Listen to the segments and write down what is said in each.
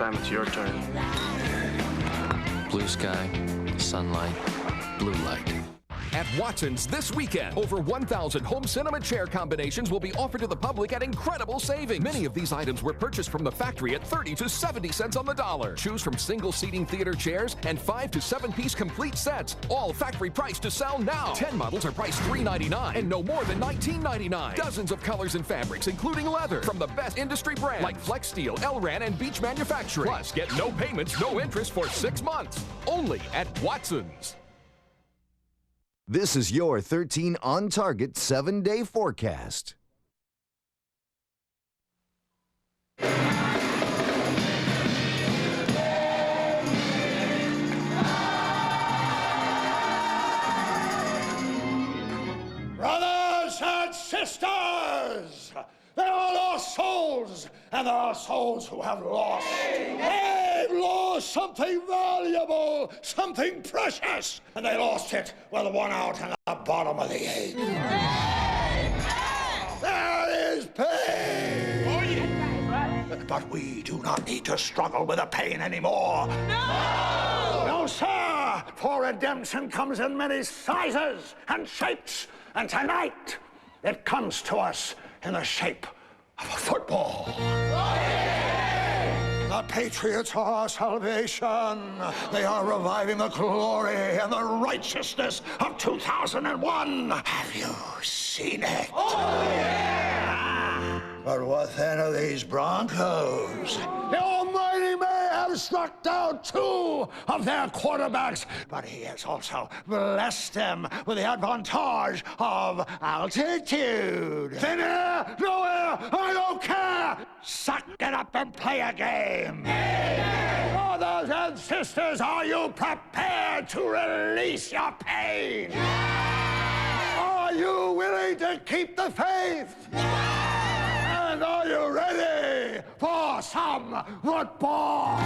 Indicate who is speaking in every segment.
Speaker 1: time it's your turn.
Speaker 2: Blue sky, sunlight, blue light.
Speaker 3: At Watson's this weekend, over 1,000 home cinema chair combinations will be offered to the public at incredible savings. Many of these items were purchased from the factory at 30 to 70 cents on the dollar. Choose from single seating theater chairs and 5 to 7-piece complete sets. All factory price to sell now. 10 models are priced $3.99 and no more than $19.99. Dozens of colors and fabrics, including leather, from the best industry brands like Flex Steel, Elran, and Beach Manufacturing. Plus, get no payments, no interest for 6 months. Only at Watson's.
Speaker 4: This is your 13 on target 7-day forecast.
Speaker 5: Brothers and sisters, they are lost souls, and there are souls who have lost. They've lost something valuable, something precious, and they lost it with one out in the bottom of the 8th. There is pain. Oh, yeah. But we do not need to struggle with the pain anymore. No! No, sir, for redemption comes in many sizes and shapes, and tonight it comes to us in the shape of a football. The Patriots are our salvation. They are reviving the glory and the righteousness of 2001. Have you seen it? Oh, yeah! But what then of these Broncos? The Almighty may have struck down 2 of their quarterbacks, but he has also blessed them with the advantage of altitude. Thin air, no air, I don't care. Suck it up and play a game. Brothers and sisters, are you prepared to release your pain? Are you willing to keep the faith? And are you ready for some football?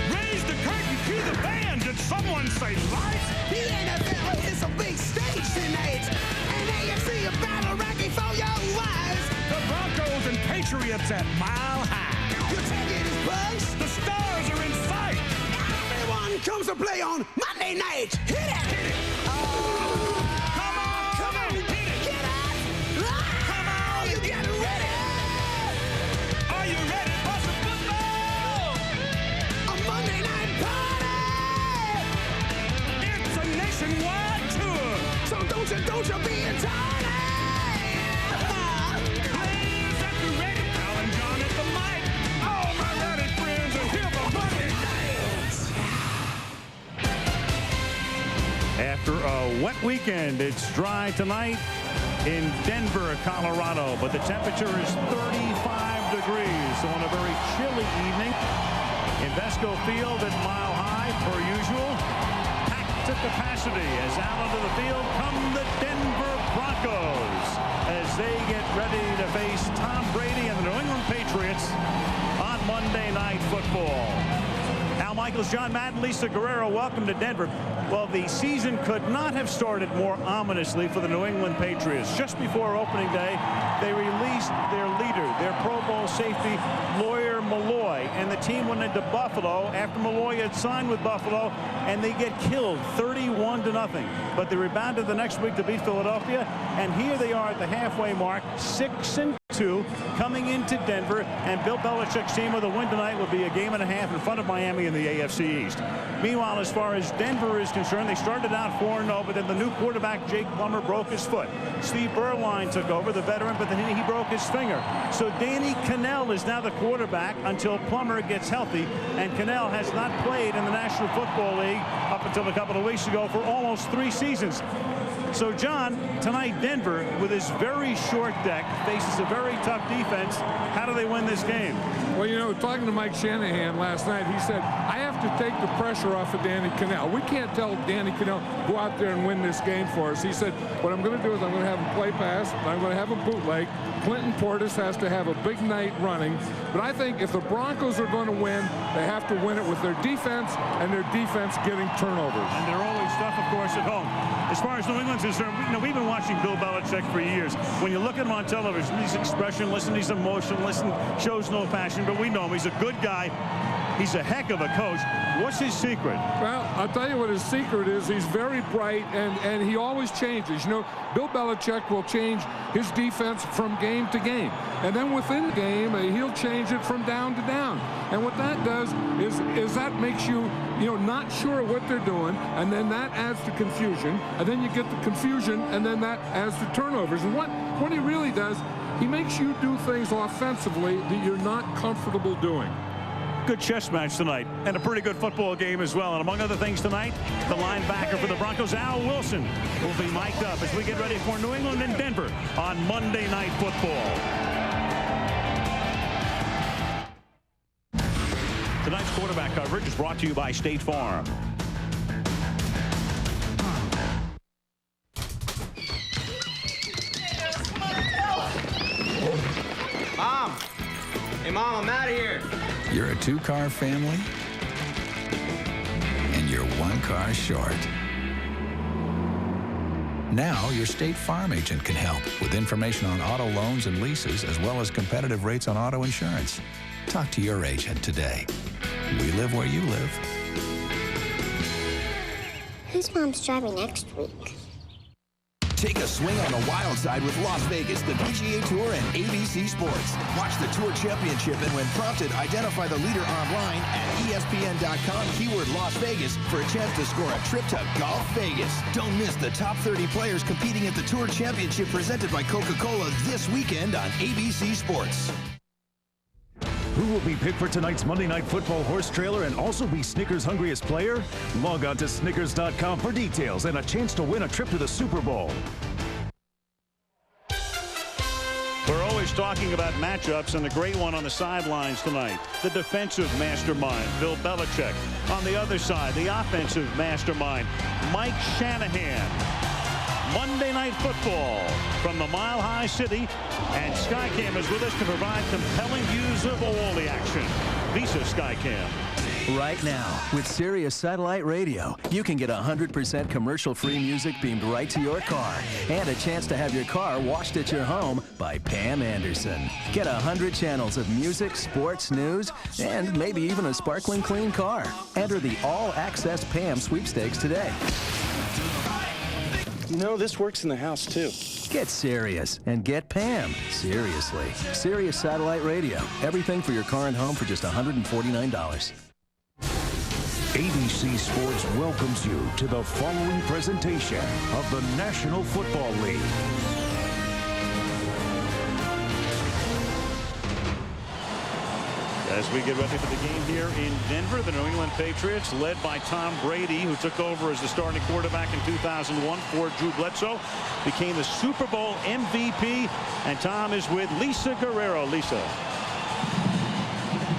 Speaker 6: Raise the curtain, cue the band. Did someone say lights?
Speaker 7: The NFL is a big stage tonight. An AFC battle ranking for your eyes.
Speaker 6: The Broncos and Patriots at Mile High.
Speaker 7: Your ticket is punts.
Speaker 6: The stars are in sight.
Speaker 7: Everyone comes to play on Monday night. Hit it!
Speaker 6: Come on!
Speaker 7: Come on!
Speaker 6: Hit it!
Speaker 7: Get out!
Speaker 6: Come on!
Speaker 7: You get ready!
Speaker 6: Are you ready for some football?
Speaker 7: A Monday night party!
Speaker 6: It's a nationwide tour.
Speaker 7: So don't you be a tardy!
Speaker 6: Players at the ready. Alan John at the mic. All my rowdy friends are here for Monday nights. After a wet weekend, it's dry tonight in Denver, Colorado, but the temperature is 35 degrees, so on a very chilly evening. Invesco Field at Mile High, per usual, packed to capacity as out onto the field come the Denver Broncos as they get ready to face Tom Brady and the New England Patriots on Monday Night Football. Al Michaels, John Madden, Lisa Guerrero, welcome to Denver. Well, the season could not have started more ominously for the New England Patriots. Just before opening day, they released their leader, their Pro Bowl safety, Lawyer Malloy, and the team went into Buffalo after Malloy had signed with Buffalo, and they get killed 31-0. But they rebounded the next week to beat Philadelphia, and here they are at the halfway mark, 6-2, coming into Denver, and Bill Belichick's team with a win tonight would be a game and a half in front of Miami in the AFC East. Meanwhile, as far as Denver is concerned, they started out 4-0, but then the new quarterback, Jake Plummer, broke his foot. Steve Berline took over, the veteran, but then he broke his finger. So Danny Cannell is now the quarterback until Plummer gets healthy, and Cannell has not played in the National Football League up until a couple of weeks ago for almost 3 seasons. So, John, tonight Denver, with his very short deck, faces a very tough defense. How do they win this game?
Speaker 1: Well, you know, talking to Mike Shanahan last night, he said, I have to take the pressure off of Danny Cannell. We can't tell Danny Cannell, go out there and win this game for us. He said, what I'm going to do is I'm going to have him play pass, I'm going to have him bootleg. Clinton Portis has to have a big night running. But I think if the Broncos are going to win, they have to win it with their defense and their defense getting turnovers.
Speaker 6: And they're always tough, of course, at home. As far as New England's concerned, we've been watching Bill Belichick for years. When you look at him on television, he's expressionless and he's emotionless and shows no passion, but we know him. He's a good guy. He's a heck of a coach. What's his secret?
Speaker 1: Well, I'll tell you what his secret is. He's very bright, and he always changes. You know, Bill Belichick will change his defense from game to game. And then within the game, he'll change it from down to down. And what that does is that makes you not sure what they're doing, and then that adds to confusion. And then you get the confusion, and then that adds to turnovers. And what he really does, he makes you do things offensively that you're not comfortable doing.
Speaker 6: Good chess match tonight, and a pretty good football game as well. And among other things tonight, the linebacker for the Broncos, Al Wilson, will be mic'd up as we get ready for New England and Denver on Monday Night Football. Tonight's quarterback coverage is brought to you by State Farm.
Speaker 8: Mom! Hey, Mom, I'm out of here.
Speaker 2: You're a two-car family, and you're one car short. Now, your State Farm agent can help with information on auto loans and leases, as well as competitive rates on auto insurance. Talk to your agent today. We live where you live.
Speaker 9: Whose mom's driving next week?
Speaker 10: Take a swing on the wild side with Las Vegas, the PGA Tour, and ABC Sports. Watch the Tour Championship, and when prompted, identify the leader online at ESPN.com, keyword Las Vegas, for a chance to score a trip to Golf Vegas. Don't miss the top 30 players competing at the Tour Championship presented by Coca-Cola this weekend on ABC Sports.
Speaker 11: Who will be picked for tonight's Monday Night Football horse trailer and also be Snickers' hungriest player? Log on to Snickers.com for details and a chance to win a trip to the Super Bowl.
Speaker 6: We're always talking about matchups, and the great one on the sidelines tonight, the defensive mastermind, Bill Belichick. On the other side, the offensive mastermind, Mike Shanahan. Monday Night Football from the Mile High City, and Skycam is with us to provide compelling views of all the action. Visa Skycam.
Speaker 12: Right now, with Sirius Satellite Radio, you can get 100% commercial-free music beamed right to your car and a chance to have your car washed at your home by Pam Anderson. Get 100 channels of music, sports, news, and maybe even a sparkling clean car. Enter the All-Access Pam sweepstakes today.
Speaker 13: You know, this works in the house, too.
Speaker 12: Get serious and get Pam. Seriously. Sirius Satellite Radio. Everything for your car and home for just $149.
Speaker 11: ABC Sports welcomes you to the following presentation of the National Football League.
Speaker 6: As we get ready for the game here in Denver, the New England Patriots, led by Tom Brady, who took over as the starting quarterback in 2001 for Drew Bledsoe, became the Super Bowl MVP. And Tom is with Lisa Guerrero. Lisa.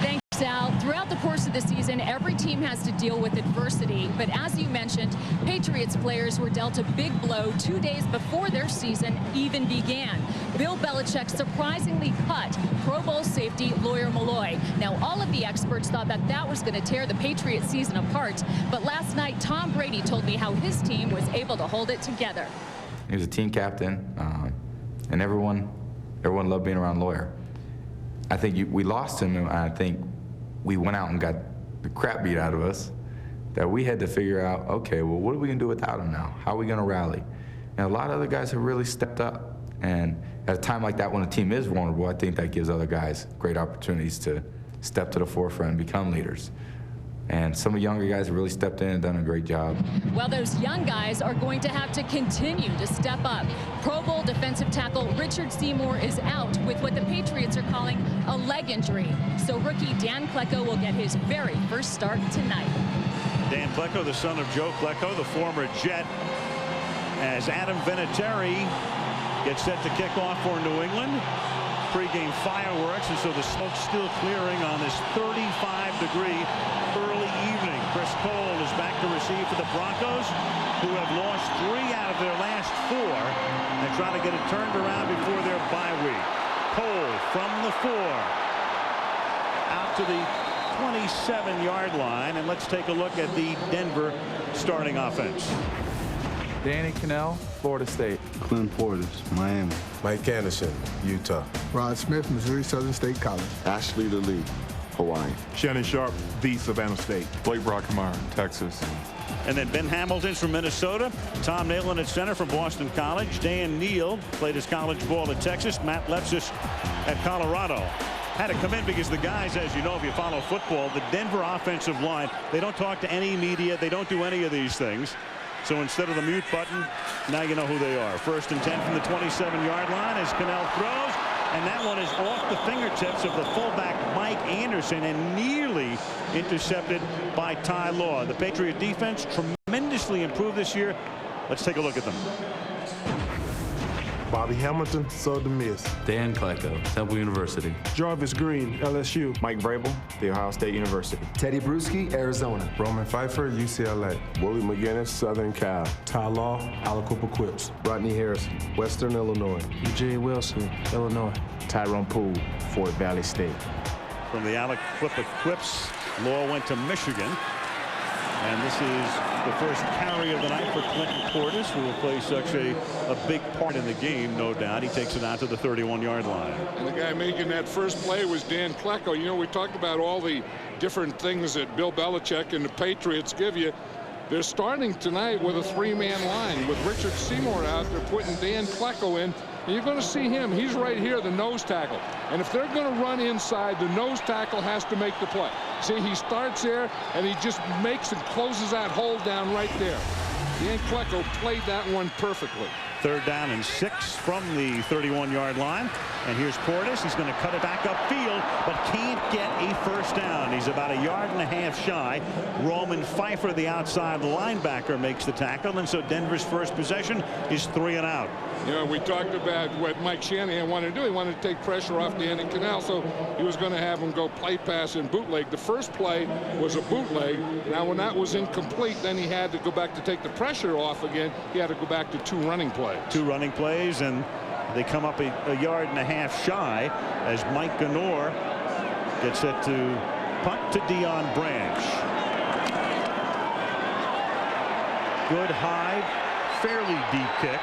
Speaker 14: Thanks, Al. Throughout the course of the season, every team has to deal with adversity. But as you mentioned, Patriots players were dealt a big blow 2 days before their season even began. Bill Belichick surprisingly cut Pro Bowl safety Lawyer Malloy. Now, all of the experts thought that was going to tear the Patriots season apart. But last night, Tom Brady told me how his team was able to hold it together.
Speaker 15: He was a team captain, and everyone loved being around Lawyer. I think we lost him, and I think we went out and got the crap beat out of us, that we had to figure out, okay, well, what are we going to do without him now? How are we going to rally? And a lot of other guys have really stepped up. And at a time like that, when a team is vulnerable, I think that gives other guys great opportunities to step to the forefront and become leaders. And some of the younger guys have really stepped in and done a great job.
Speaker 14: Well, those young guys are going to have to continue to step up. Pro Bowl defensive tackle Richard Seymour is out with what the Patriots are calling a leg injury. So rookie Dan Klecko will get his very first start tonight.
Speaker 6: Dan Klecko, the son of Joe Klecko, the former Jet. as Adam Vinatieri gets set to kick off for New England. Pregame fireworks, and so the smoke's still clearing on this 35-degree early evening. Chris Cole is back to receive for the Broncos, who have lost 3 out of their last 4 and trying to get it turned around before their bye week. Cole from the 4 out to the 27-yard line, and let's take a look at the Denver starting offense.
Speaker 15: Danny Cannell, Florida State.
Speaker 16: Clint Portis, Miami.
Speaker 17: Mike Anderson, Utah.
Speaker 18: Rod Smith, Missouri Southern State College.
Speaker 19: Ashley DeLee, Hawaii.
Speaker 20: Shannon Sharp, the Savannah State.
Speaker 21: Blake Brockemeyer, Texas.
Speaker 6: And then Ben Hamilton's from Minnesota. Tom Nalen at center from Boston College. Dan Neal played his college ball at Texas. Matt Lepsis at Colorado. Had to come in because the guys, as you know, if you follow football, the Denver offensive line, they don't talk to any media. They don't do any of these things. So instead of the mute button, now you know who they are. 1st and 10 from the 27-yard line as Cannell throws. And that one is off the fingertips of the fullback Mike Anderson and nearly intercepted by Ty Law. The Patriot defense tremendously improved this year. Let's take a look at them.
Speaker 20: Bobby Hamilton, Southern Miss.
Speaker 22: Dan Klecko, Temple University.
Speaker 20: Jarvis Green, LSU.
Speaker 23: Mike Vrabel, The Ohio State University.
Speaker 24: Teddy Bruschi, Arizona.
Speaker 25: Roman Pfeiffer, UCLA.
Speaker 17: Willie McGinnis, Southern Cal.
Speaker 20: Ty Law, Alacopa Quips.
Speaker 17: Rodney Harrison, Western Illinois.
Speaker 26: Eugene Wilson, Illinois.
Speaker 23: Tyrone Poole, Fort Valley State.
Speaker 6: From the Alacopa Quips, Law went to Michigan. And this is the first carry of the night for Clinton Portis, who will play such a big part in the game, no doubt. He takes it out to the 31-yard line.
Speaker 1: And the guy making that first play was Dan Klecko. You know, we talked about all the different things that Bill Belichick and the Patriots give you. They're starting tonight with a 3-man line. With Richard Seymour out, they're putting Dan Klecko in. And you're going to see him. He's right here, the nose tackle. And if they're going to run inside, the nose tackle has to make the play. See, he starts there, and he just makes and closes that hole down right there. Dan Klecko played that one perfectly.
Speaker 6: 3rd down and 6 from the 31-yard line. And here's Portis. He's going to cut it back upfield, but can't get a first down. He's about 1.5 yards shy. Roman Pfeiffer, the outside linebacker, makes the tackle. And so Denver's first possession is 3 and out.
Speaker 1: You know, we talked about what Mike Shanahan wanted to do. He wanted to take pressure off Danny Cannell, so he was going to have him go play pass and bootleg. The first play was a bootleg. Now, when that was incomplete, then he had to go back to take the pressure off again. He had to go back to 2 running plays.
Speaker 6: 2 running plays, and they come up 1.5 yards shy as Mike Ganor gets set to punt to Dion Branch. Good high, fairly deep kick.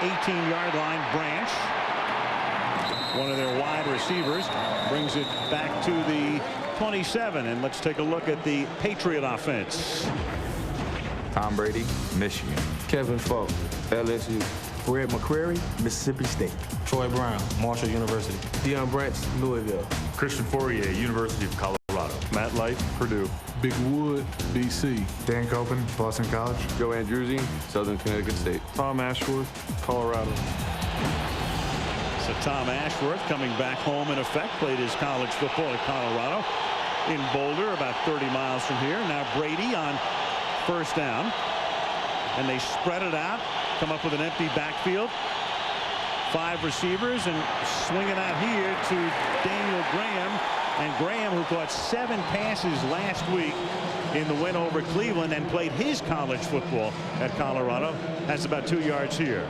Speaker 6: 18-yard line. Branch, one of their wide receivers, brings it back to the 27. And let's take a look at the Patriot offense.
Speaker 15: Tom Brady, Michigan.
Speaker 23: Kevin Falk, LSU.
Speaker 25: Fred McCrary, Mississippi State.
Speaker 27: Troy Brown, Marshall University.
Speaker 23: Deion Branch, Louisville.
Speaker 22: Christian Fourier, University of Colorado.
Speaker 6: Matt Light, Purdue.
Speaker 20: Big Wood, D.C.
Speaker 25: Dan Copen, Boston College.
Speaker 23: Joe Andruzzi, Southern Connecticut State.
Speaker 20: Tom Ashworth, Colorado.
Speaker 6: So Tom Ashworth coming back home in effect. Played his college football at Colorado in Boulder, about 30 miles from here. Now Brady on 1st down. And they spread it out. Come up with an empty backfield. 5 receivers and swing it out here to Daniel Graham. And Graham, who caught 7 passes last week in the win over Cleveland and played his college football at Colorado, has about 2 yards here.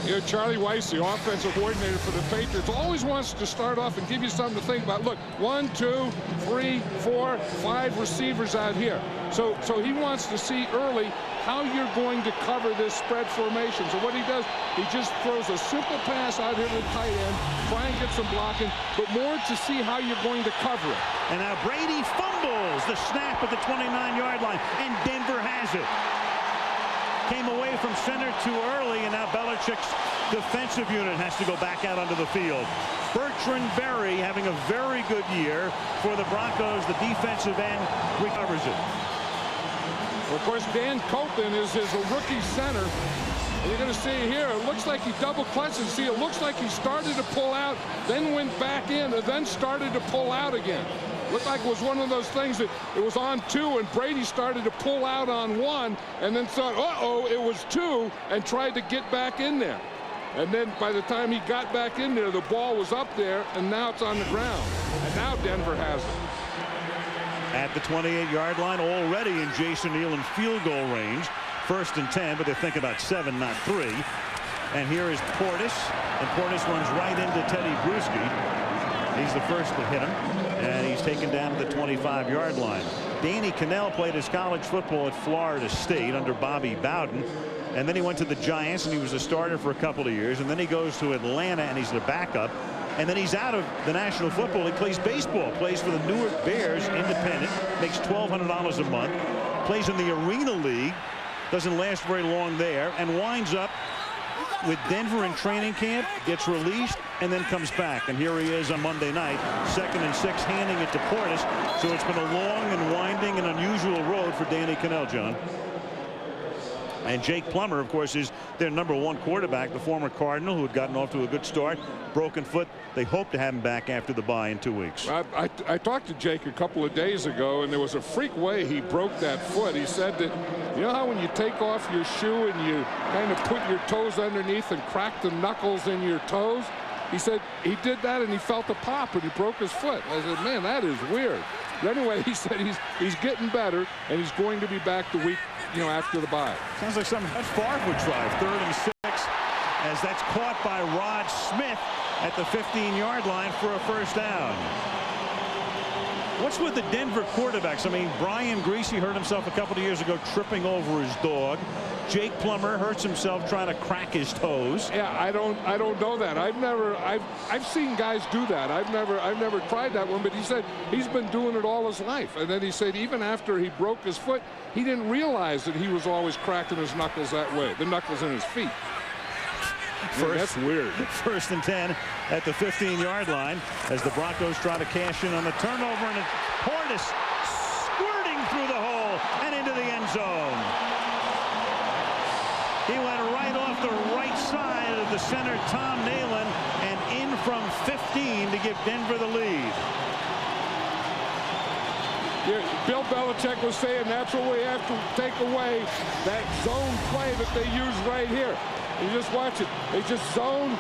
Speaker 1: You know, Charlie Weiss, the offensive coordinator for the Patriots, always wants to start off and give you something to think about. Look, 1, 2, 3, 4, 5 receivers out here. So he wants to see early how you're going to cover this spread formation. So what he does, he just throws a simple pass out here to the tight end, try and get some blocking, but more to see how you're going to cover it.
Speaker 6: And now Brady fumbles the snap at the 29-yard line, and Denver has it. Came away from center too early, and now Belichick's defensive unit has to go back out onto the field. Bertrand Berry having a very good year for the Broncos. The defensive end recovers it.
Speaker 1: Well, of course, Dan Copen is a rookie center. And you're going to see here, it looks like he double clutched. See, it looks like he started to pull out, then went back in, and then started to pull out again. Looked like it was one of those things that it was on 2, and Brady started to pull out on 1, and then thought, uh-oh, it was 2, and tried to get back in there. And then by the time he got back in there, the ball was up there, and now it's on the ground. And now Denver has it.
Speaker 6: At the 28-yard line, already in Jason Nealon field goal range. 1st and 10, but they think about 7, not 3. And here is Portis, and Portis runs right into Teddy Bruschi. He's the first to hit him, and he's taken down to the 25-yard line. Danny Cannell played his college football at Florida State under Bobby Bowden, and then he went to the Giants, and he was a starter for a couple of years, and then he goes to Atlanta, and he's the backup, and then he's out of the National Football. He plays baseball, plays for the Newark Bears, independent, makes $1,200 a month, plays in the Arena League, doesn't last very long there, and winds up with Denver in training camp, gets released, and then comes back. And here he is on Monday night, 2nd and 6, handing it to Portis. So it's been a long and winding and unusual road for Danny Cannell, John. And Jake Plummer, of course, is their #1 quarterback, the former Cardinal, who had gotten off to a good start. Broken foot. They hope to have him back after the bye in 2 weeks.
Speaker 1: I talked to Jake a couple of days ago, and there was a freak way he broke that foot. He said that, you know how when you take off your shoe and you kind of put your toes underneath and crack the knuckles in your toes? He said he did that and he felt a pop and he broke his foot. I said, man, that is weird. But anyway, he said he's getting better and he's going to be back the week, after the bye.
Speaker 6: Sounds like something that Favre would try. 3rd and 6, as that's caught by Rod Smith at the 15-yard line for a first down. What's with the Denver quarterbacks? I mean, Brian Griese hurt himself a couple of years ago tripping over his dog. Jake Plummer hurts himself trying to crack his toes.
Speaker 1: Yeah, I don't know that. I've seen guys do that. I've never tried that one, but he said he's been doing it all his life. And then he said even after he broke his foot, he didn't realize that he was always cracking his knuckles that way, the knuckles in his feet. That's weird.
Speaker 6: 1st and 10 at the 15-yard line as the Broncos try to cash in on the turnover, and it's Portis squirting through the hole and into the end zone. He went right off the right side of the center, Tom Nalen, and in from 15 to give Denver the lead.
Speaker 1: Yeah, Bill Belichick was saying that's what we have to take away, that zone play that they use right here. You just watch it. They just zone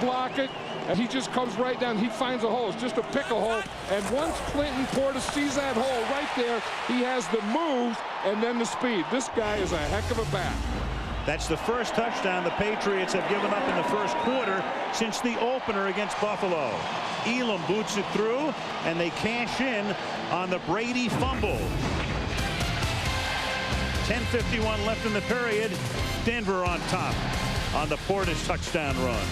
Speaker 1: block it, and he just comes right down. He finds a hole. It's just a pick a hole. And once Clinton Portis sees that hole right there, he has the moves and then the speed. This guy is a heck of a back.
Speaker 6: That's the first touchdown the Patriots have given up in the first quarter since the opener against Buffalo. Elam boots it through, and they cash in on the Brady fumble. 10:51 left in the period. Denver on top on the Portis touchdown run.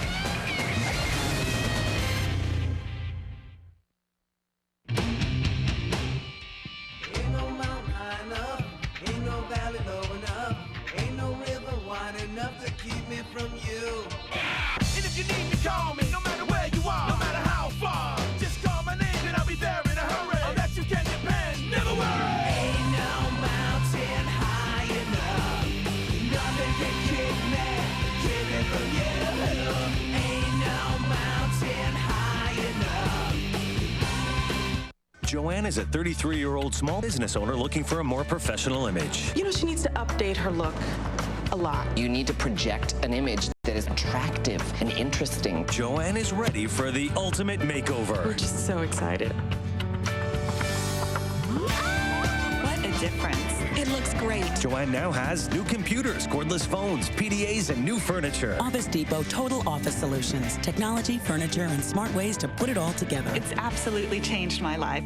Speaker 2: Joanne is a 33-year-old small business owner looking for a more professional image.
Speaker 3: You know, she needs to update her look a lot.
Speaker 4: You need to project an image that is attractive and interesting.
Speaker 2: Joanne is ready for the ultimate makeover.
Speaker 3: We're just so excited.
Speaker 5: What a difference. It looks great.
Speaker 2: Joanne now has new computers, cordless phones, PDAs, and new furniture.
Speaker 5: Office Depot Total Office Solutions. Technology, furniture, and smart ways to put it all together.
Speaker 7: It's absolutely changed my life.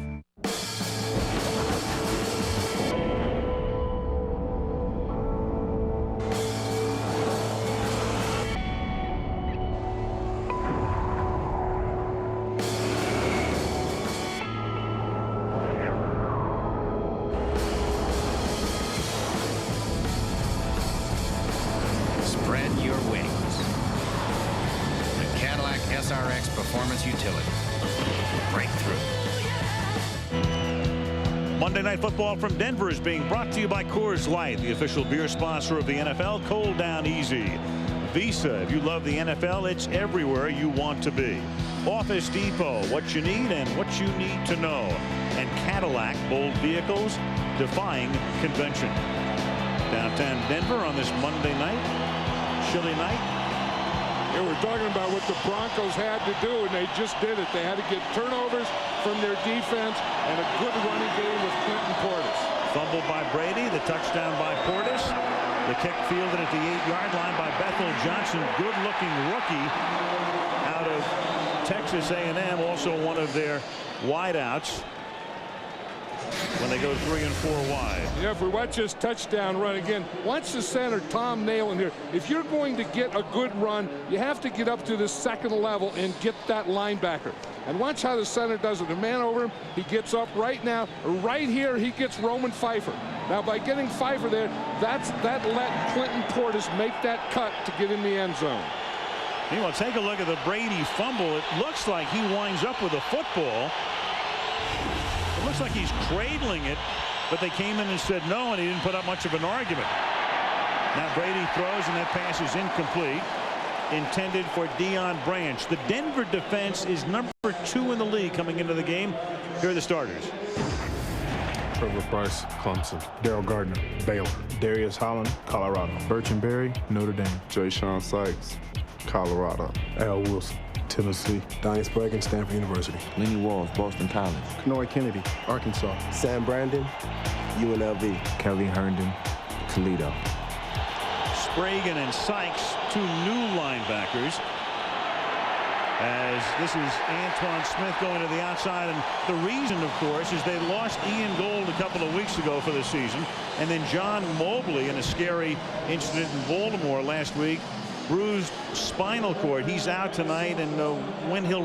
Speaker 6: Monday Night Football from Denver is being brought to you by Coors Light, the official beer sponsor of the NFL. Cold down easy. Visa, if you love the NFL, it's everywhere you want to be. Office Depot, what you need and what you need to know. And Cadillac, bold vehicles, defying convention. Downtown Denver on this Monday night, chilly night.
Speaker 1: Yeah, we're talking about what the Broncos had to do, and they just did it. They had to get turnovers from their defense and a good running game with Clinton Portis.
Speaker 6: Fumble by Brady, the touchdown by Portis. The kick fielded at the 8-yard line by Bethel Johnson. Good-looking rookie out of Texas A&M, also one of their wideouts when they go 3 and 4 wide.
Speaker 1: Yeah, if we watch this touchdown run again, watch the center, Tom Nail, in here. If you're going to get a good run, you have to get up to the second level and get that linebacker. And watch how the center does it. A man over him, he gets up right now. Right here, he gets Roman Pfeiffer. Now, by getting Pfeiffer there, that let Clinton Portis make that cut to get in the end zone.
Speaker 6: Meanwhile, take a look at the Brady fumble. It looks like he winds up with a football. It looks like he's cradling it, but they came in and said no, and he didn't put up much of an argument. Now Brady throws, and that pass is incomplete. Intended for Deion Branch. The Denver defense is number 2 in the league coming into the game. Here are the starters.
Speaker 20: Trevor Price, Clemson. Daryl Gardner, Baylor.
Speaker 23: Darius Holland, Colorado.
Speaker 20: Burton Berry, Notre Dame.
Speaker 19: Jay Sean Sykes, Colorado.
Speaker 20: Al Wilson, Tennessee.
Speaker 17: Donnie Sprague, Stanford University.
Speaker 23: Lenny Walls, Boston College.
Speaker 20: Kenoy Kennedy, Arkansas.
Speaker 17: Sam Brandon, UNLV.
Speaker 23: Kelly Herndon, Toledo.
Speaker 6: Sprague and Sykes, 2 new linebackers. As this is Antoine Smith going to the outside, and the reason, of course, is they lost Ian Gold a couple of weeks ago for the season, and then John Mobley in a scary incident in Baltimore last week, bruised spinal cord. He's out tonight, and when he'll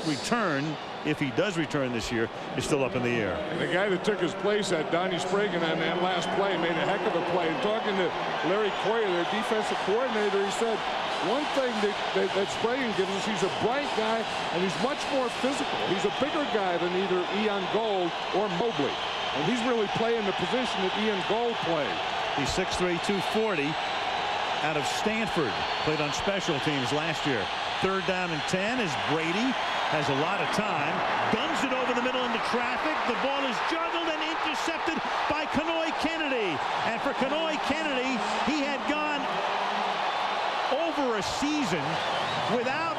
Speaker 6: return, if he does return this year, is still up in the air.
Speaker 1: And the guy that took his place at Donnie Sprague on that last play made a heck of a play. And talking to Larry Coyer, their defensive coordinator, he said one thing that Sprague gives us, he's a bright guy, and he's much more physical. He's a bigger guy than either Ian Gold or Mobley. And he's really playing the position that Ian Gold played.
Speaker 6: He's 6'3", 240, out of Stanford. Played on special teams last year. 3rd down and 10 as Brady has a lot of time. Guns it over the middle into traffic. The ball is juggled and intercepted by Kenoy Kennedy. And for Kenoy Kennedy, he had gone over a season without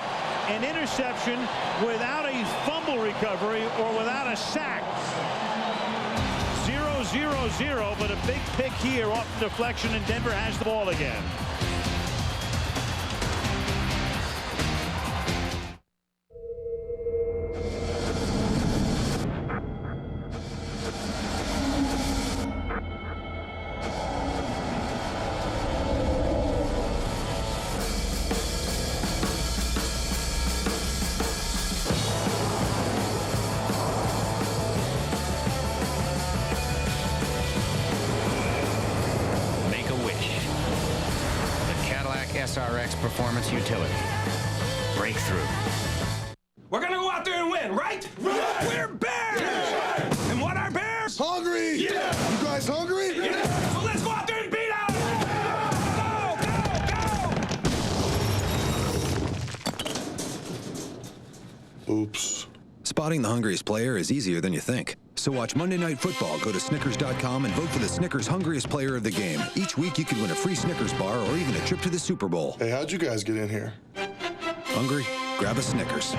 Speaker 6: an interception, without a fumble recovery, or without a sack. 0-0-0, but a big pick here off the deflection, and Denver has the ball again.
Speaker 8: SRX Performance Utility. Breakthrough.
Speaker 9: We're gonna go out there and win, right? Right. We're Bears! Yeah. And what are Bears?
Speaker 10: Hungry! Yeah! You guys hungry?
Speaker 9: Yeah! So let's go out there and beat them! Go, go, go!
Speaker 11: Oops. Spotting the hungriest player is easier than you think. So watch Monday Night Football, go to Snickers.com and vote for the Snickers Hungriest Player of the Game. Each week you could win a free Snickers bar or even a trip to the Super Bowl.
Speaker 10: Hey, how'd you guys get in here?
Speaker 11: Hungry? Grab a Snickers.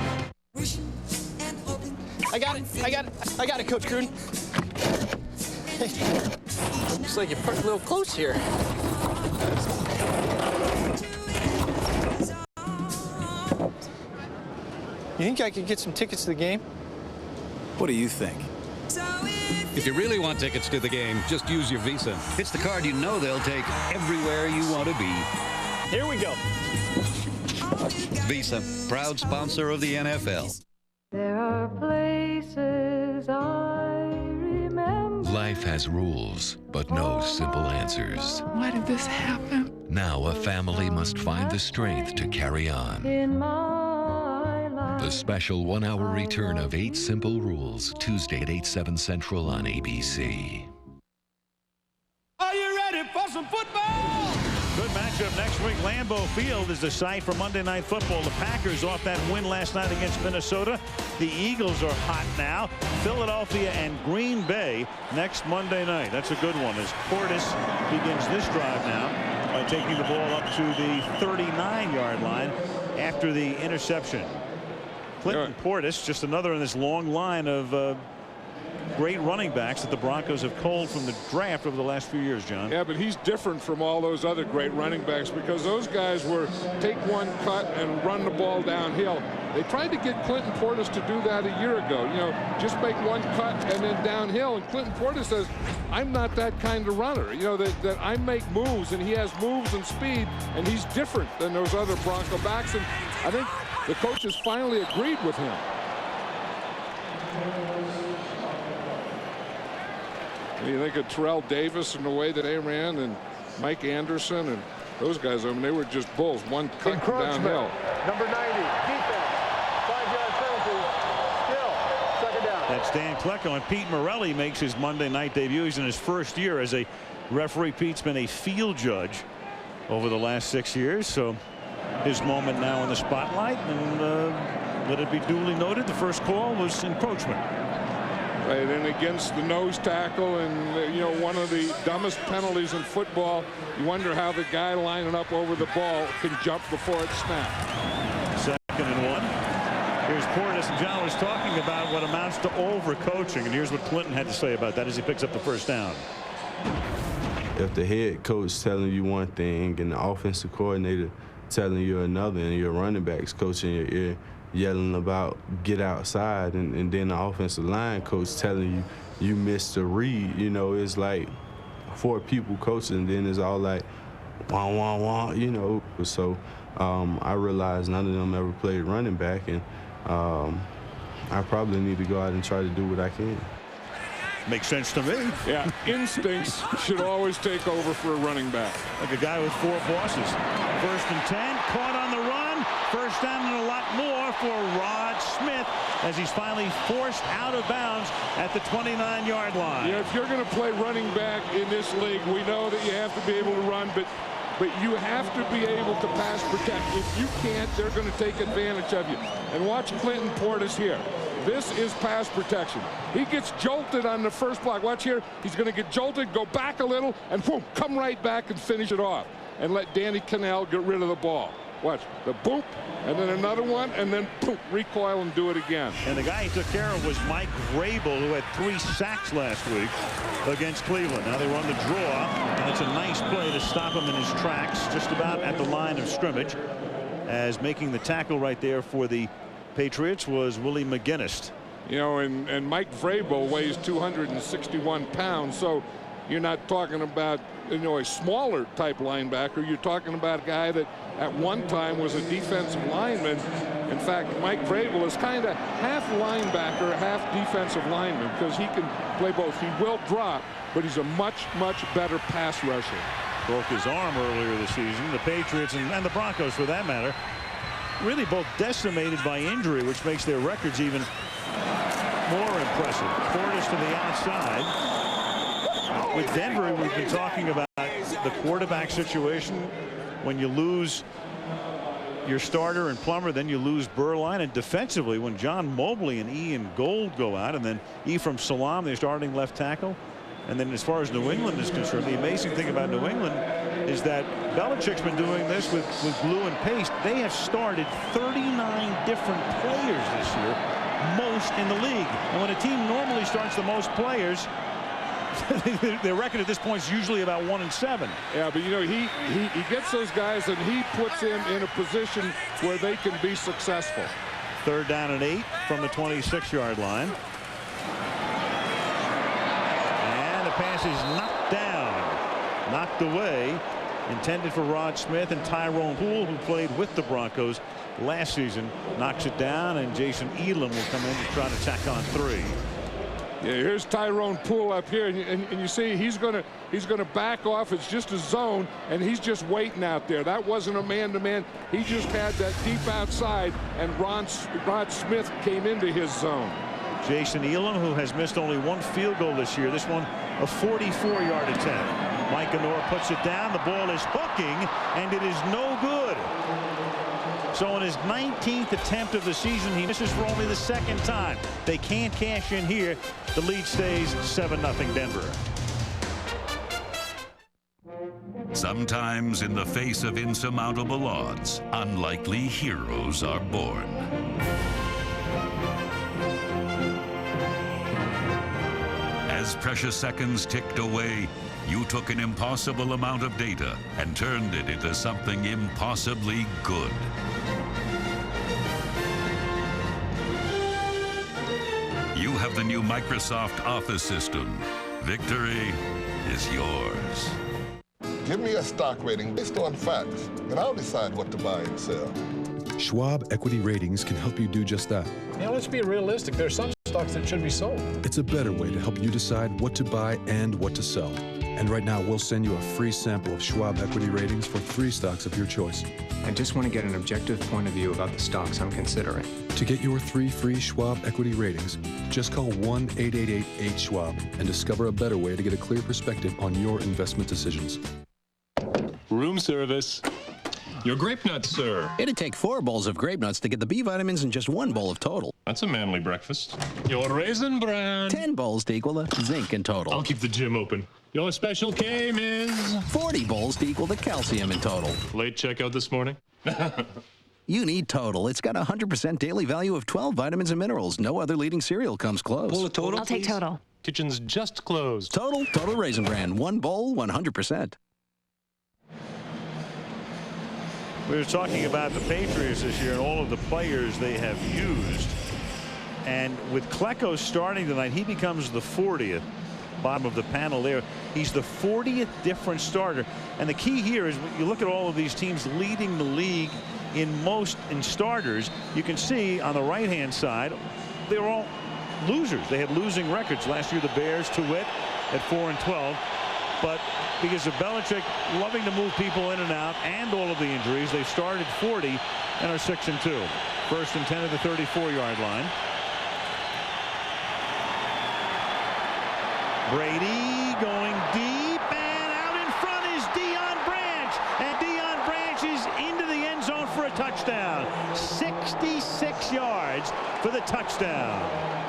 Speaker 12: I got it, Coach Gruden. Hey, looks like you're pretty a little close here. You think I could get some tickets to the game?
Speaker 11: What do you think?
Speaker 13: If you really want tickets to the game, just use your Visa. It's the card you know they'll take everywhere you want to be.
Speaker 12: Here we go.
Speaker 13: Visa, proud sponsor of the NFL.
Speaker 14: There are places I remember.
Speaker 28: Life has rules, but no simple answers.
Speaker 14: Why did this happen?
Speaker 28: Now a family must find the strength to carry on.
Speaker 14: In my life.
Speaker 28: The special 1-hour return of 8 Simple Rules, Tuesday at 8/7 Central on ABC.
Speaker 9: Are you ready for some football?
Speaker 6: Good matchup next week. Lambeau Field is the site for Monday Night Football. The Packers off that win last night against Minnesota. The Eagles are hot now. Philadelphia and Green Bay next Monday night. That's a good one as Portis begins this drive now by taking the ball up to the 39-yard line after the interception. Clinton Portis, just another in this long line of great running backs that the Broncos have culled from the draft over the last few years, John.
Speaker 1: Yeah, but he's different from all those other great running backs because those guys were take one cut and run the ball downhill. They tried to get Clinton Portis to do that a year ago. You know, just make one cut and then downhill. And Clinton Portis says, I'm not that kind of runner. You know, that I make moves, and he has moves and speed, and he's different than those other Bronco backs. And I think the coaches finally agreed with him. You think of Terrell Davis and the way that they ran, and Mike Anderson and those guys. I mean, they were just bulls. One cut downhill.
Speaker 15: Number 90, defense. 5-yard penalty. Still, second down.
Speaker 6: That's Dan Klecko, and Pete Morelli makes his Monday night debut. He's in his first year as a referee. Pete's been a field judge over the last 6 years, so his moment now in the spotlight. And let it be duly noted, the first call was encroachment.
Speaker 1: Right, and against the nose tackle, and you know, one of the dumbest penalties in football. You wonder how the guy lining up over the ball can jump before it's snapped.
Speaker 6: 2nd and 1. Here's Portis, and John was talking about what amounts to overcoaching, and here's what Clinton had to say about that as he picks up the first down.
Speaker 19: If the head coach telling you one thing and the offensive coordinator telling you another, and your running backs coach in your ear yelling about get outside, and then the offensive line coach telling you missed a read, you know, it's like 4 people coaching, and then it's all like wah wah wah, you know. So I realized none of them ever played running back, and I probably need to go out and try to do what I can.
Speaker 6: Makes sense to me.
Speaker 1: Yeah, instincts should always take over for a running back.
Speaker 6: Like a guy with 4 bosses. 1st and 10, caught on the run. First down and a lot more for Rod Smith as he's finally forced out of bounds at the 29-yard line.
Speaker 1: Yeah, if you're going to play running back in this league, we know that you have to be able to run, but you have to be able to pass protect. If you can't, they're going to take advantage of you. And watch Clinton Portis here. This is pass protection. He gets jolted on the first block. Watch here. He's going to get jolted, go back a little, and boom, come right back and finish it off. And let Danny Cannell get rid of the ball. Watch the boop, and then another one, and then boop, recoil and do it again.
Speaker 6: And the guy he took care of was Mike Vrabel, who had 3 sacks last week against Cleveland. Now they run the draw, and it's a nice play to stop him in his tracks, just about at the line of scrimmage, as making the tackle right there for the Patriots was Willie McGinnis.
Speaker 1: You know, and Mike Vrabel weighs 261 pounds, so you're not talking about, you know, a smaller type linebacker. You're talking about a guy that at one time was a defensive lineman. In fact, Mike Vrabel is kind of half linebacker, half defensive lineman, because he can play both. He will drop, but he's a much, much better pass rusher.
Speaker 6: Broke his arm earlier this season. The Patriots and the Broncos, for that matter, really both decimated by injury, which makes their records even more impressive. Portis to the outside. With Denver, we've been talking about the quarterback situation. When you lose your starter and Plummer, then you lose Burline. And defensively, when John Mobley and Ian Gold go out, and then Ephraim Salam, their starting left tackle. And then as far as New England is concerned, the amazing thing about New England is that Belichick's been doing this with glue and paste. They have started 39 different players this year, most in the league. And when a team normally starts the most players, their record at this point is usually about 1-7.
Speaker 1: Yeah, but you know, he gets those guys and he puts them in a position where they can be successful.
Speaker 6: 3rd down and 8 from the 26-yard line. And the pass is knocked down, knocked away, intended for Rod Smith, and Tyrone Poole, who played with the Broncos last season, knocks it down, and Jason Elam will come in to try to tack on 3.
Speaker 1: Yeah, here's Tyrone Poole up here, and you see he's gonna back off. It's just a zone, and he's just waiting out there. That wasn't a man-to-man. He just had that deep outside, and Rod Smith came into his zone.
Speaker 6: Jason Elam, who has missed only 1 field goal this year. This one a 44-yard attempt. Mike Anor puts it down. The ball is hooking, and it is no good. So in his 19th attempt of the season, he misses for only the second time. They can't cash in here. The lead stays 7-0 Denver.
Speaker 16: Sometimes in the face of insurmountable odds, unlikely heroes are born. As precious seconds ticked away, you took an impossible amount of data and turned it into something impossibly good. You have the new Microsoft Office system. Victory is yours.
Speaker 10: Give me a stock rating based on facts, and I'll decide what to buy and sell.
Speaker 18: Schwab Equity Ratings can help you do just that.
Speaker 20: Let's be realistic. There are some stocks that should be sold.
Speaker 18: It's a better way to help you decide what to buy and what to sell. And right now, we'll send you a free sample of Schwab Equity Ratings for 3 stocks of your choice.
Speaker 21: I just want to get an objective point of view about the stocks I'm considering.
Speaker 18: To get your 3 free Schwab Equity Ratings, just call 1-888-8-SCHWAB and discover a better way to get a clear perspective on your investment decisions.
Speaker 22: Room service. Your grape nuts, sir.
Speaker 24: It'd take 4 bowls of grape nuts to get the B vitamins in just 1 bowl of total.
Speaker 22: That's a manly breakfast. Your raisin bran.
Speaker 24: 10 bowls to equal the zinc in total.
Speaker 22: I'll keep the gym open. Your special K is
Speaker 24: 40 bowls to equal the calcium in total.
Speaker 22: Late checkout this morning?
Speaker 24: You need Total. It's got a 100% daily value of 12 vitamins and minerals. No other leading cereal comes close.
Speaker 22: Pull a Total,
Speaker 14: I'll take
Speaker 22: please.
Speaker 14: Total.
Speaker 22: Kitchen's just closed.
Speaker 24: Total Raisin Bran. 1 bowl, 100%.
Speaker 6: We were talking about the Patriots this year and all of the players they have used. And with Klecko starting tonight, he becomes the 40th. Bottom of the panel there. He's the 40th different starter. And the key here is when you look at all of these teams leading the league in starters, you can see on the right-hand side, they're all losers. They had losing records. Last year, the Bears, to wit, at 4-12. But because of Belichick loving to move people in and out and all of the injuries, they've started 40 and are 6-2. 1st and 10 at the 34-yard line. Brady going deep, and out in front is Deion Branch, and Deion Branch is into the end zone for a touchdown. 66 yards for the touchdown.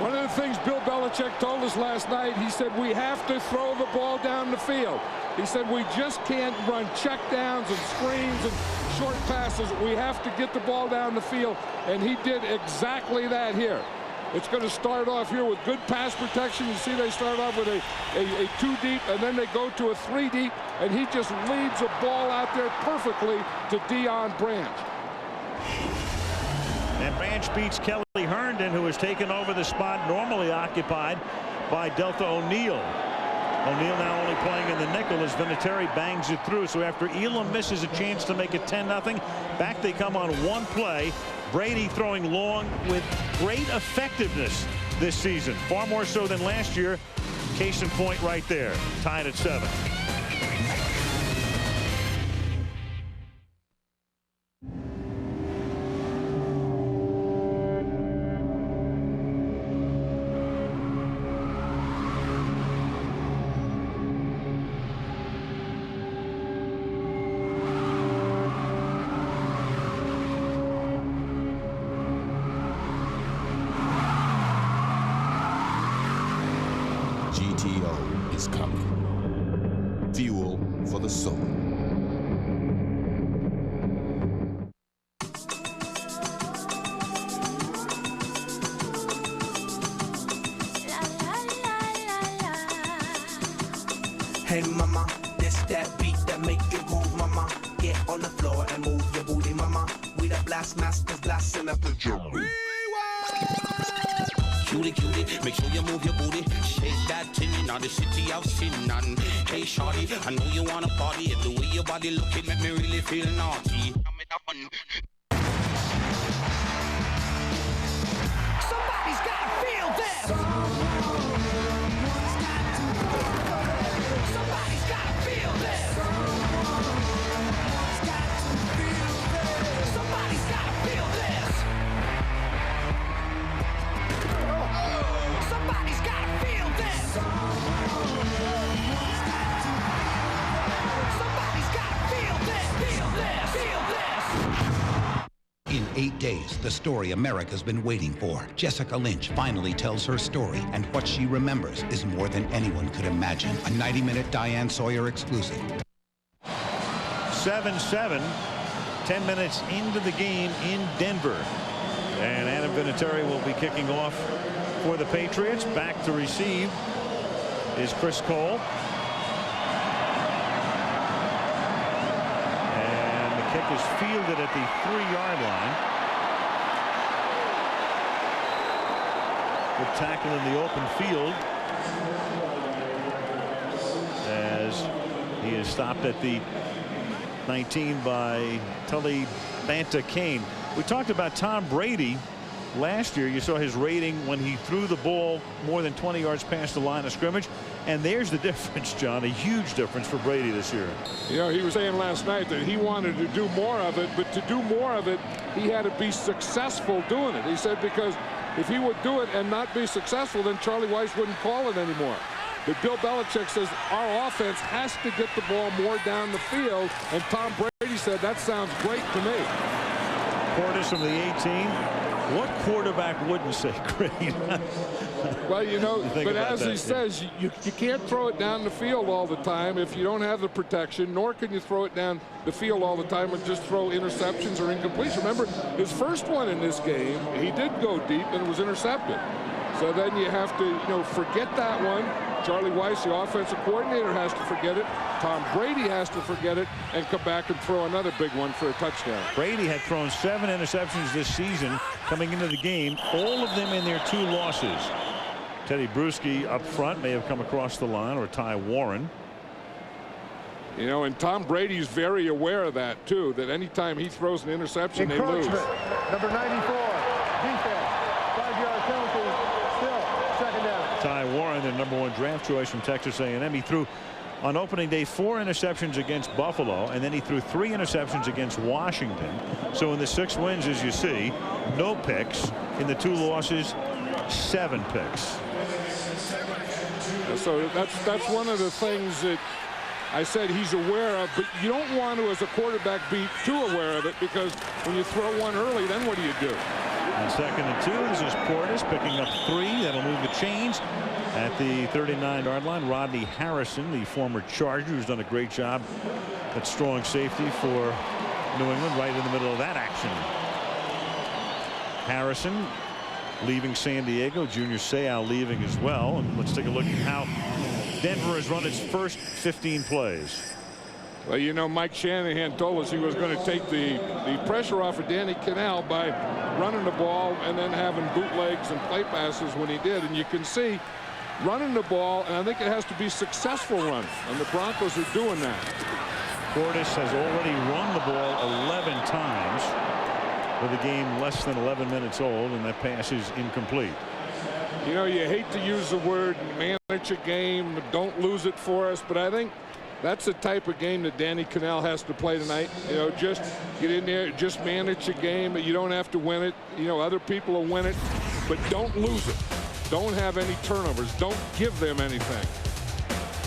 Speaker 1: One of the things Bill Belichick told us last night, he said we have to throw the ball down the field. He said we just can't run checkdowns and screens and short passes. We have to get the ball down the field, and he did exactly that here. It's going to start off here with good pass protection. You see they start off with a 2 deep, and then they go to a 3 deep, and he just leads the ball out there perfectly to Deion Branch.
Speaker 6: And Branch beats Kelly Herndon, who has taken over the spot normally occupied by Delta O'Neal. O'Neal now only playing in the nickel as Vinatieri bangs it through. So after Elam misses a chance to make it 10-0, back they come on 1 play. Brady throwing long with great effectiveness this season, far more so than last year. Case in point right there, tied at 7.
Speaker 25: GTO is coming. Fuel for the soul.
Speaker 26: Hey mama, this that beat that make you move, mama. Get on the floor and move your booty, mama. We the blast masters blasting up the drum.
Speaker 27: Cutie, cutie, make sure you move your booty. Shake that tin in the city of sin. And hey, shorty, I know you wanna party. The way your body looking make me really feel naughty.
Speaker 26: Somebody's gotta feel this. Somebody's gotta feel this. Somebody's gotta feel this. Somebody's gotta feel this.
Speaker 2: the story America's been waiting for. Jessica Lynch finally tells her story, and what she remembers is more than anyone could imagine. A 90-minute Diane Sawyer exclusive.
Speaker 6: 7-7, 10 minutes into the game in Denver. And Adam Vinatieri will be kicking off for the Patriots. Back to receive is Chris Cole. And the kick is fielded at the 3-yard line. Good tackle in the open field as he is stopped at the 19 by Tully Banta Kane. We talked about Tom Brady last year. You saw his rating when he threw the ball more than 20 yards past the line of scrimmage. And there's the difference, John, a huge difference for Brady this year.
Speaker 1: You know, he was saying last night that he wanted to do more of it, but to do more of it, he had to be successful doing it. He said because if he would do it and not be successful, then Charlie Weiss wouldn't call it anymore. But Bill Belichick says our offense has to get the ball more down the field, and Tom Brady said that sounds great to me.
Speaker 6: Portis from the 18. What quarterback wouldn't say great?
Speaker 1: Well, you know, but as
Speaker 6: that,
Speaker 1: he says, you can't throw it down the field all the time if you don't have the protection, nor can you throw it down the field all the time and just throw interceptions or incompletion. Remember, his first one in this game, he did go deep and it was intercepted. So then you have to, you know, forget that one. Charlie Weiss, the offensive coordinator, has to forget it. Tom Brady has to forget it and come back and throw another big one for a touchdown.
Speaker 6: Brady had thrown 7 interceptions this season coming into the game, all of them in their 2 losses. Teddy Bruschi up front may have come across the line, or Ty Warren.
Speaker 1: You know, and Tom Brady's very aware of that, too, that anytime he throws an interception, they lose.
Speaker 15: Number 94, defense, 5-yard penalty, still, second down.
Speaker 6: Ty Warren, the #1 draft choice from Texas A&M. He threw on opening day 4 interceptions against Buffalo, and then he threw 3 interceptions against Washington. So in the 6 wins, as you see, no picks. In the 2 losses, 7 picks.
Speaker 1: So that's one of the things that I said he's aware of, but you don't want to, as a quarterback, be too aware of it, because when you throw one early, then what do you do?
Speaker 6: On 2nd and 2, this is Portis picking up 3. That'll move the chains at the 39-yard line. Rodney Harrison, the former Charger, who's done a great job at strong safety for New England, right in the middle of that action. Harrison leaving San Diego. Junior Seau leaving as well. And let's take a look at how Denver has run its first 15 plays.
Speaker 1: Well, you know, Mike Shanahan told us he was going to take the pressure off of Danny Cannell by running the ball and then having bootlegs and play passes when he did. And you can see running the ball, and I think it has to be successful run, and the Broncos are doing that.
Speaker 6: Portis has already run the ball 11 times with a game less than 11 minutes old, and that pass is incomplete.
Speaker 1: You know, you hate to use the word manage a game, don't lose it for us, but I think that's the type of game that Danny Cannell has to play tonight. You know, just get in there, just manage a game. You don't have to win it. You know, other people will win it, but don't lose it. Don't have any turnovers. Don't give them anything.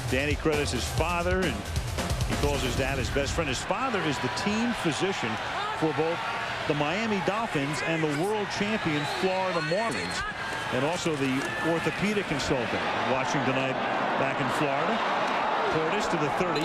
Speaker 6: Danny credits his father, and he calls his dad his best friend. His father is the team physician for both the Miami Dolphins and the world champion Florida Marlins, and also the orthopedic consultant watching tonight back in Florida. Portis to the 30.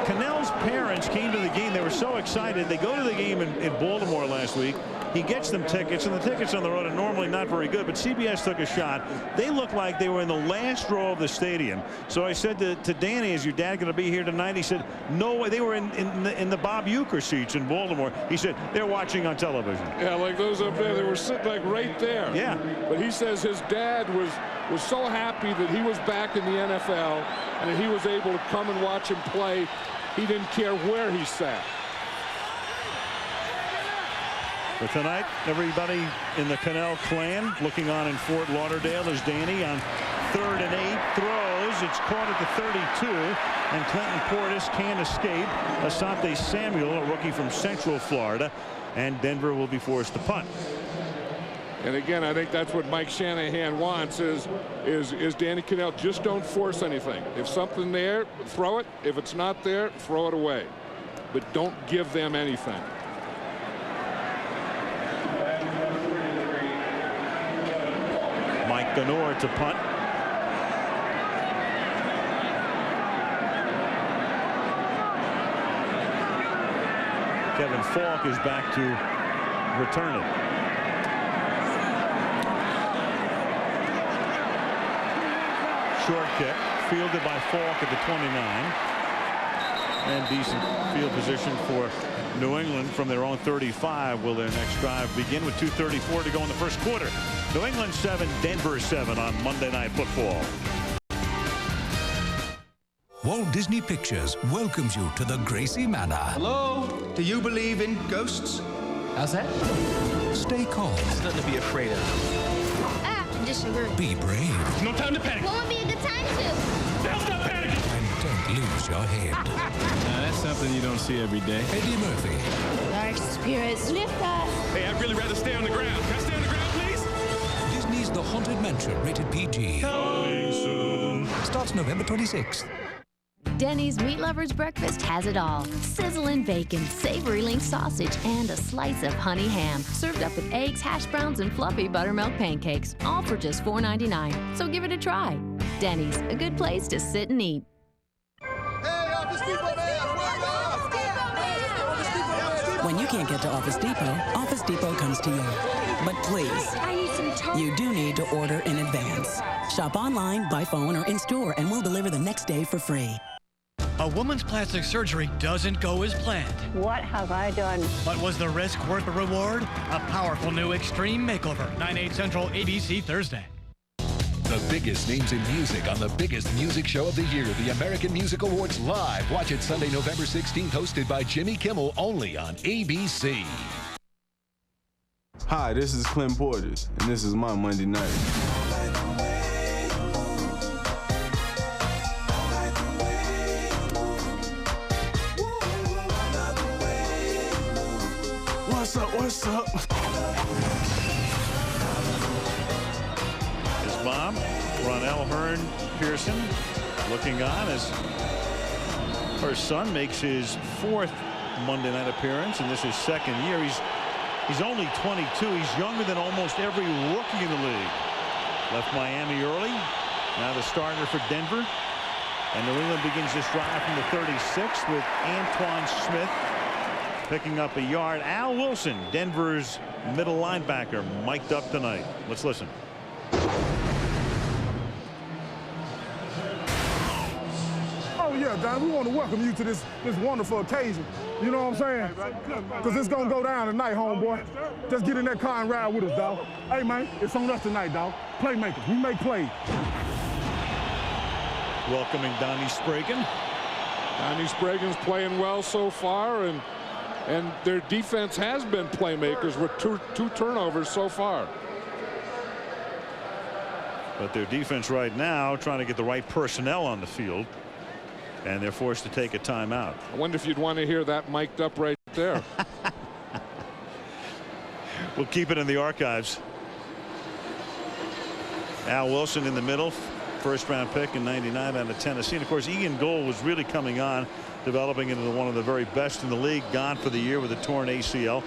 Speaker 6: Cannell's parents came to the game. They were so excited. They go to the game in Baltimore last week. He gets them tickets, and the tickets on the road are normally not very good, but CBS took a shot. They looked like they were in the last row of the stadium. So I said to Danny, is your dad going to be here tonight? He said, no way. They were in the Bob Uecker seats in Baltimore. He said, they're watching on television.
Speaker 1: Yeah, like those up there, they were sitting like right there.
Speaker 6: Yeah.
Speaker 1: But he says his dad was so happy that he was back in the NFL and that he was able to come and watch him play. He didn't care where he sat.
Speaker 6: But tonight, everybody in the Cannell clan looking on in Fort Lauderdale as Danny on 3rd and 8 throws. It's caught at the 32, and Clinton Portis can't escape. Asante Samuel, a rookie from Central Florida, and Denver will be forced to punt.
Speaker 1: And again, I think that's what Mike Shanahan wants is Danny Cannell, just don't force anything. If something there, throw it. If it's not there, throw it away. But don't give them anything.
Speaker 6: Ganor to punt. Kevin Falk is back to return it. Short kick, fielded by Falk at the 29. And decent field position for New England from their own 35. Will their next drive begin with 2:34 to go in the first quarter. New England 7, Denver 7 on Monday Night Football.
Speaker 3: Walt Disney Pictures welcomes you to the Gracie Manor.
Speaker 4: Hello? Do you believe in ghosts?
Speaker 3: How's that? Stay calm.
Speaker 4: There's nothing to be afraid of.
Speaker 14: I have to disagree.
Speaker 3: Be brave.
Speaker 22: No time to panic.
Speaker 14: What would be a good time to?
Speaker 22: Now stop panicking.
Speaker 3: And don't lose your head.
Speaker 22: That's something you don't see every day.
Speaker 3: Eddie Murphy.
Speaker 14: Dark spirits lift us.
Speaker 22: Hey, I'd really rather stay on the ground. Can I stay on the ground, please?
Speaker 3: Disney's The Haunted Mansion, rated PG.
Speaker 22: Coming soon.
Speaker 3: Starts November 26th.
Speaker 5: Denny's Meat Lovers Breakfast has it all. Sizzling bacon, savory link sausage, and a slice of honey ham. Served up with eggs, hash browns, and fluffy buttermilk pancakes. All for just $4.99. So give it a try. Denny's, a good place to sit and eat.
Speaker 7: When you can't get to Office Depot comes to you. But please, you do need to order in advance. Shop online, by phone, or in-store, and we'll deliver the next day for free.
Speaker 8: A woman's plastic surgery doesn't go as planned.
Speaker 11: What have I done?
Speaker 8: But was the risk worth the reward? A powerful new extreme makeover. 9/8 Central, ABC, Thursday.
Speaker 28: The biggest names in music on the biggest music show of the year, the American Music Awards Live. Watch it Sunday, November 16th, hosted by Jimmy Kimmel, only on ABC.
Speaker 19: Hi, this is Clint Portis, and this is my Monday Night. What's up? What's up?
Speaker 6: His mom, Ronell Hearn Pearson, looking on as her son makes his 4th Monday night appearance, and this is 2nd year. He's only 22. He's younger than almost every rookie in the league. Left Miami early. Now the starter for Denver. And New England begins this drive from the 36 with Antoine Smith picking up a yard. Al Wilson, Denver's middle linebacker, mic'd up tonight. Let's listen.
Speaker 17: Oh, yeah, Don, we want to welcome you to this wonderful occasion. You know what I'm saying? Because it's going to go down tonight, homeboy. Just get in that car and ride with us, dog. Hey, man, it's on us tonight, dog. Playmakers, we make plays.
Speaker 6: Welcoming Donnie Spragan.
Speaker 1: Donnie Spragan's playing well so far, and their defense has been playmakers with two turnovers so far.
Speaker 6: But their defense right now trying to get the right personnel on the field, and they're forced to take a timeout.
Speaker 1: I wonder if you'd want to hear that mic'd up right there.
Speaker 6: We'll keep it in the archives. Al Wilson in the middle, first-round pick in '99 out of Tennessee. And of course, Ian Gold was really coming on, developing into one of the very best in the league. Gone for the year with a torn ACL.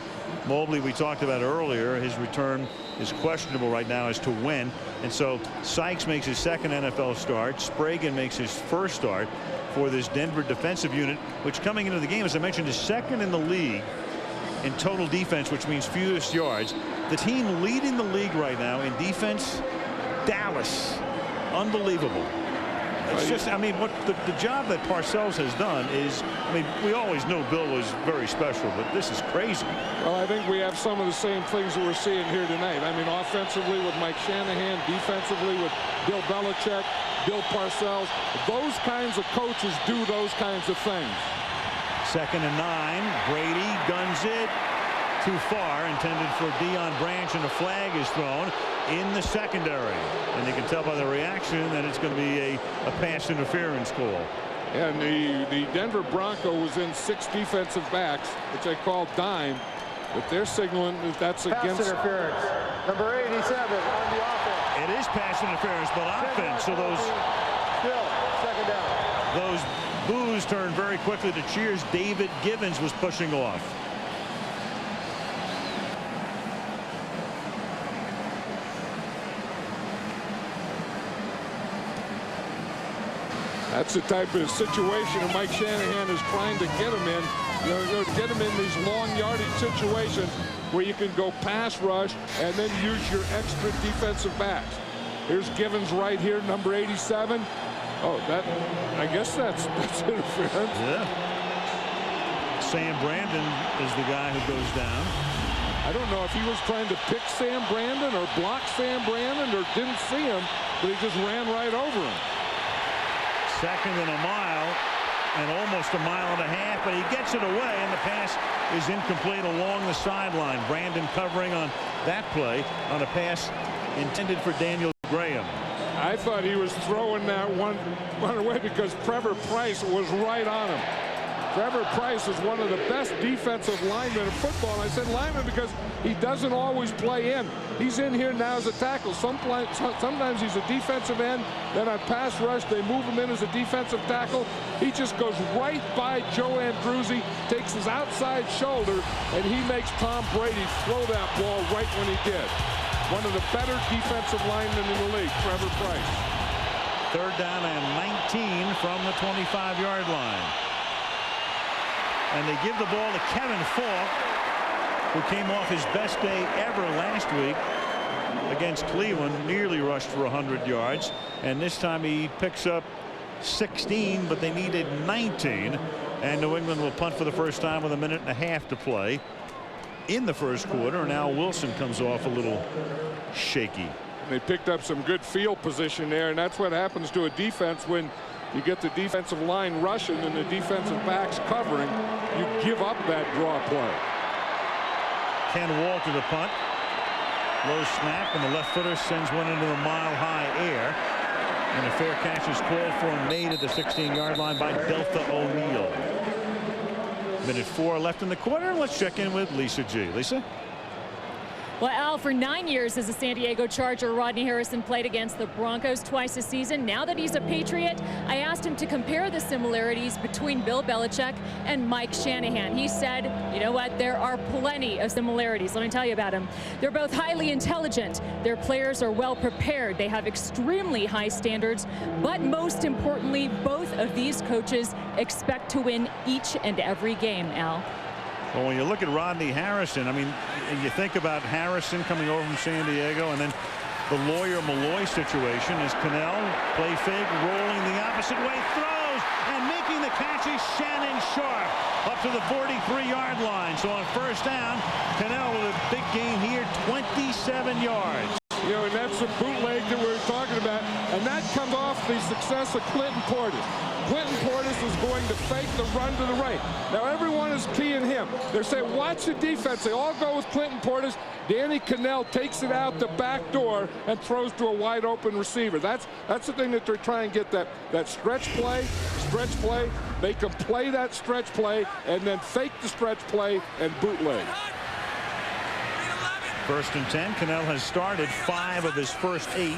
Speaker 6: Mobley, we talked about earlier, his return is questionable right now as to when. And so Sykes makes his 2nd NFL start. Spragan makes his 1st start for this Denver defensive unit, which coming into the game, as I mentioned, is 2nd in the league in total defense, which means fewest yards. The team leading the league right now in defense, Dallas. Unbelievable. It's just, I mean, what the job that Parcells has done is, I mean, we always knew Bill was very special, but this is crazy.
Speaker 1: Well, I think we have some of the same things that we're seeing here tonight. I mean, offensively with Mike Shanahan, defensively with Bill Belichick, Bill Parcells. Those kinds of coaches do those kinds of things.
Speaker 6: 2nd and 9. Brady guns it. Too far, intended for Deion Branch, and a flag is thrown in the secondary. And you can tell by the reaction that it's going to be a pass interference call.
Speaker 1: And the Denver Broncos in 6 defensive backs, which they call dime, but they're signaling that that's
Speaker 15: pass
Speaker 1: against
Speaker 15: interference. Number 87 on the offense.
Speaker 6: It is pass interference, but offense. So those
Speaker 15: still 2nd down.
Speaker 6: Those boos turned very quickly to cheers. David Givens was pushing off.
Speaker 1: That's the type of situation that Mike Shanahan is trying to get him in. Get him in these long yardage situations where you can go pass rush and then use your extra defensive backs. Here's Givens right here, number 87. Oh, I guess that's interference.
Speaker 6: Yeah. Sam Brandon is the guy who goes down.
Speaker 1: I don't know if he was trying to pick Sam Brandon or block Sam Brandon or didn't see him, but he just ran right over him.
Speaker 6: 2nd and a mile and almost a mile and a half, but he gets it away, and the pass is incomplete along the sideline. Brandon covering on that play on a pass intended for Daniel Graham.
Speaker 1: I thought he was throwing that one away because Trevor Price was right on him. Trevor Price is one of the best defensive linemen in football. And I said lineman because he doesn't always play in. He's in here now as a tackle. Sometimes he's a defensive end. Then on pass rush, they move him in as a defensive tackle. He just goes right by Joe Andruzzi, takes his outside shoulder, and he makes Tom Brady throw that ball right when he did. One of the better defensive linemen in the league, Trevor Price.
Speaker 6: 3rd down and 19 from the 25-yard line. And they give the ball to Kevin Falk, who came off his best day ever last week against Cleveland, nearly rushed for 100 yards. And this time he picks up 16, but they needed 19. And New England will punt for the first time with 1.5 minutes to play in the first quarter. And Al Wilson comes off a little shaky.
Speaker 1: They picked up some good field position there, and that's what happens to a defense when you get the defensive line rushing and the defensive backs covering. You give up that draw play.
Speaker 6: Ken Walter the punt. Low snap, and the left footer sends one into the mile-high air. And a fair catch is called for and made at the 16-yard line by Delta O'Neal. 1:04 left in the quarter. Let's check in with Lisa G. Lisa?
Speaker 9: Well, Al, for 9 years as a San Diego Charger, Rodney Harrison played against the Broncos twice a season. Now that he's a Patriot, I asked him to compare the similarities between Bill Belichick and Mike Shanahan. He said, you know what, there are plenty of similarities. Let me tell you about them. They're both highly intelligent. Their players are well prepared. They have extremely high standards. But most importantly, both of these coaches expect to win each and every game, Al.
Speaker 6: Well, when you look at Rodney Harrison, I mean, and you think about Harrison coming over from San Diego, and then the Lawyer Malloy situation is Cannell, play fake, rolling the opposite way, throws, and making the catch is Shannon Sharp up to the 43-yard line. So on first down, Cannell with a big gain here, 27 yards.
Speaker 1: You know, and that's the bootleg that we were talking about, and that comes off the success of Clinton Portis. Clinton Portis is going to fake the run to the right. Now everyone is keying him. They're saying, watch the defense. They all go with Clinton Portis. Danny Cannell takes it out the back door and throws to a wide open receiver. That's the thing that they're trying to get, that stretch play. They can play that stretch play and then fake the stretch play and bootleg.
Speaker 6: 1st and 10. Cannell has started 5 of his first 8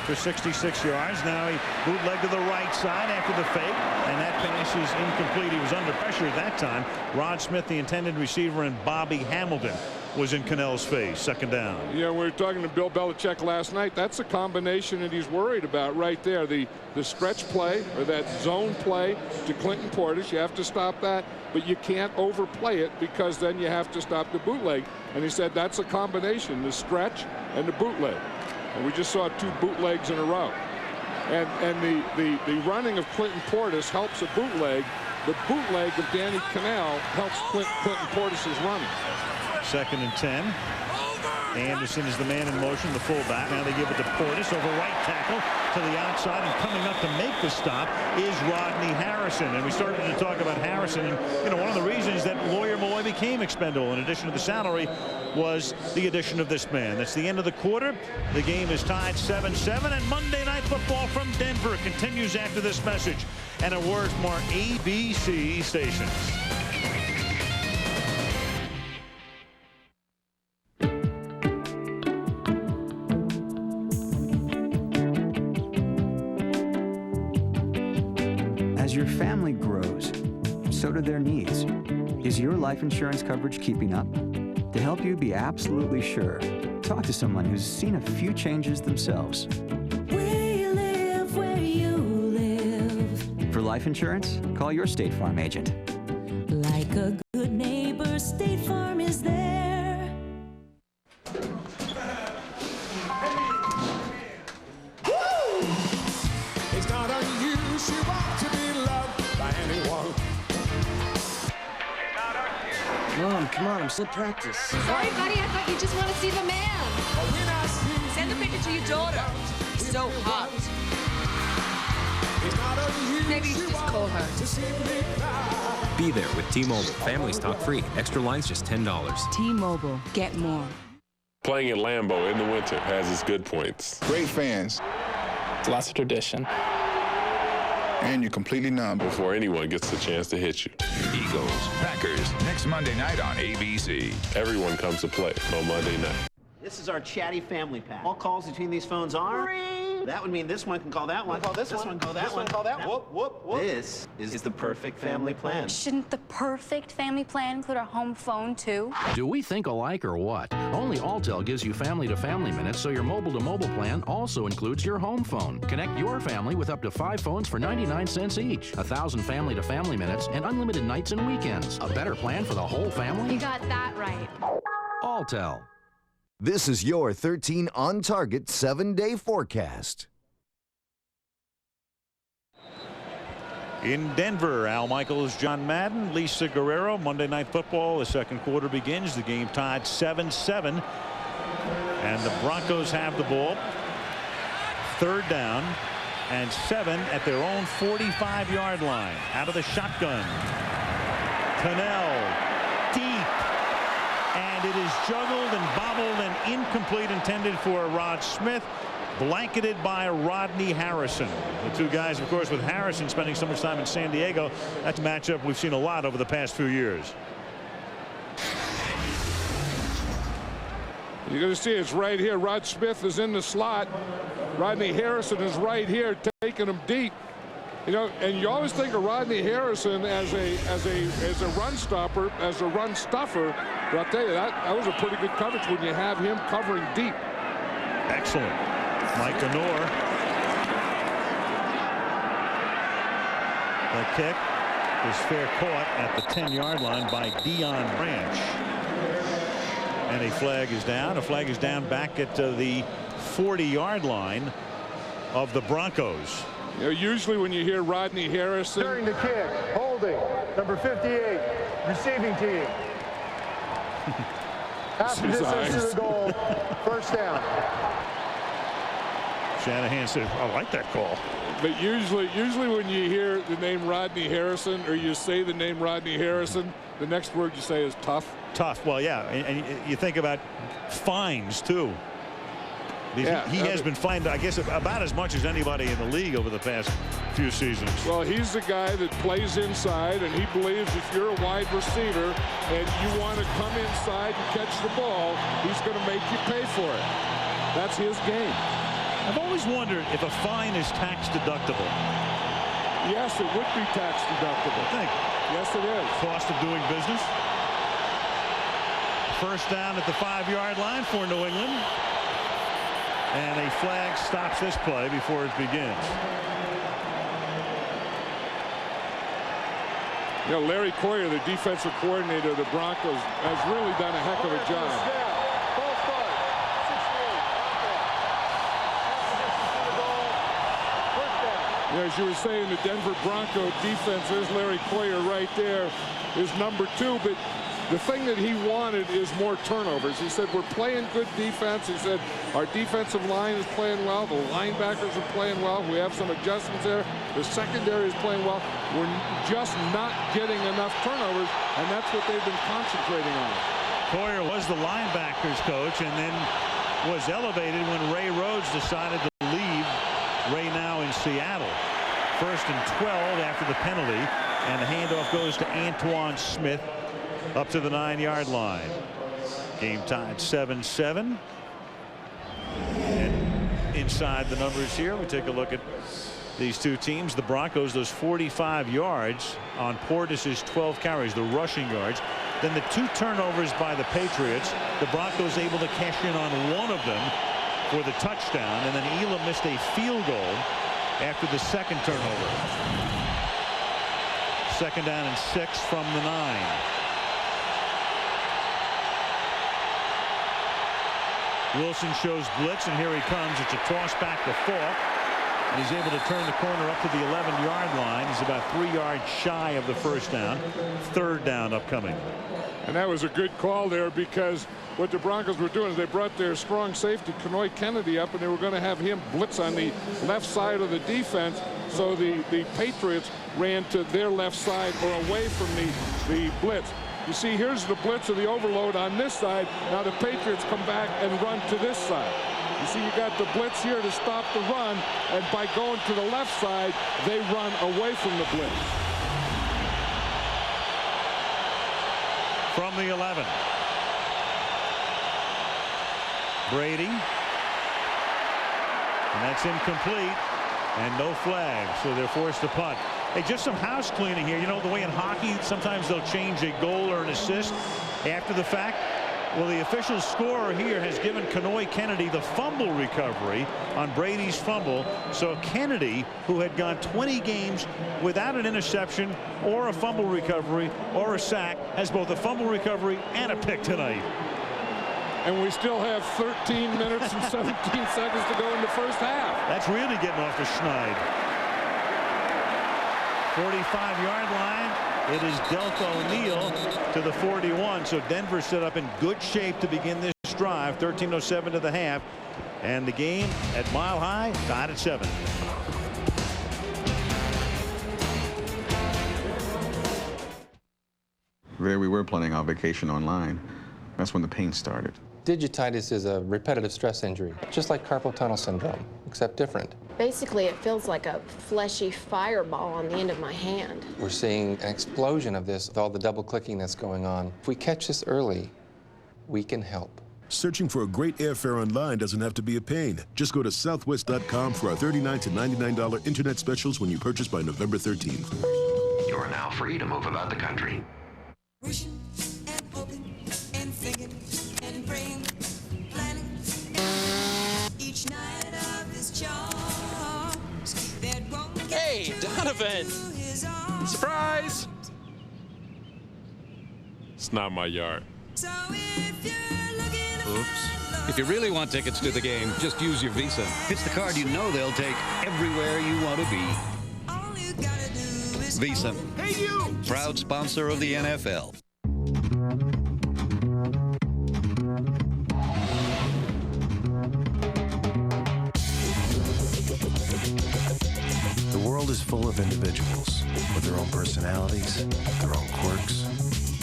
Speaker 6: for 66 yards. Now he bootleg to the right side after the fake, and that pass is incomplete. He was under pressure at that time. Rod Smith, the intended receiver, and Bobby Hamilton was in Cannell's face. 2nd down.
Speaker 1: Yeah, we were talking to Bill Belichick last night. That's a combination that he's worried about right there. The stretch play or that zone play to Clinton Portis. You have to stop that, but you can't overplay it because then you have to stop the bootleg. And he said that's a combination, the stretch and the bootleg. And we just saw 2 bootlegs in a row. And the running of Clinton Portis helps a bootleg. The bootleg of Danny Cannell helps Clinton Portis' running.
Speaker 6: 2nd and 10. Anderson is the man in motion, the fullback. Now they give it to Portis over right tackle to the outside, and coming up to make the stop is Rodney Harrison. And we started to talk about Harrison, and one of the reasons that Lawyer Malloy became expendable in addition to the salary was the addition of this man. That's the end of the quarter. The game is tied 7-7, and Monday Night Football from Denver continues after this message and a word from our ABC stations.
Speaker 10: As your family grows, so do their needs. Is your life insurance coverage keeping up? To help you be absolutely sure, talk to someone who's seen a few changes themselves.
Speaker 11: We live where you live.
Speaker 10: life insurance? Call your State Farm agent.
Speaker 11: Like a good neighbor, State Farm is there.
Speaker 22: It's not unusual to be loved by anyone.
Speaker 12: Mom, come on, I'm still at practice.
Speaker 14: Sorry, buddy, I thought you just want to see the man. Send the picture to your daughter. So hot. Maybe you should just call her.
Speaker 13: Be there with T-Mobile. Families talk free. Extra lines just $10.
Speaker 11: T-Mobile. Get more.
Speaker 16: Playing at Lambeau in the winter has its good points.
Speaker 18: Great fans. Lots of tradition. And you're completely numb
Speaker 16: before anyone gets the chance to hit you.
Speaker 20: Eagles, Packers, next Monday night on ABC.
Speaker 16: Everyone comes to play on Monday night.
Speaker 21: This is our chatty family pack. All calls between these phones are... Ring. That would mean this one can call that one.
Speaker 4: Call this one.
Speaker 21: Call that
Speaker 4: this one. Call that one.
Speaker 21: Whoop, whoop, whoop. This is the perfect family plan.
Speaker 14: Shouldn't the perfect family plan include a home phone, too?
Speaker 23: Do we think alike or what? Only Alltel gives you family-to-family minutes, so your mobile-to-mobile plan also includes your home phone. Connect your family with up to 5 phones for 99 cents each. 1,000 family-to-family minutes and unlimited nights and weekends. A better plan for the whole family?
Speaker 14: You got that right.
Speaker 23: Alltel.
Speaker 29: This is your 13 on target 7-day forecast.
Speaker 6: In Denver, Al Michaels, John Madden, Lisa Guerrero. Monday Night Football. The second quarter begins. The game tied 7-7. And the Broncos have the ball. 3rd down and 7 at their own 45-yard line. Out of the shotgun. Cannell. Deep. And it is juggled and bobbled and incomplete, intended for Rod Smith, blanketed by Rodney Harrison. The two guys, of course, with Harrison spending so much time in San Diego, that's a matchup we've seen a lot over the past few years.
Speaker 1: You're going to see it's right here. Rod Smith is in the slot. Rodney Harrison is right here, taking him deep. You know, and you always think of Rodney Harrison as a run stopper, as a run stuffer. But I'll tell you, that was a pretty good coverage when you have him covering deep.
Speaker 6: Excellent. Mike Ganor. The kick is fair caught at the 10-yard line by Dion Branch. And a flag is down. A flag is down back at the 40-yard line of the Broncos.
Speaker 1: You know, usually when you hear Rodney Harrison.
Speaker 15: During the kick, holding, number 58, receiving team. Half the distance to the goal, 1st down.
Speaker 6: Shanahan said, I like that call.
Speaker 1: But usually when you hear the name Rodney Harrison, or you say the name Rodney Harrison, the next word you say is tough.
Speaker 6: Tough. Well, yeah, and you think about fines too. He has been fined, I guess, about as much as anybody in the league over the past few seasons.
Speaker 1: Well, he's the guy that plays inside, and he believes if you're a wide receiver and you want to come inside and catch the ball, he's going to make you pay for it. That's his game.
Speaker 6: I've always wondered if a fine is tax deductible.
Speaker 1: Yes, it would be tax deductible.
Speaker 6: I think.
Speaker 1: Yes, it is.
Speaker 6: Cost of doing business. 1st down at the 5-yard line for New England. And a flag stops this play before it begins.
Speaker 1: You know, Larry Coyer, the defensive coordinator of the Broncos, has really done a heck of a job. You know, as you were saying, the Denver Bronco defense, there's Larry Coyer right there, is number 2. But the thing that he wanted is more turnovers. He said, we're playing good defense. He said, our defensive line is playing well. The linebackers are playing well. We have some adjustments there. The secondary is playing well. We're just not getting enough turnovers, and that's what they've been concentrating on.
Speaker 6: Coyer was the linebackers coach and then was elevated when Ray Rhodes decided to leave. Ray now in Seattle. 1st and 12 after the penalty, and the handoff goes to Antoine Smith up to the 9-yard line. Game tied 7-7. And inside the numbers here, we take a look at these two teams. The Broncos, those 45 yards on Portis's 12 carries, the rushing yards. Then the 2 turnovers by the Patriots. The Broncos able to cash in on one of them for the touchdown, and then Elam missed a field goal after the 2nd turnover. 2nd down and 6 from the 9. Wilson shows blitz, and here he comes. It's a toss back to Falk. And he's able to turn the corner up to the 11-yard line. He's about 3 yards shy of the 1st down. 3rd down upcoming.
Speaker 1: And that was a good call there, because what the Broncos were doing is they brought their strong safety, Kenoy Kennedy, up, and they were going to have him blitz on the left side of the defense. So the Patriots ran to their left side or away from the blitz. You see, here's the blitz of the overload on this side. Now the Patriots come back and run to this side. You see, you got the blitz here to stop the run, and by going to the left side, they run away from the blitz.
Speaker 6: From the 11. Brady. And that's incomplete. And no flag, so they're forced to punt. Hey, just some house cleaning here. You know, the way in hockey, sometimes they'll change a goal or an assist after the fact. Well, the official scorer here has given Kenoy Kennedy the fumble recovery on Brady's fumble. So Kennedy, who had gone 20 games without an interception or a fumble recovery or a sack, has both a fumble recovery and a pick tonight.
Speaker 1: And we still have 13 minutes and 17 seconds to go in the first half.
Speaker 6: That's really getting off the schneid. 45-yard line. It is Delta O'Neal to the 41. So Denver set up in good shape to begin this drive. 13:07 to the half. And the game at Mile High tied at 7.
Speaker 2: There we were planning our vacation online. That's when the pain started.
Speaker 3: Digititis is a repetitive stress injury, just like carpal tunnel syndrome, except different.
Speaker 5: Basically, it feels like a fleshy fireball on the end of my hand.
Speaker 3: We're seeing an explosion of this with all the double clicking that's going on. If we catch this early, we can help.
Speaker 7: Searching for a great airfare online doesn't have to be a pain. Just go to southwest.com for our $39 to $99 internet specials when you purchase by November 13th.
Speaker 8: You are now free to move about the country.
Speaker 24: Hey, Donovan! Surprise!
Speaker 16: It's not my yard.
Speaker 25: Oops. If you really want tickets to the game, just use your Visa. It's the card you know they'll take everywhere you want to be. Visa.
Speaker 24: Hey, you!
Speaker 25: Proud sponsor of the NFL.
Speaker 26: The world is full of individuals with their own personalities, their own quirks,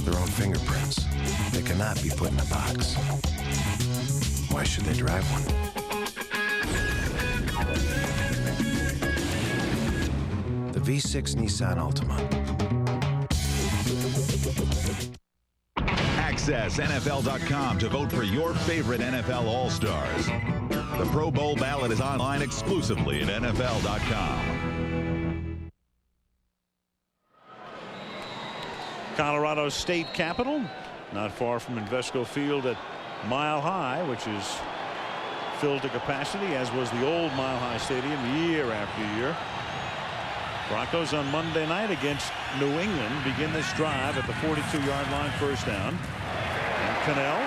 Speaker 26: their own fingerprints. They cannot be put in a box. Why should they drive one? The V6 Nissan Altima.
Speaker 20: Access NFL.com to vote for your favorite NFL All-Stars. The Pro Bowl ballot is online exclusively at NFL.com.
Speaker 6: Colorado State Capitol, not far from Invesco Field at Mile High, which is filled to capacity, as was the old Mile High Stadium year after year. Broncos on Monday night against New England begin this drive at the 42-yard line, 1st down. And Cannell,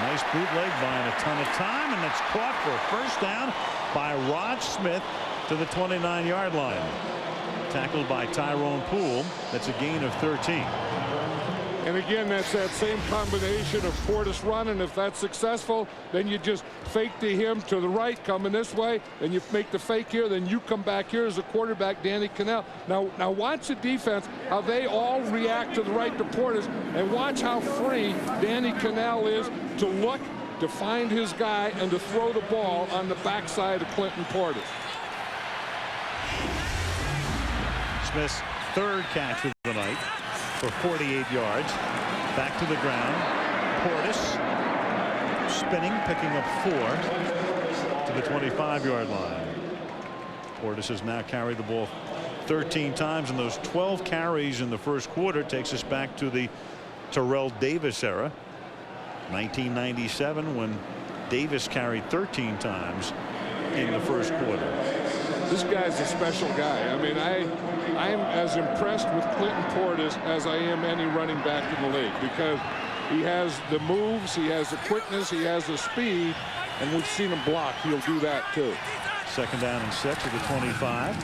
Speaker 6: nice bootleg buying a ton of time, and it's caught for a 1st down by Rod Smith to the 29-yard line. Tackled by Tyrone Poole. That's a gain of 13.
Speaker 1: And again, that's that same combination of Portis run, and if that's successful, then you just fake to him to the right, coming this way, and you make the fake here, then you come back here as a quarterback, Danny Cannell. Now watch the defense, how they all react to the right to Portis, and watch how free Danny Cannell is to look, to find his guy, and to throw the ball on the backside of Clinton Portis.
Speaker 6: Smith's 3rd catch of the night for 48 yards. Back to the ground. Portis spinning, picking up 4 to the 25-yard line. Portis has now carried the ball 13 times, and those 12 carries in the 1st quarter takes us back to the Terrell Davis era. 1997, when Davis carried 13 times in the 1st quarter.
Speaker 1: this guy's a special guy. I mean, I am as impressed with Clinton Portis as I am any running back in the league, because he has the moves, he has the quickness, he has the speed, and we've seen him block. He'll do that too.
Speaker 6: 2nd down and 6 at the 25.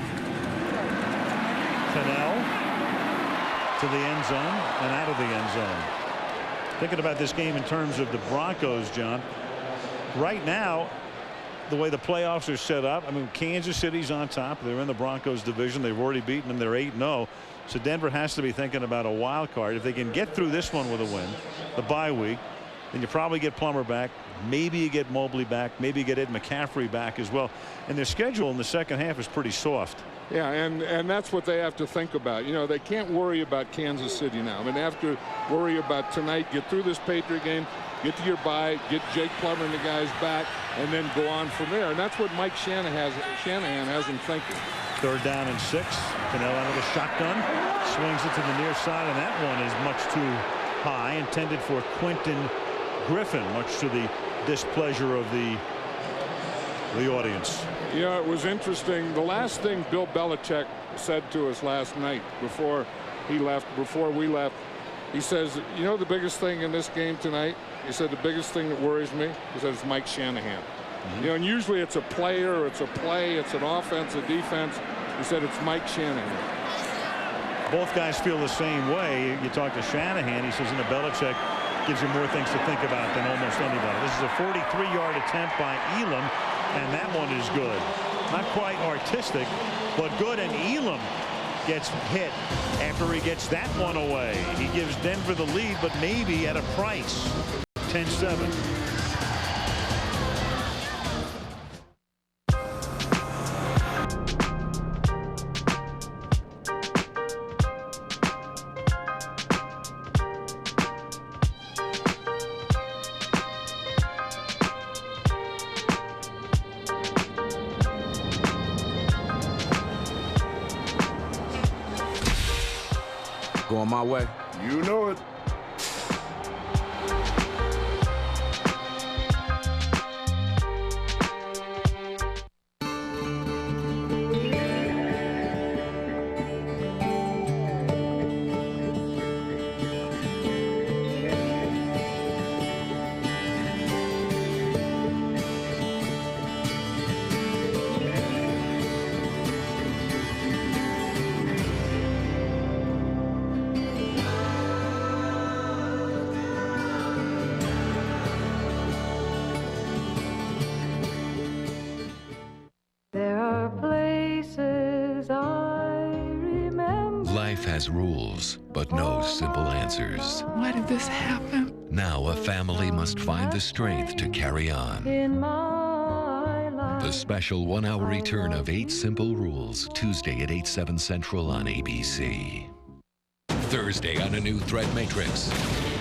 Speaker 6: Cannell to the end zone and out of the end zone. Thinking about this game in terms of the Broncos, John, right now, the way the playoffs are set up, I mean, Kansas City's on top. They're in the Broncos division. They've already beaten them. They're 8-0. So Denver has to be thinking about a wild card. If they can get through this one with a win, the bye week, then you probably get Plummer back. Maybe you get Mobley back. Maybe you get Ed McCaffrey back as well. And their schedule in the second half is pretty soft.
Speaker 1: Yeah, and that's what they have to think about. You know, they can't worry about Kansas City now. I mean, they have to worry about tonight, get through this Patriot game, get to your bye, get Jake Plummer and the guys back, and then go on from there. And that's what Mike Shanahan has them thinking.
Speaker 6: 3rd down and 6. Cannell out of the shotgun. Swings it to the near side, and that one is much too high. Intended for Quentin Griffin, much to the displeasure of the audience.
Speaker 1: Yeah, it was interesting. The last thing Bill Belichick said to us last night before we left, he says, you know the biggest thing in this game tonight? He said the biggest thing that worries me, he said, it's Mike Shanahan. You know, and usually it's a player, it's a play, it's an offense, a defense. He said it's Mike Shanahan.
Speaker 6: Both guys feel the same way. You talk to Shanahan, he says, in the Belichick gives you more things to think about than almost anybody. This is a 43-yard attempt by Elam, and that one is good. Not quite artistic, but good. And Elam gets hit after he gets that one away. He gives Denver the lead, but maybe at a price. 10-7.
Speaker 9: Going my way.
Speaker 7: You know it.
Speaker 10: Life has rules, but no simple answers.
Speaker 12: Why did this happen?
Speaker 10: Now a family must find the strength to carry on. The special 1-hour return of 8 Simple Rules, Tuesday at 8/7 Central on ABC. Thursday on a new threat matrix.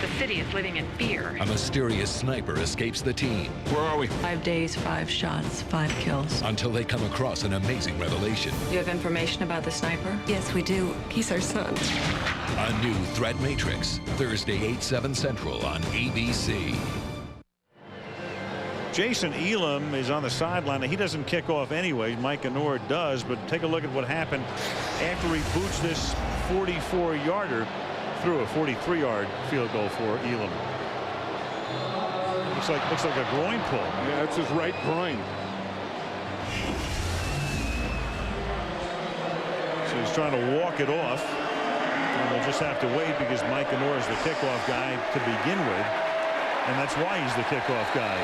Speaker 13: The city is living in fear.
Speaker 10: A mysterious sniper escapes the team.
Speaker 16: Where are we?
Speaker 13: 5 days, 5 shots, 5 kills.
Speaker 10: Until they come across an amazing revelation.
Speaker 13: You have information about the sniper?
Speaker 12: Yes, we do. He's our son.
Speaker 10: A new threat matrix. Thursday, 8/7 Central on ABC.
Speaker 6: Jason Elam is on the sideline. He doesn't kick off anyway. Mike Anor does, but take a look at what happened after he boots this 44-yarder through a 43-yard field goal for Elam. Looks like a groin pull.
Speaker 1: Yeah, it's his right groin.
Speaker 6: So he's trying to walk it off. And we'll just have to wait because Mike Anor is the kickoff guy to begin with. And that's why he's the kickoff guy.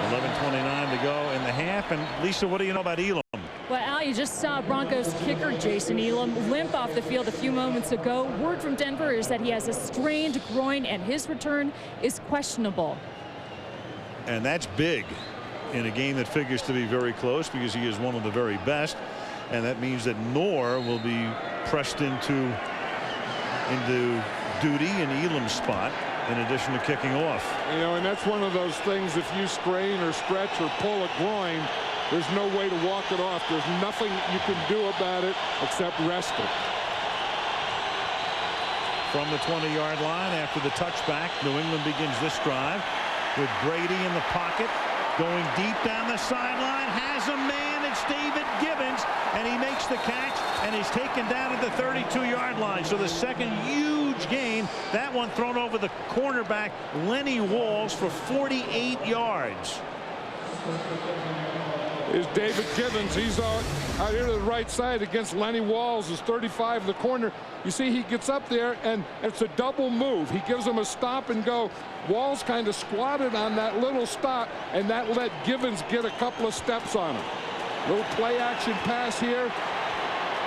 Speaker 6: 11:29 to go in the half. And Lisa, what do you know about Elam?
Speaker 17: Well, Al, you just saw Broncos kicker Jason Elam limp off the field a few moments ago. Word from Denver is that he has a strained groin and his return is questionable.
Speaker 6: And that's big in a game that figures to be very close because he is one of the very best. And that means that Noor will be pressed into duty in Elam's spot in addition to kicking off.
Speaker 1: You know, and that's one of those things, if you strain or stretch or pull a groin, there's no way to walk it off. There's nothing you can do about it except rest it.
Speaker 6: From the 20-yard line after the touchback, New England begins this drive with Brady in the pocket, going deep down the sideline, has a man, it's David Gibbons, and he makes the catch, and he's taken down at the 32-yard line. So the second huge gain, that one thrown over the cornerback Lenny Walls for 48 yards.
Speaker 1: Is David Gibbons. He's out here to the right side against Lenny Walls, is 35 in the corner. You see, he gets up there, and it's a double move. He gives him a stop and go. Walls kind of squatted on that little stop, and that let Gibbons get a couple of steps on him. Little play action pass here.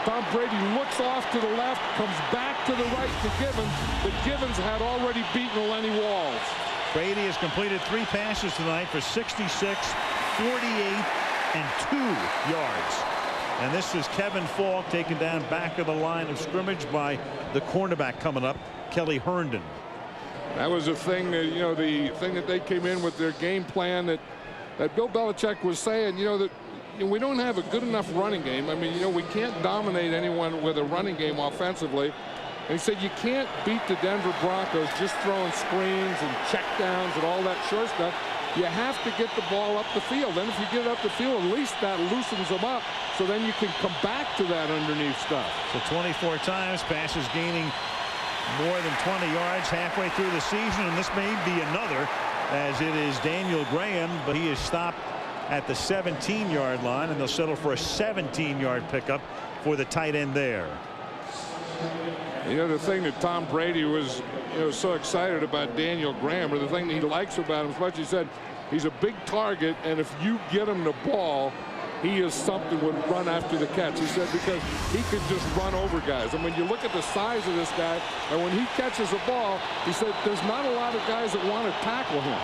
Speaker 1: Tom Brady looks off to the left, comes back to the right to Gibbons, but Gibbons had already beaten Lenny Walls.
Speaker 6: Brady has completed 3 passes tonight for 66, 48, and 2 yards. And this is Kevin Falk taken down back of the line of scrimmage by the cornerback coming up, Kelly Herndon.
Speaker 1: That was a thing that, you know, the thing that they came in with their game plan that Bill Belichick was saying, you know, that we don't have a good enough running game. I mean, you know, we can't dominate anyone with a running game offensively. And he said you can't beat the Denver Broncos just throwing screens and checkdowns and all that short stuff. You have to get the ball up the field. And if you get it up the field, at least that loosens them up. So then you can come back to that underneath stuff.
Speaker 6: So 24 times, passes gaining more than 20 yards halfway through the season. And this may be another, as it is Daniel Graham, but he is stopped at the 17-yard line, and they'll settle for a 17-yard pickup for the tight end there.
Speaker 1: You know, the thing that Tom Brady was, you know, so excited about Daniel Graham, or the thing that he likes about him as much, he said he's a big target, and if you get him the ball, he is something when run after the catch. He said because he could just run over guys. And when you look at the size of this guy, and when he catches a ball, he said there's not a lot of guys that want to tackle him.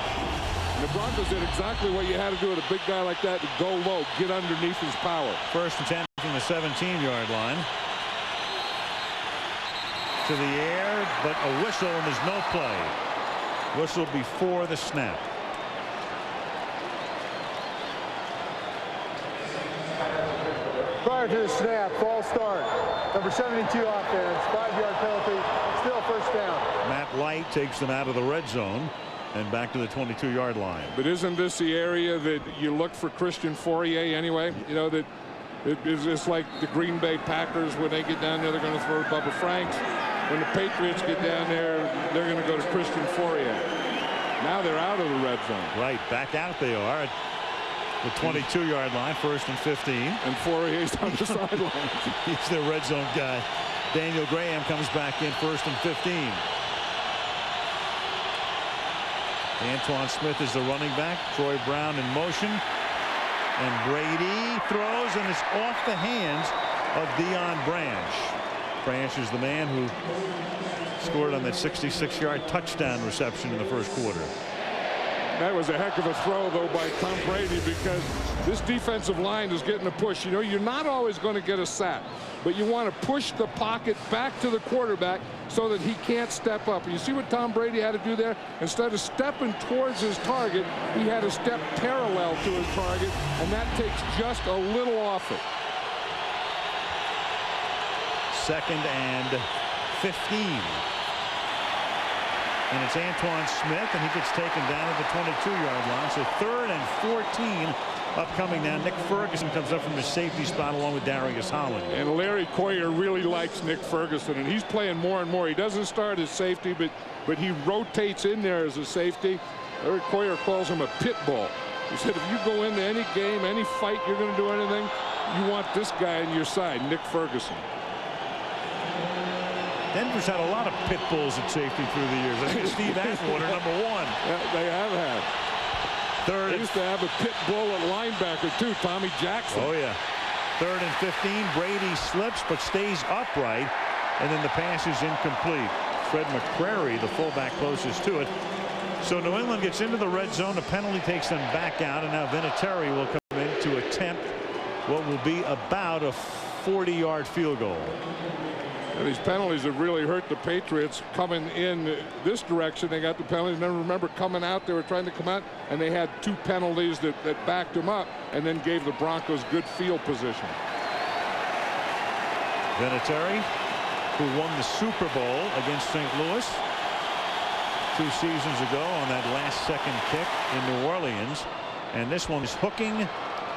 Speaker 1: And the Broncos did exactly what you had to do with a big guy like that, to go low, get underneath his power.
Speaker 6: First and 10 from the 17-yard line. To the air, but a whistle, and there's no play. Whistle before the snap.
Speaker 15: Prior to the snap, false start. Number 72 offense, 5-yard penalty, still first down.
Speaker 6: Matt Light takes them out of the red zone and back to the 22-yard line.
Speaker 1: But isn't this the area that you look for Christian Fourier anyway? You know, that it's like the Green Bay Packers, when they get down there, they're going to throw to Bubba Franks. When the Patriots get down there, they're going to go to Christian Fourier. Now they're out of the red zone.
Speaker 6: Right, back out they are at the 22-yard line, first and 15.
Speaker 1: And Fourier's on the sideline.
Speaker 6: He's the red zone guy. Daniel Graham comes back in, first and 15. Antoine Smith is the running back. Troy Brown in motion. And Brady throws, and it's off the hands of Deion Branch. Branch is the man who scored on that 66-yard touchdown reception in the first quarter.
Speaker 1: That was a heck of a throw, though, by Tom Brady, because this defensive line is getting a push. You know, you're not always going to get a sack, but you want to push the pocket back to the quarterback so that he can't step up. And you see what Tom Brady had to do there? Instead of stepping towards his target, he had to step parallel to his target, and that takes just a little off it.
Speaker 6: Second and 15. And it's Antoine Smith, and he gets taken down at the 22-yard line. So third and 14 upcoming now. Nick Ferguson comes up from the safety spot along with Darius Holland.
Speaker 1: And Larry Coyer really likes Nick Ferguson, and he's playing more and more. He doesn't start as safety, but he rotates in there as a safety. Larry Coyer calls him a pit bull. He said if you go into any game, any fight, you're going to do anything, you want this guy on your side, Nick Ferguson.
Speaker 6: Denver's had a lot of pit bulls at safety through the years. I think Steve Atwater, number 1.
Speaker 1: Yeah, they have had.
Speaker 6: Third.
Speaker 1: They used to have a pit bull at linebacker, too, Tommy Jackson.
Speaker 6: Oh, yeah. Third and 15. Brady slips but stays upright, and then the pass is incomplete. Fred McCrary, the fullback closest to it. So New England gets into the red zone. The penalty takes them back out, and now Vinatieri will come in to attempt what will be about a 40-yard field goal.
Speaker 1: And these penalties have really hurt the Patriots coming in this direction. They got the penalties. And then remember, coming out, they were trying to come out, and they had 2 penalties that backed them up and then gave the Broncos good field position.
Speaker 6: Vinatieri, who won the Super Bowl against St. Louis 2 seasons ago on that last-second kick in New Orleans. And this one is hooking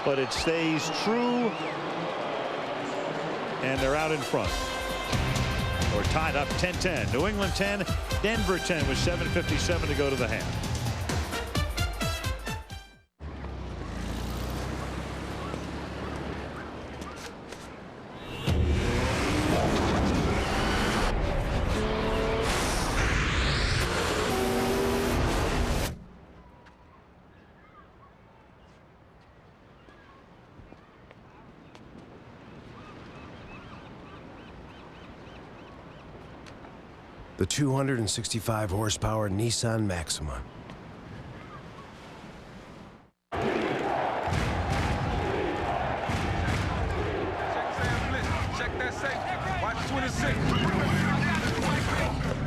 Speaker 6: but it stays true, and they're out in front. Or tied up 10-10. New England 10, Denver 10 with 7:57 to go to the half.
Speaker 26: The 265 horsepower Nissan Maxima.
Speaker 15: Check that safe. Watch 26.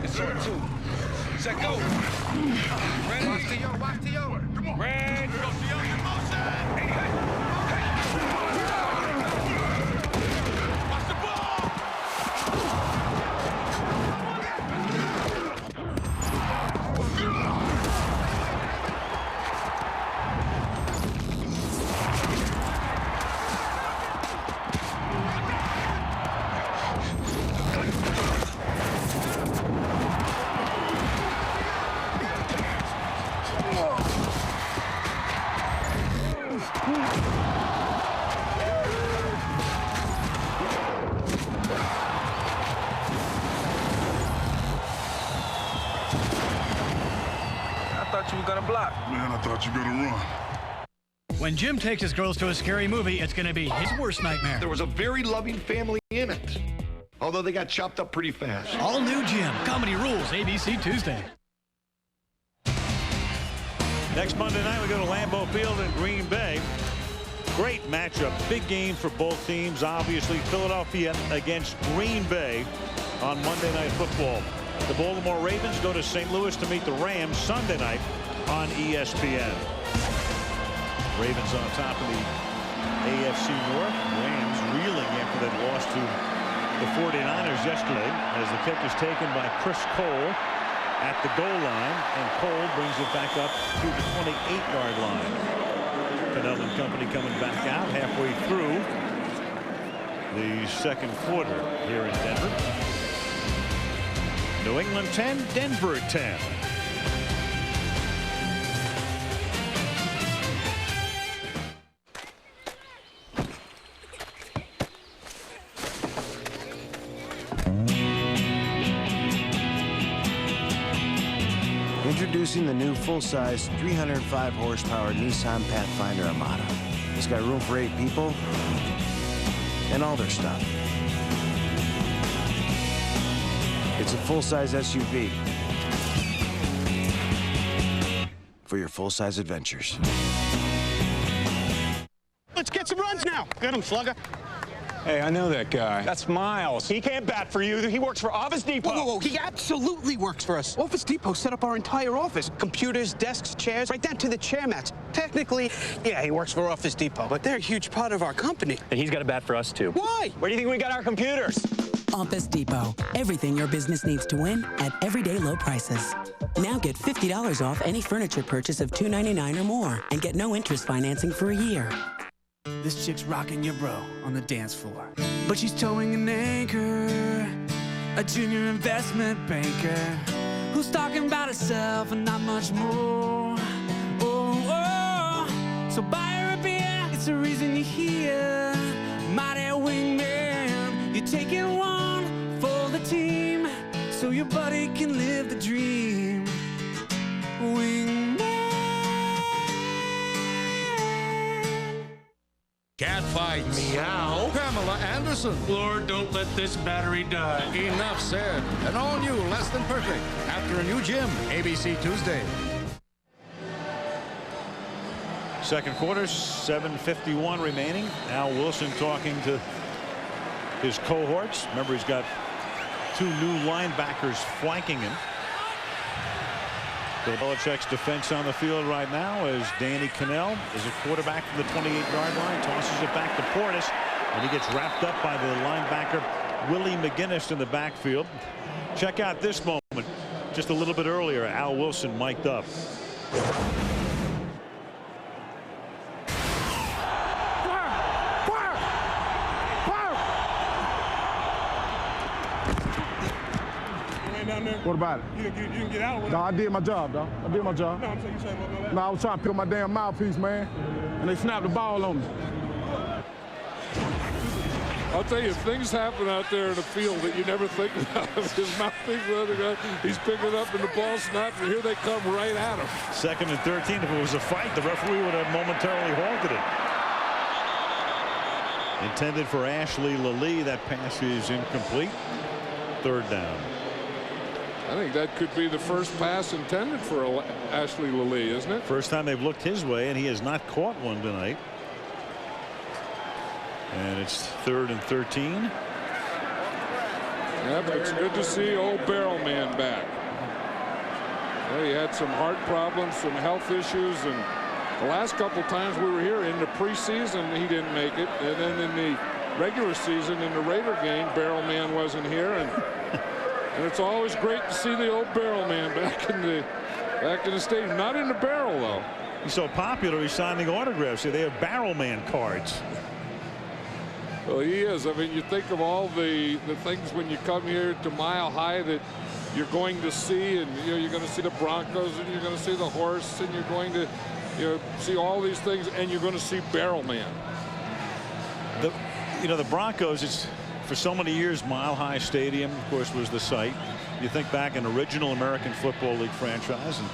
Speaker 15: It's on 2. Check go. Red. Watch to yo. Watch to yo. Come on. Red. Go to yo in motion. Hey, hey. Watch the ball. You were gonna block.
Speaker 4: Man, I thought you were gonna run.
Speaker 11: When Jim takes his girls to a scary movie, it's gonna be his worst nightmare.
Speaker 14: There was a very loving family in it, although they got chopped up pretty fast.
Speaker 11: All new Jim. Comedy rules. ABC Tuesday.
Speaker 6: Next Monday night, we go to Lambeau Field in Green Bay. Great matchup. Big game for both teams. Obviously, Philadelphia against Green Bay on Monday Night Football. The Baltimore Ravens go to St. Louis to meet the Rams Sunday night on ESPN. Ravens on top of the AFC North. Rams reeling after that loss to the 49ers yesterday as the kick is taken by Chris Cole at the goal line, and Cole brings it back up to the 28-yard line. Pennell and company coming back out halfway through the second quarter here in Denver. New England 10, Denver 10.
Speaker 26: Introducing the new full-size 305 horsepower Nissan Pathfinder Armada. It's got room for 8 people and all their stuff. It's a full-size SUV for your full-size adventures.
Speaker 18: Let's get some runs now. Get him, slugger. Hey, I know that guy. That's Miles. He can't bat for you. He works for Office Depot.
Speaker 19: Whoa, whoa, whoa. He absolutely works for us. Office Depot set up our entire office. Computers, desks, chairs, right down to the chair mats. Technically, yeah, he works for Office Depot, but they're a huge part of our company.
Speaker 18: And he's got a bat for us, too.
Speaker 19: Why?
Speaker 18: Where do you think we got our computers?
Speaker 21: Office Depot. Everything your business needs to win at everyday low prices. Now get $50 off any furniture purchase of $299 or more and get no interest financing for a year.
Speaker 22: This chick's rocking your bro on the dance floor. But she's towing an anchor, a junior investment banker who's talking about herself and not much more. Oh, oh. So buy her a beer, it's the reason you're here. Mighty wingman, you're taking one for the team so your buddy can live the dream. Wingman.
Speaker 27: Cat fight. Meow. Pamela Anderson. Lord, don't let this battery die. Enough said. And all new, less than perfect. After a new gym. ABC Tuesday.
Speaker 6: Second quarter, 7:51 remaining. Al Wilson talking to his cohorts. Remember, he's got 2 new linebackers flanking him. Bill Belichick's defense on the field right now as Danny Cannell is a quarterback from the 28-yard line, tosses it back to Portis, and he gets wrapped up by the linebacker Willie McGinnis in the backfield. Check out this moment just a little bit earlier. Al Wilson mic'd up.
Speaker 2: down there.
Speaker 3: What about it?
Speaker 2: You can get out with it.
Speaker 3: No, I did my job, dog. I did my job.
Speaker 2: No, I'm saying you saying what?
Speaker 3: No, I was trying to pick up my damn mouthpiece, man. And they snapped the ball on me.
Speaker 1: I'll tell you, things happen out there in the field that you never think about. His mouthpiece, the other guy, he's picking up and the ball snapped, and here they come right at him.
Speaker 6: 2nd and 13. If it was a fight, the referee would have momentarily halted it. Intended for Ashley Lilly. That pass is incomplete. 3rd down.
Speaker 1: I think that could be the first pass intended for Ashley Lilly, isn't it?
Speaker 6: First time they've looked his way, and he has not caught one tonight. And it's 3rd and 13.
Speaker 1: Yeah, but it's good to see old Barrel Man back. Well, he had some heart problems, some health issues, and the last couple times we were here in the preseason, he didn't make it. And then in the regular season, in the Raider game, Barrel Man wasn't here. And it's always great to see the old Barrel Man back in the stadium. Not in the barrel, though.
Speaker 6: He's so popular, he's signing autographs. They have Barrel Man cards.
Speaker 1: Well, he is. I mean, you think of all the things when you come here to Mile High that you're going to see, and you're going to see the Broncos, and you're going to see the horse, and you're going to see all these things, and you're going to see Barrel Man.
Speaker 6: The Broncos, it's for so many years, Mile High Stadium, of course, was the site. You think back an original American Football League franchise, and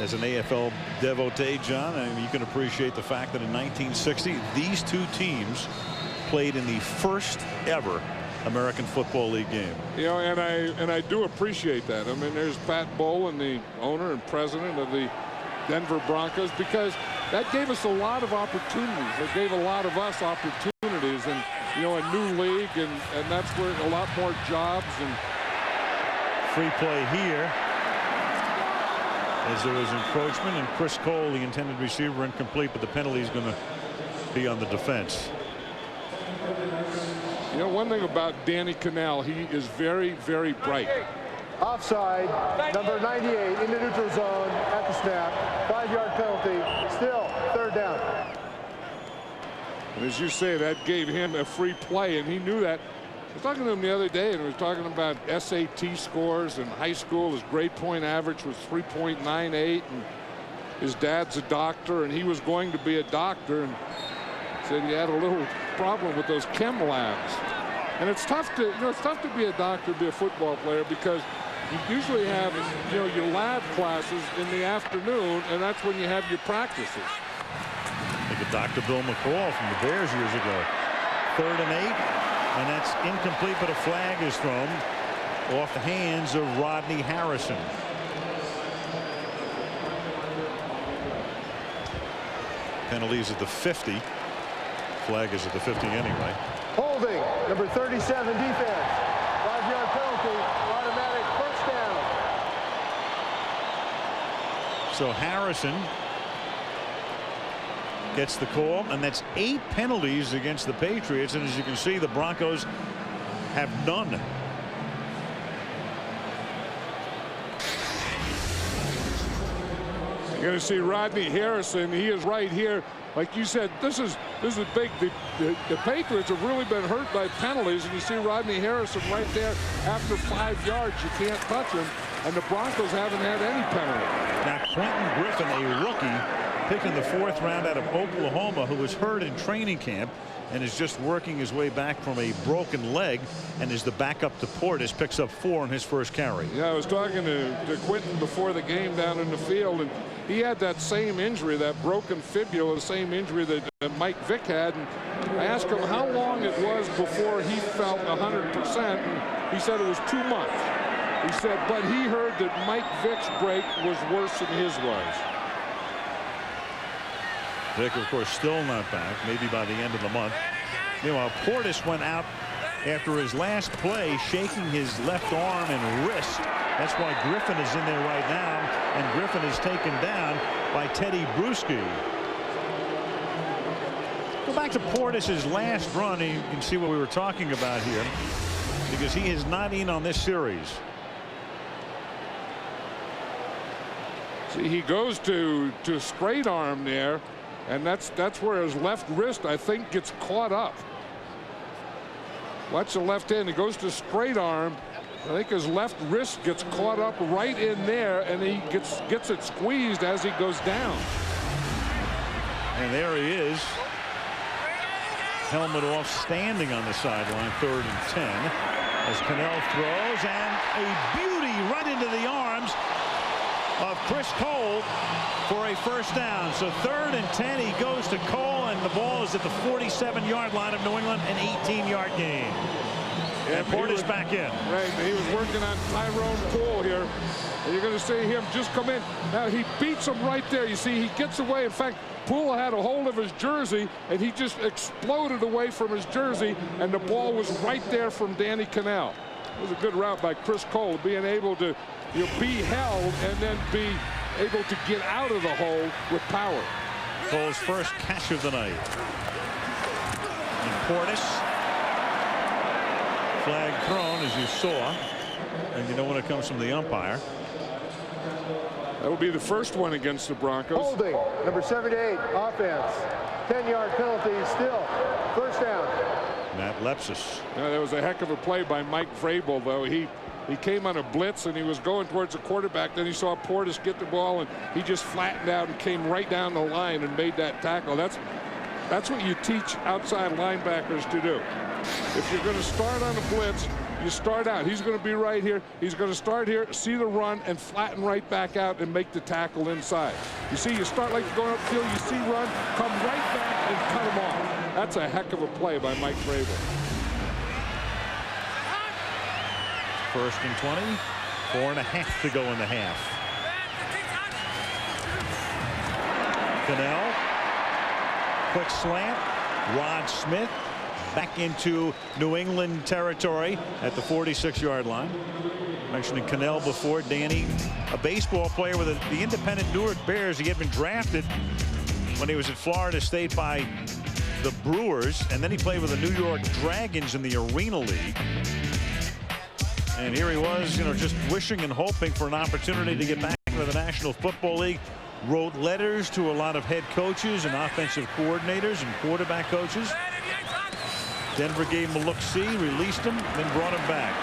Speaker 6: as an AFL devotee, John, I mean, you can appreciate the fact that in 1960, these two teams played in the first ever American Football League game.
Speaker 1: And I do appreciate that. I mean, there's Pat Bowlen, the owner and president of the Denver Broncos, because that gave us a lot of opportunities. It gave a lot of us opportunities, and a new league, and that's where a lot more jobs. And
Speaker 6: free play here as there was encroachment, and Chris Cole, the intended receiver, incomplete, but the penalty is going to be on the defense.
Speaker 1: One thing about Danny Cannell, he is very, very bright.
Speaker 3: Offside, number 98 in the neutral zone at the snap. 5-yard penalty. Still 3rd down.
Speaker 1: And as you say, that gave him a free play, and he knew that. I was talking to him the other day, and he was talking about SAT scores in high school. His grade point average was 3.98, and his dad's a doctor, and he was going to be a doctor, and said he had a little problem with those chem labs. And it's tough to be a doctor, be a football player, because you usually have your lab classes in the afternoon, and that's when you have your practices.
Speaker 6: Think of Dr. Bill McCall from the Bears years ago. 3rd and 8, and that's incomplete, but a flag is thrown off the hands of Rodney Harrison. Penalties at the 50. Flag is at the 50 anyway.
Speaker 3: Holding, number 37 defense. 5-yard penalty, automatic first down.
Speaker 6: So Harrison gets the call, and that's 8 penalties against the Patriots, and as you can see, the Broncos have none.
Speaker 1: You're going to see Rodney Harrison. He is right here. Like you said, this is big. The Patriots have really been hurt by penalties, and you see Rodney Harrison right there after 5 yards. You can't touch him, and the Broncos haven't had any penalty.
Speaker 6: Now Quentin Griffin, a rookie, picked in the 4th round out of Oklahoma, who was hurt in training camp and is just working his way back from a broken leg, and is the backup to Portis, picks up 4 on his first carry.
Speaker 1: Yeah, I was talking to Quentin before the game down in the field, and he had that same injury, that broken fibula, the same injury that Mike Vick had. And I asked him how long it was before he felt 100%, and he said it was 2 months. He said, but he heard that Mike Vick's break was worse than his was.
Speaker 6: Vick, of course, still not back, maybe by the end of the month. Meanwhile, Portis went out after his last play, shaking his left arm and wrist. That's why Griffin is in there right now, and Griffin is taken down by Teddy Bruschi. Go back to Portis' last run, and you can see what we were talking about here, because he is not in on this series.
Speaker 1: See, he goes to straight arm there, and that's where his left wrist, I think, gets caught up. Watch the left hand. He goes to straight arm, I think his left wrist gets caught up right in there, and he gets it squeezed as he goes down.
Speaker 6: And there he is. Helmet off, standing on the sideline, 3rd and 10. As Cannell throws, and a beauty right into the arms of Chris Cole for a first down. So 3rd and 10, he goes to Cole, and the ball is at the 47-yard line of New England, an 18-yard gain.
Speaker 1: Yeah,
Speaker 6: and Portis back in.
Speaker 1: Right, he was working on Tyrone Poole here. And you're going to see him just come in. Now, he beats him right there. You see, he gets away. In fact, Poole had a hold of his jersey, and he just exploded away from his jersey, and the ball was right there from Danny Cannell. It was a good route by Chris Cole, being able to be held and then be able to get out of the hole with power.
Speaker 6: Cole's first catch of the night. And Portis. Flag thrown, as you saw. And you know when it comes from the umpire.
Speaker 1: That will be the first one against the Broncos.
Speaker 3: Holding, number 78, offense. 10-yard penalty, still. First down.
Speaker 6: Matt Lepsis.
Speaker 1: Now, that was a heck of a play by Mike Vrabel, though. He came on a blitz, and he was going towards the quarterback. Then he saw Portis get the ball, and he just flattened out and came right down the line and made that tackle. That's what you teach outside linebackers to do. If you're going to start on a blitz, you start out. He's going to be right here. He's going to start here, see the run, and flatten right back out and make the tackle inside. You see, you start like you're going upfield, you see run, come right back and cut him off. That's a heck of a play by Mike Vrabel.
Speaker 6: 1st and 20. 4.5 to go in the half. Cannell. Quick slant. Rod Smith back into New England territory at the 46-yard line. Mentioning Cannell before, Danny, a baseball player with the independent Newark Bears. He had been drafted when he was at Florida State by the Brewers, and then he played with the New York Dragons in the Arena League. And here he was, just wishing and hoping for an opportunity to get back into the National Football League. Wrote letters to a lot of head coaches and offensive coordinators and quarterback coaches. Denver gave him a look-see, released him, then brought him back.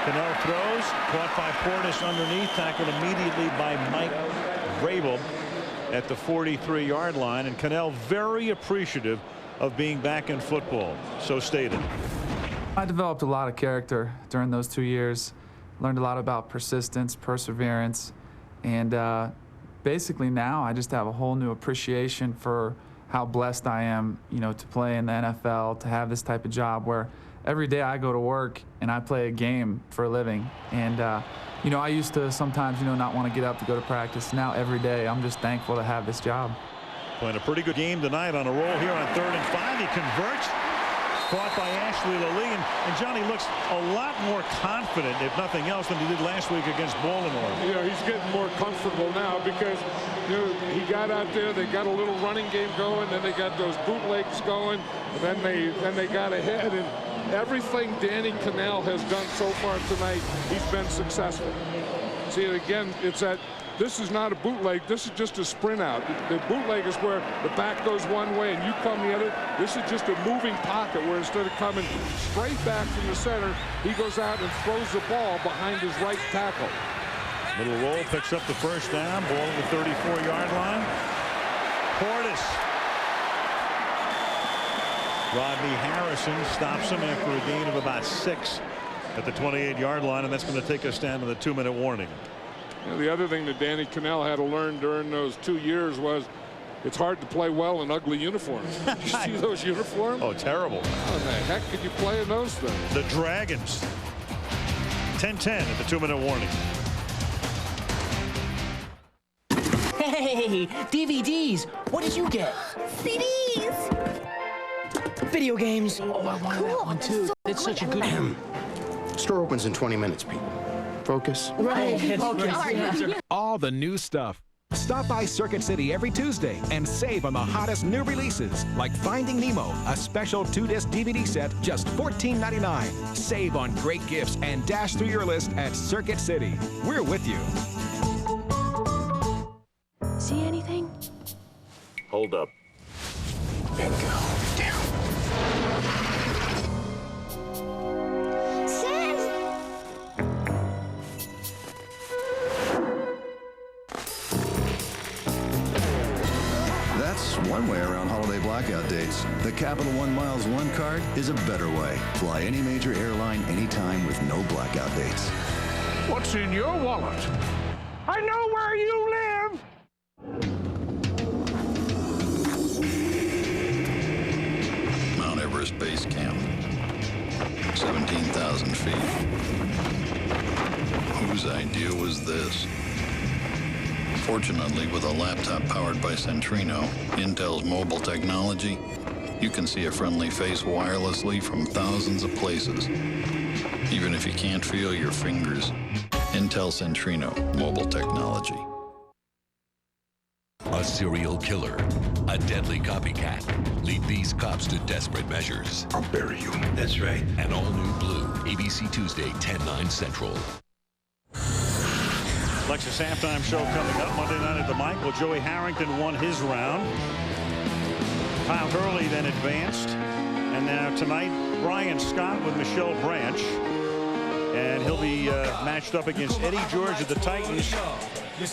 Speaker 6: Cannell throws, caught by Portis underneath, tackled immediately by Mike Vrabel at the 43-yard line. And Cannell very appreciative of being back in football, so stated.
Speaker 22: I developed a lot of character during those 2 years. Learned a lot about persistence, perseverance, and basically now I just have a whole new appreciation for how blessed I am, to play in the NFL, to have this type of job where every day I go to work and I play a game for a living. And, I used to sometimes, not want to get up to go to practice. Now every day I'm just thankful to have this job.
Speaker 6: Playing a pretty good game tonight on a roll here on 3rd and 5. He converts. Caught by Ashley Lilly, and Johnny looks a lot more confident, if nothing else, than he did last week against Baltimore.
Speaker 1: He's getting more comfortable now because he got out there. They got a little running game going, then they got those bootlegs going, and then they got ahead. And everything Danny Cannell has done so far tonight, he's been successful. See, again, it's that. This is not a bootleg. This is just a sprint out. The bootleg is where the back goes one way and you come the other. This is just a moving pocket where instead of coming straight back from the center, he goes out and throws the ball behind his right tackle.
Speaker 6: Little roll, picks up the first down. Ball at the 34-yard line. Portis. Rodney Harrison stops him after a gain of about 6 at the 28-yard line, and that's going to take us down to the 2-minute warning.
Speaker 1: The other thing that Danny Cannell had to learn during those 2 years was it's hard to play well in ugly uniforms. Did you see those uniforms?
Speaker 6: Oh, terrible.
Speaker 1: How in the heck could you play in those things?
Speaker 6: The Dragons. 10-10 at the 2-minute warning.
Speaker 2: Hey, DVDs. What did you get?
Speaker 4: CDs.
Speaker 2: Video games. Oh, I want that one too. It's such a good game.
Speaker 5: Store opens in 20 minutes, Pete. Focus.
Speaker 2: Right.
Speaker 8: All the new stuff. Stop by Circuit City every Tuesday and save on the hottest new releases like Finding Nemo, a special 2-disc DVD set, just $14.99. Save on great gifts and dash through your list at Circuit City. We're with you.
Speaker 4: See anything?
Speaker 16: Hold up.
Speaker 5: Bingo. Down.
Speaker 7: one way around holiday blackout dates. The Capital One Miles One card is a better way. Fly any major airline anytime with no blackout dates.
Speaker 1: What's in your wallet?
Speaker 9: I know where you live!
Speaker 13: Mount Everest Base Camp. 17,000 feet. Whose idea was this? Fortunately, with a laptop powered by Centrino, Intel's mobile technology, you can see a friendly face wirelessly from thousands of places, even if you can't feel your fingers. Intel Centrino mobile technology.
Speaker 10: A serial killer, a deadly copycat, lead these cops to desperate measures.
Speaker 14: I'll bury you. That's right.
Speaker 10: An all-new Blue, ABC Tuesday, 10/9 Central.
Speaker 6: Lexus halftime show coming up Monday night at the Mike. Well, Joey Harrington won his round. Kyle Hurley then advanced. And now tonight, Brian Scott with Michelle Branch. And he'll be matched up against Eddie George of the Titans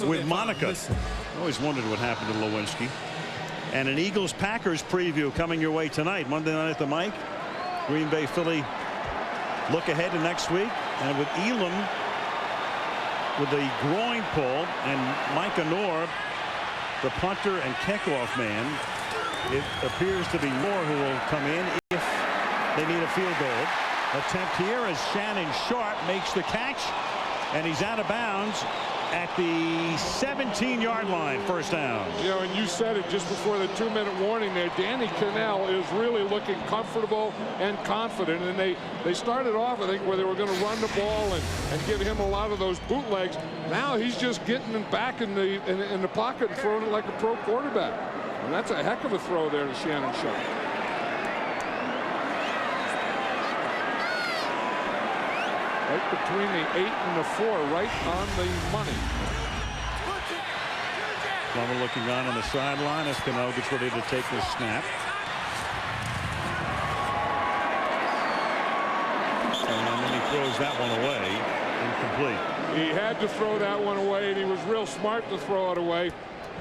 Speaker 6: with Monica. I always wondered what happened to Lewinsky. And an Eagles-Packers preview coming your way tonight, Monday night at the Mike. Green Bay, Philly look ahead to next week. And with Elam with the groin pull and Micah Norb, the punter and kickoff man, it appears to be Moore who will come in if they need a field goal. Attempt here as Shannon Sharp makes the catch, and he's out of bounds at the 17-yard line. First down.
Speaker 1: You know, and you said it just before the 2-minute warning there. Danny Cannell is really looking comfortable and confident, and they started off, I think, where they were going to run the ball and give him a lot of those bootlegs. Now he's just getting it back in the pocket and throwing it like a pro quarterback, and that's a heck of a throw there to Shannon Sharp. Right between the 8 and the 4, right on the money.
Speaker 6: Plummer looking on the sideline as Cano gets ready to take the snap. And then he throws that one away, incomplete.
Speaker 1: He had to throw that one away, and he was real smart to throw it away.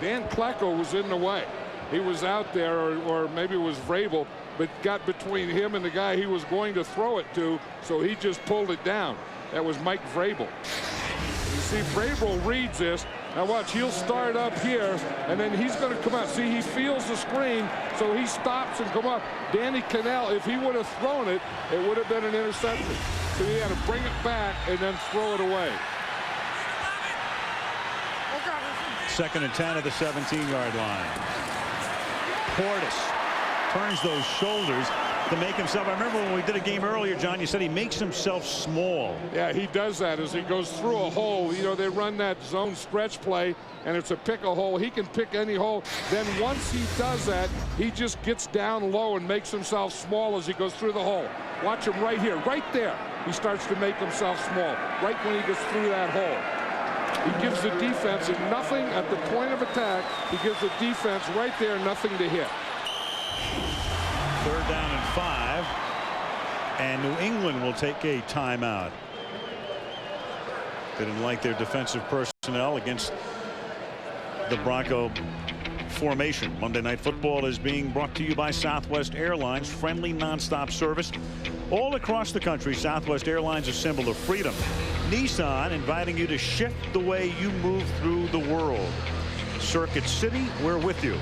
Speaker 1: Dan Klecko was in the way. He was out there, or maybe it was Vrabel, but got between him and the guy he was going to throw it to, so he just pulled it down. That was Mike Vrabel. You see, Vrabel reads this. Now watch, he'll start up here, and then he's going to come out. See, he feels the screen, so he stops and come up. Danny Cannell, if he would have thrown it, it would have been an interception. So he had to bring it back and then throw it away.
Speaker 6: 2nd and 10 at the 17-yard line. Portis turns those shoulders to make himself. I remember when we did a game earlier, John, you said he makes himself small.
Speaker 1: Yeah, he does that as he goes through a hole. You know, they run that zone stretch play, and it's a pick a hole. He can pick any hole. Then once he does that, he just gets down low and makes himself small as he goes through the hole. Watch him right here, right there. He starts to make himself small, right when he gets through that hole. He gives the defense nothing at the point of attack. He gives the defense right there nothing to hit.
Speaker 6: 3rd down and 5, and New England will take a timeout. They didn't like their defensive personnel against the Bronco formation. Monday Night Football is being brought to you by Southwest Airlines, friendly nonstop service all across the country. Southwest Airlines, a symbol of freedom. Nissan inviting you to shift the way you move through the world. Circuit City, we're with you.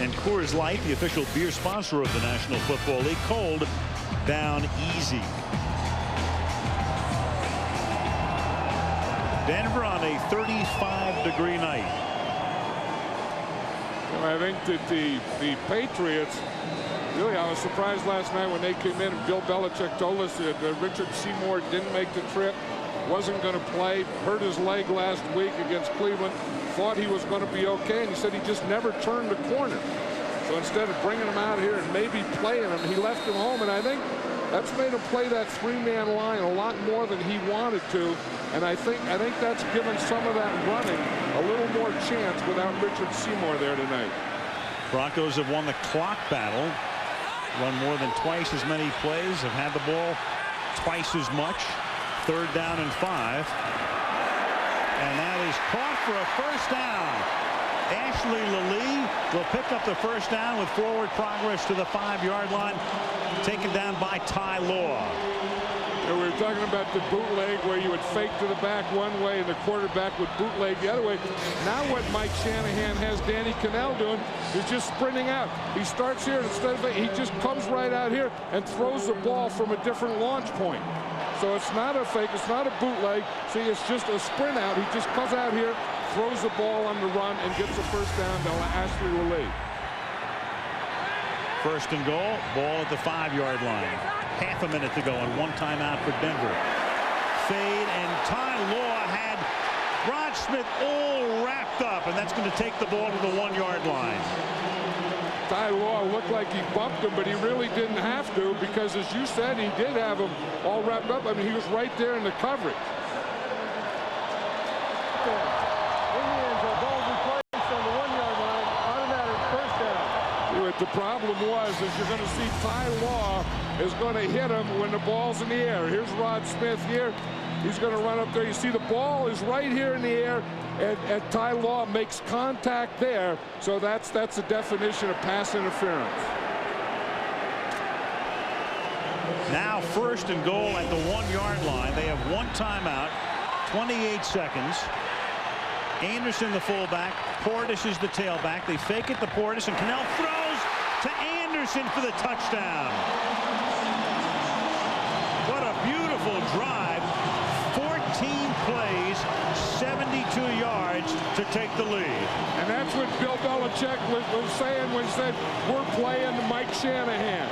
Speaker 6: And Coors Light, the official beer sponsor of the National Football League, cold down easy. Denver on a 35-degree night.
Speaker 1: Well, I think that the Patriots, really, I was surprised last night when they came in and Bill Belichick told us that Richard Seymour didn't make the trip, wasn't going to play, hurt his leg last week against Cleveland, thought he was going to be okay, and he said he just never turned the corner. So instead of bringing him out here and maybe playing him, he left him home, and I think that's made him play that 3-man line a lot more than he wanted to, and I think that's given some of that running a little more chance without Richard Seymour there tonight.
Speaker 6: Broncos have won the clock battle, run more than twice as many plays, have had the ball twice as much. 3rd down and 5. And that is caught for a first down. Ashley Lilly will pick up the first down with forward progress to the 5-yard line, taken down by Ty Law.
Speaker 1: And we were talking about the bootleg where you would fake to the back one way and the quarterback would bootleg the other way. Now what Mike Shanahan has Danny Cannell doing is just sprinting out. He starts here instead of he just comes right out here and throws the ball from a different launch point. So it's not a fake, it's not a bootleg. See, it's just a sprint out. He just comes out here, throws the ball on the run, and gets the first down to Ashley Lilly.
Speaker 6: First and goal, ball at the 5-yard line. Half a minute to go and one timeout for Denver. Fade, and Ty Law had Rod Smith all wrapped up, and that's going to take the ball to the 1-yard line.
Speaker 1: Ty Law looked like he bumped him, but he really didn't have to, because as you said, he did have him all wrapped up. I mean, he was right there in the coverage.
Speaker 3: Indians are ball replaced on the 1-yard line. Automatic first down.
Speaker 1: What the problem was is you're going to see Ty Law is going to hit him when the ball's in the air. Here's Rod Smith here. He's going to run up there. You see the ball is right here in the air, and Ty Law makes contact there. So that's the definition of pass interference.
Speaker 6: Now first and goal at the 1-yard line. They have one timeout, 28 seconds. Anderson the fullback, Portis is the tailback. They fake it to Portis, and Cannell throws to Anderson for the touchdown. What a beautiful drive. 14 plays, 72 yards to take the lead.
Speaker 1: And that's what Bill Belichick was saying when he said, we're playing Mike Shanahan.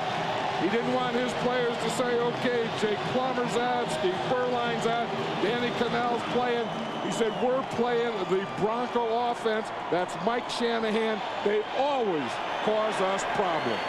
Speaker 1: He didn't want his players to say, okay, Jake Plummer's out, Steve Berline's out, Danny Cannell's playing. He said, we're playing the Bronco offense. That's Mike Shanahan. They always cause us problems.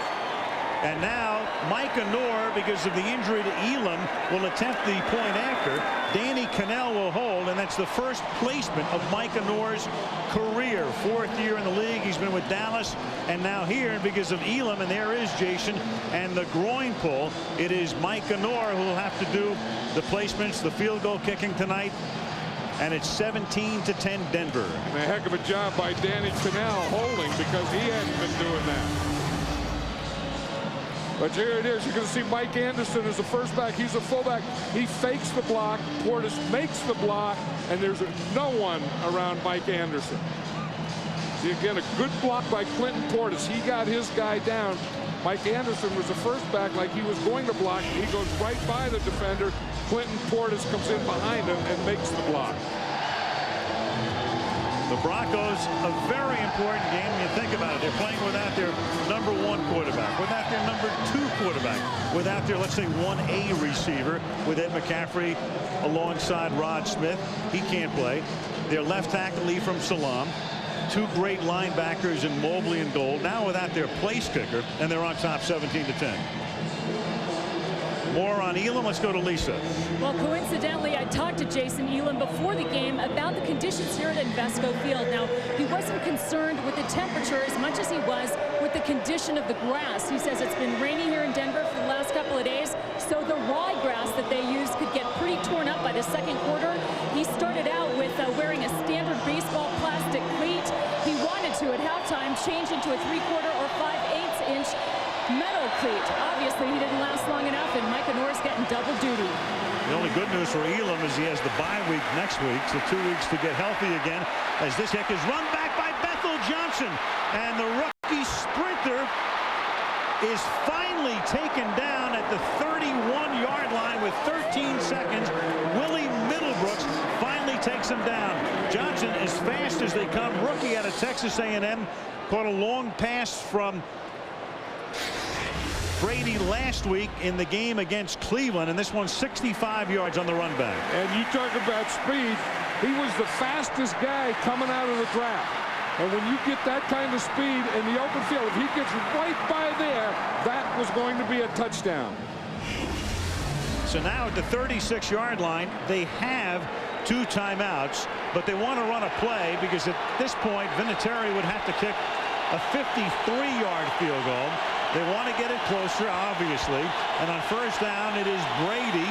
Speaker 6: And now Micah Noor, because of the injury to Elam, will attempt the point after. Danny Cannell will hold, and that's the first placement of Micah Noor's career. 4th year in the league. He's been with Dallas and now here, and because of Elam, and there is Jason, and the groin pull, it is Micah Noor who will have to do the placements, the field goal kicking tonight. And it's 17-10 Denver.
Speaker 1: And a heck of a job by Danny Cannell holding, because he hadn't been doing that. But here it is. You're going to see Mike Anderson as the first back. He's a fullback. He fakes the block. Portis makes the block, and there's no one around Mike Anderson. See, again, a good block by Clinton Portis. He got his guy down. Mike Anderson was the first back, like he was going to block. He goes right by the defender. Clinton Portis comes in behind him and makes the block.
Speaker 6: The Broncos, a very important game when you think about it. They're playing without their #1 quarterback, without their #2 quarterback, without their, let's say, 1A receiver, with Ed McCaffrey alongside Rod Smith. He can't play. Their left tackle, Ephraim Salam. 2 great linebackers in Mobley and Gold. Now without their place kicker, and they're on top 17-10. More on Elam. Let's go to Lisa.
Speaker 12: Well, coincidentally, I talked to Jason Elam before the game about the conditions here at Invesco Field. Now, he wasn't concerned with the temperature as much as he was with the condition of the grass. He says it's been rainy here in Denver for the last couple of days, so the ryegrass that they use could get pretty torn up by the second quarter. He started out with wearing a standard baseball plastic cleat. He wanted to, at halftime, change into a 3/4 or 5/8 inch metal cleat. Obviously, he didn't last long enough, and Micah Noor's getting double duty.
Speaker 6: The only good news for Elam is he has the bye week next week, so 2 weeks to get healthy again, as this kick is run back by Bethel Johnson, and the rookie sprinter is finally taken down at the 31-yard line with 13 seconds. Willie Middlebrooks finally takes him down. Johnson, as fast as they come, rookie out of Texas A&M, caught a long pass from Brady last week in the game against Cleveland, and this one's 65 yards on the run back.
Speaker 1: And you talk about speed. He was the fastest guy coming out of the draft. And when you get that kind of speed in the open field, if he gets right by there, that was going to be a touchdown.
Speaker 6: So now at the 36-yard line, they have 2 timeouts, but they want to run a play because at this point, Vinatieri would have to kick a 53-yard field goal. They want to get it closer, obviously. And on first down, it is Brady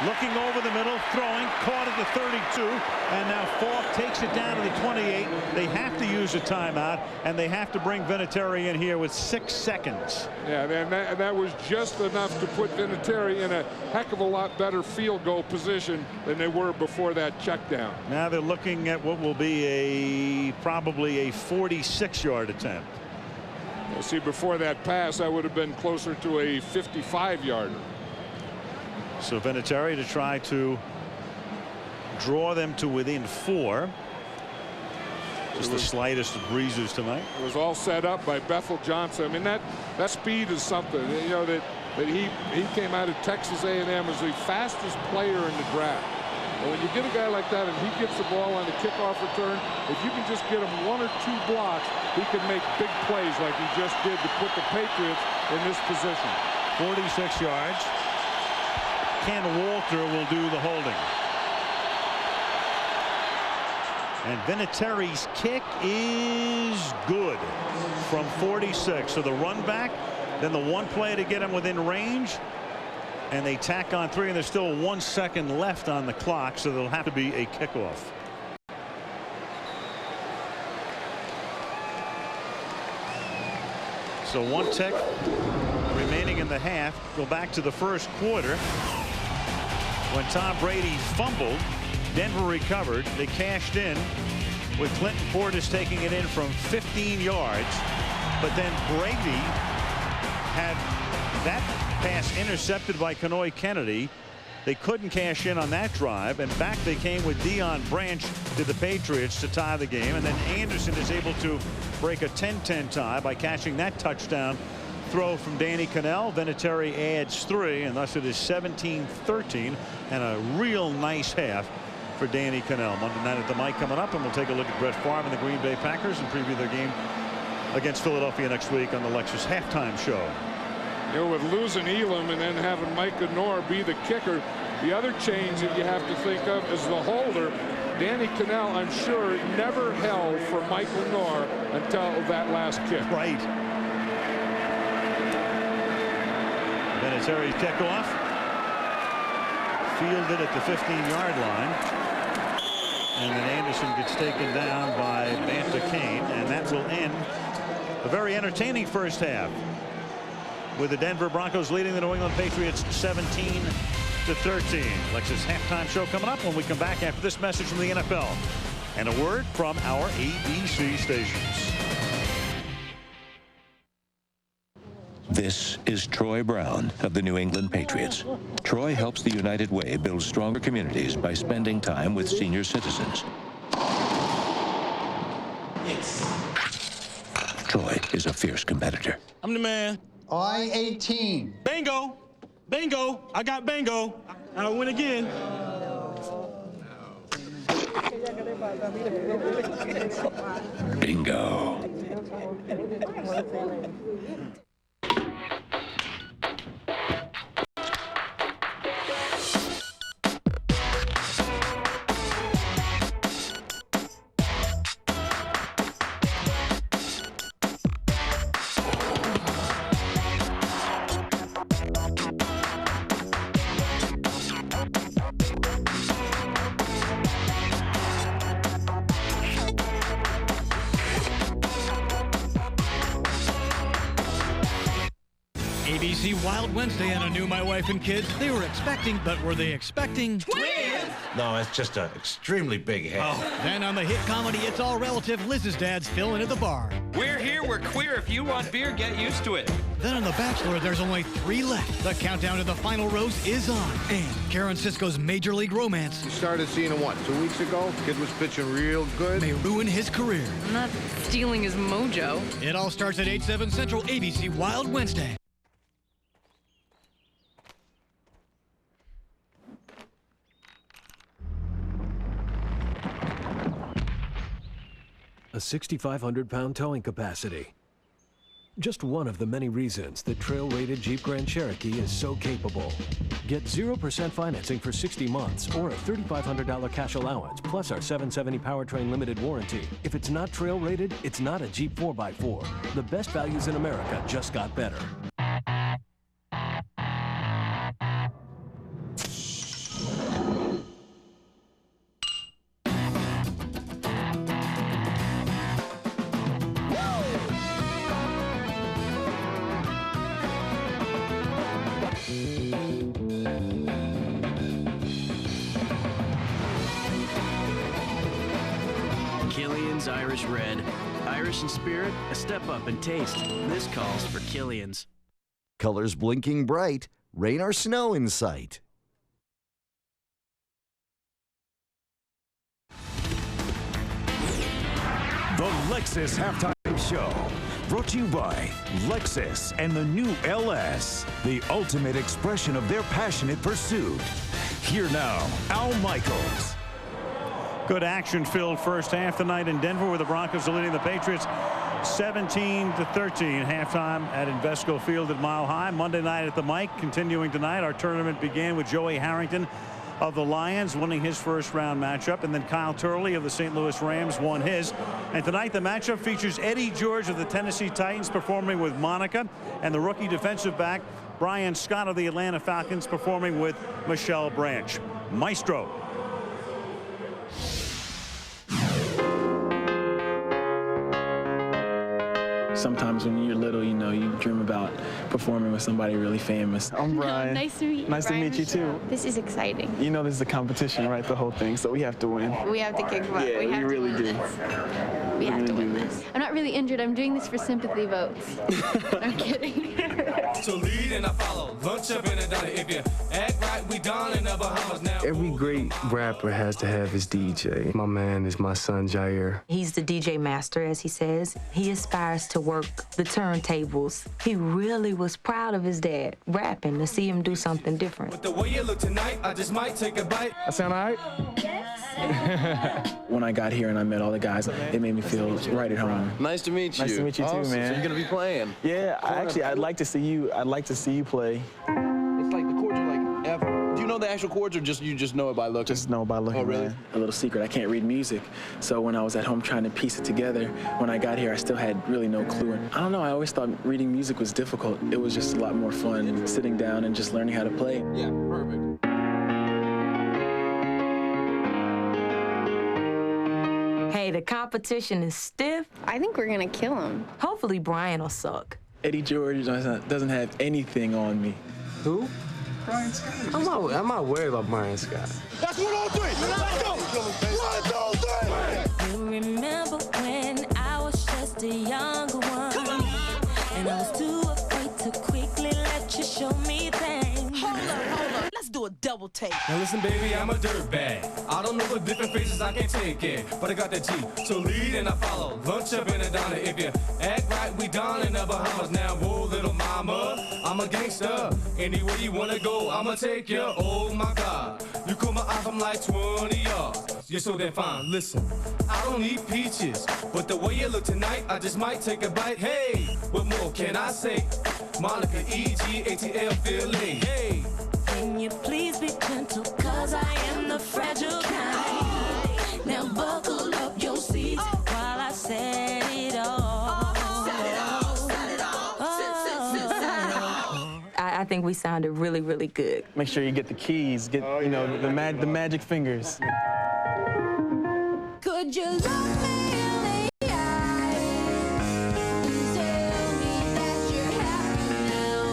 Speaker 6: Looking over the middle, throwing, caught at the 32, and now Falk takes it down to the 28. They have to use a timeout, and they have to bring Vinatieri in here with 6 seconds.
Speaker 1: Yeah, and that was just enough to put Vinatieri in a heck of a lot better field goal position than they were before that check down.
Speaker 6: Now they're looking at what will be probably a 46-yard attempt.
Speaker 1: See, before that pass, that would have been closer to a 55-yarder.
Speaker 6: So Vinatieri to try to draw them to within 4. Just the slightest of breezes tonight.
Speaker 1: It was all set up by Bethel Johnson. I mean, that speed is something. You know, that he came out of Texas A&M as the fastest player in the draft. And when you get a guy like that and he gets the ball on the kickoff return, if you can just get him 1 or 2 blocks, he can make big plays like he just did to put the Patriots in this position.
Speaker 6: 46 yards. Ken Walter will do the holding. And Vinatieri's kick is good from 46. So the run back, then the one play to get him within range, and they tack on 3, and there's still 1 second left on the clock, so there'll have to be a kickoff. So 1 tick remaining in the half. Go back to the first quarter when Tom Brady fumbled. Denver recovered. They cashed in with Clinton Portis taking it in from 15 yards. But then Brady had that pass intercepted by Kenoy Kennedy. They couldn't cash in on that drive, and back they came with Deion Branch to the Patriots to tie the game. And then Anderson is able to break a 10-10 tie by catching that touchdown throw from Danny Cannell. Vinatieri adds 3, and thus it is 17-13, and a real nice half for Danny Cannell. Monday night at the mic coming up, and we'll take a look at Brett Favre and the Green Bay Packers and preview their game against Philadelphia next week on the Lexus Halftime Show.
Speaker 1: You know, with losing Elam and then having Micah Knorr be the kicker, the other change that you have to think of is the holder. Danny Cannell, I'm sure, never held for Michael Knorr until that last kick.
Speaker 6: Right. Vinatieri's kickoff. Fielded at the 15-yard line. And then Anderson gets taken down by Banta Kane, and that will end a very entertaining first half, with the Denver Broncos leading the New England Patriots 17-13. Lexus Halftime Show coming up when we come back after this message from the NFL and a word from our ABC stations.
Speaker 11: This is Troy Brown of the New England Patriots. Troy helps the United Way build stronger communities by spending time with senior citizens. Troy is a fierce competitor.
Speaker 15: I'm the man. I-18. Bingo. Bingo. I got bingo. I'll win again.
Speaker 11: Bingo.
Speaker 17: ABC Wild Wednesday on a new My Wife and Kids. They were expecting, but were they expecting?
Speaker 20: Twins! No, it's just an extremely big head.
Speaker 17: Oh. Then on the hit comedy It's All Relative, Liz's dad's filling at the bar.
Speaker 23: We're here, we're queer. If you want beer, get used to it.
Speaker 17: Then on The Bachelor, there's only 3 left. The countdown to the final roast is on. And Karen Sisco's Major League Romance.
Speaker 14: You started seeing him, what, 2 weeks ago? Kid was pitching real good.
Speaker 17: May ruin his career.
Speaker 24: I'm not stealing his mojo.
Speaker 17: It all starts at 8/7 Central, ABC Wild Wednesday.
Speaker 25: A 6,500-pound towing capacity. Just one of the many reasons the trail-rated Jeep Grand Cherokee is so capable. Get 0% financing for 60 months or a $3,500 cash allowance, plus our 770 powertrain limited warranty. If it's not trail-rated, it's not a Jeep 4x4. The best values in America just got better.
Speaker 2: Killian's Irish Red. Irish in spirit, a step up in taste. This calls for Killian's.
Speaker 18: Colors blinking bright, rain or snow in sight.
Speaker 19: The Lexus Halftime Show, brought to you by Lexus and the new LS, the ultimate expression of their passionate pursuit. Here now, Al Michaels.
Speaker 6: Good action-filled first half tonight in Denver, where the Broncos are leading the Patriots 17-13. Halftime at Invesco Field at Mile High. Monday night at the Mike. Continuing tonight, our tournament began with Joey Harrington of the Lions winning his first-round matchup, and then Kyle Turley of the St. Louis Rams won his. And tonight the matchup features Eddie George of the Tennessee Titans performing with Monica, and the rookie defensive back Brian Scott of the Atlanta Falcons performing with Michelle Branch. Maestro.
Speaker 21: Sometimes when you're little, you know, you dream about performing with somebody really famous. I'm Brian.
Speaker 22: Nice to meet you.
Speaker 21: Nice to meet you too.
Speaker 22: This is exciting.
Speaker 21: You know, this is a competition, right? The whole thing, so we have to win.
Speaker 22: We have to kick butt.
Speaker 21: Yeah, we really do.
Speaker 22: We have to win this. I'm not really injured. I'm doing this for sympathy votes. I'm kidding.
Speaker 26: So lead and I follow. Lunch up in a dollar. If you act right, we down in the Bahamas now.
Speaker 27: Every great rapper has to have his DJ. My man is my son, Jair.
Speaker 28: He's the DJ master, as he says. He aspires to work the turntables. He really was proud of his dad rapping, to see him do something different.
Speaker 26: With the way you look tonight, I just might take a bite.
Speaker 21: That sound all right? When I got here and I met all the guys, it made me feel right at home.
Speaker 29: Nice to meet you.
Speaker 21: Nice to meet you too, man.
Speaker 29: So you're gonna be playing?
Speaker 21: Yeah, I'd like to see you. I'd like to see you play.
Speaker 29: It's like the chords are like F. Do you know the actual chords, or you just know it by looking?
Speaker 21: Just know it by looking.
Speaker 29: Oh, really?
Speaker 21: Man. A little secret. I can't read music, so when I was at home trying to piece it together, when I got here, I still had really no clue. And I don't know. I always thought reading music was difficult. It was just a lot more fun sitting down and just learning how to play.
Speaker 29: Yeah, perfect.
Speaker 28: Hey, the competition is stiff.
Speaker 22: I think we're gonna kill him.
Speaker 28: Hopefully Brian will suck.
Speaker 21: Eddie George doesn't have anything on me.
Speaker 27: Who?
Speaker 29: Brian Scott.
Speaker 27: I'm not worried about Brian Scott.
Speaker 9: That's 103. Let's go. 1, 2, 3.
Speaker 30: You remember when I was just a younger one, and I was too afraid to quickly let you show me things. Hold up. Let's do a double take.
Speaker 26: Now listen, baby, I'm a dirtbag. I don't know what different faces I can't take it, but I got that G. So lead and I follow. Lunch up in a diner. If you act right, we down in the Bahamas now. Whoa, little mama, I'm a gangster. Anywhere you wanna go, I'ma take you. Oh my God, you call my eye from like 20 yards. You're so damn fine. Listen, I don't eat peaches, but the way you look tonight, I just might take a bite. Hey, what more can I say? Monica, E-G-A-T-L, Philly. Hey.
Speaker 30: Can you please be gentle, cause I am the fragile kind. Now buckle up your seats while I set it off.
Speaker 28: I think we sounded really, really good.
Speaker 21: Make sure you get the keys, get the magic fingers.
Speaker 30: Could you look me in the eye and tell me that you're happy now?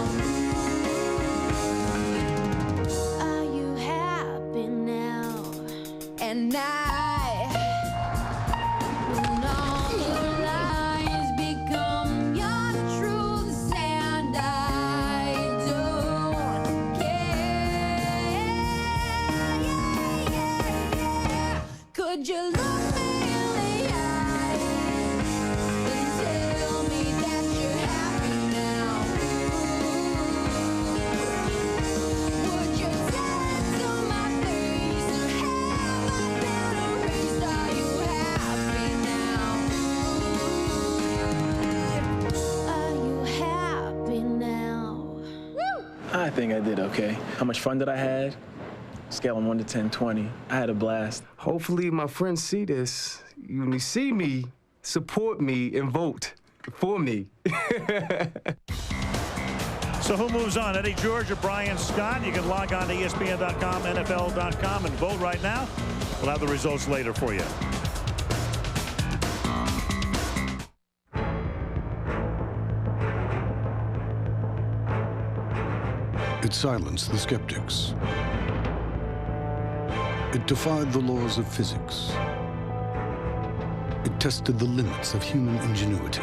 Speaker 30: Are you happy now? And I know the lies become your truths, and I don't care. Could you look
Speaker 21: I think I did okay. How much fun did I have? Scale on 1 to 10, 20. I had a blast.
Speaker 27: Hopefully my friends see this. When you see me, support me and vote for me.
Speaker 6: So who moves on, Eddie George or Brian Scott? You can log on to ESPN.com, NFL.com, and vote right now. We'll have the results later for you.
Speaker 31: It silenced the skeptics. It defied the laws of physics. It tested the limits of human ingenuity.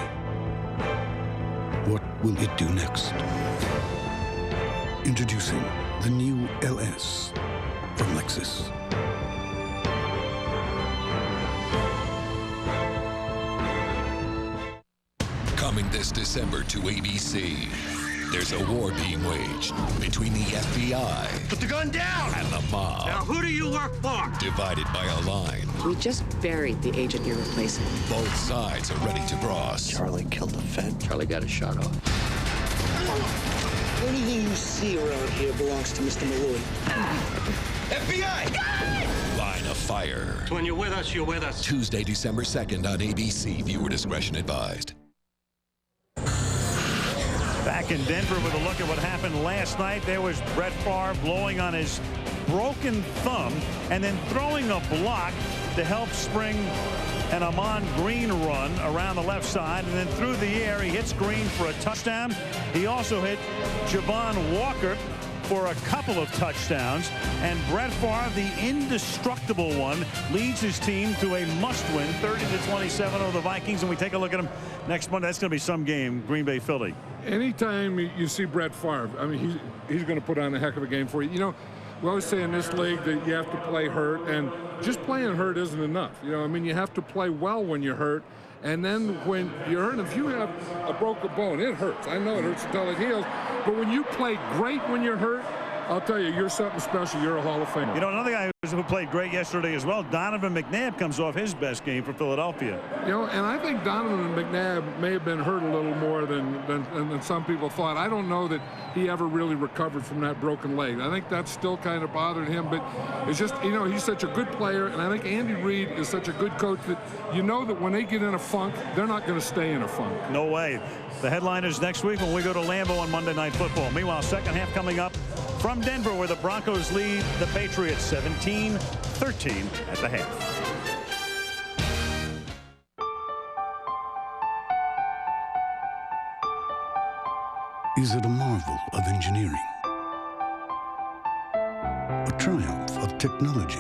Speaker 31: What will it do next? Introducing the new LS from Lexus.
Speaker 1: Coming this December to ABC. There's a war being waged between the FBI.
Speaker 9: Put the gun down!
Speaker 1: And the mob.
Speaker 9: Now, who do you work for?
Speaker 1: Divided by a line.
Speaker 3: We just buried the agent you're replacing.
Speaker 1: Both sides are ready to cross.
Speaker 3: Charlie killed the Fed. Charlie got his shot off.
Speaker 9: Anything you see around here belongs to Mr. Malloy. FBI!
Speaker 1: Line of Fire.
Speaker 9: When you're with us, you're with us.
Speaker 1: Tuesday, December 2nd on ABC. Viewer discretion advised.
Speaker 6: Back in Denver with a look at what happened last night. There was Brett Favre blowing on his broken thumb and then throwing a block to help spring an Ahman Green run around the left side, and then through the air he hits Green for a touchdown. He also hit Javon Walker for a couple of touchdowns, and Brett Favre, the indestructible one, leads his team to a must-win 30-27 over the Vikings. And we take a look at him next Monday. That's going to be some game. Green Bay, Philly.
Speaker 4: Anytime you see Brett Favre, I mean, he's going to put on a heck of a game for you. You know, we always say in this league that you have to play hurt, and just playing hurt isn't enough. You know, I mean, you have to play well when you're hurt. And then when you're hurt, if you have a broken bone, it hurts. I know it hurts until it heals. But when you play great when you're hurt, I'll tell you, you're something special. You're a Hall of Famer.
Speaker 6: You know, another guy who played great yesterday as well, Donovan McNabb, comes off his best game for Philadelphia.
Speaker 4: You know, and I think Donovan McNabb may have been hurt a little more than some people thought. I don't know that he ever really recovered from that broken leg. I think that's still kind of bothered him, but it's just, you know, he's such a good player, and I think Andy Reid is such a good coach that you know that when they get in a funk, they're not going to stay in a funk.
Speaker 6: No way. The headline is next week when we go to Lambeau on Monday Night Football. Meanwhile, second half coming up from Denver, where the Broncos lead the Patriots 17-13 at the half.
Speaker 31: Is it a marvel of engineering? A triumph of technology?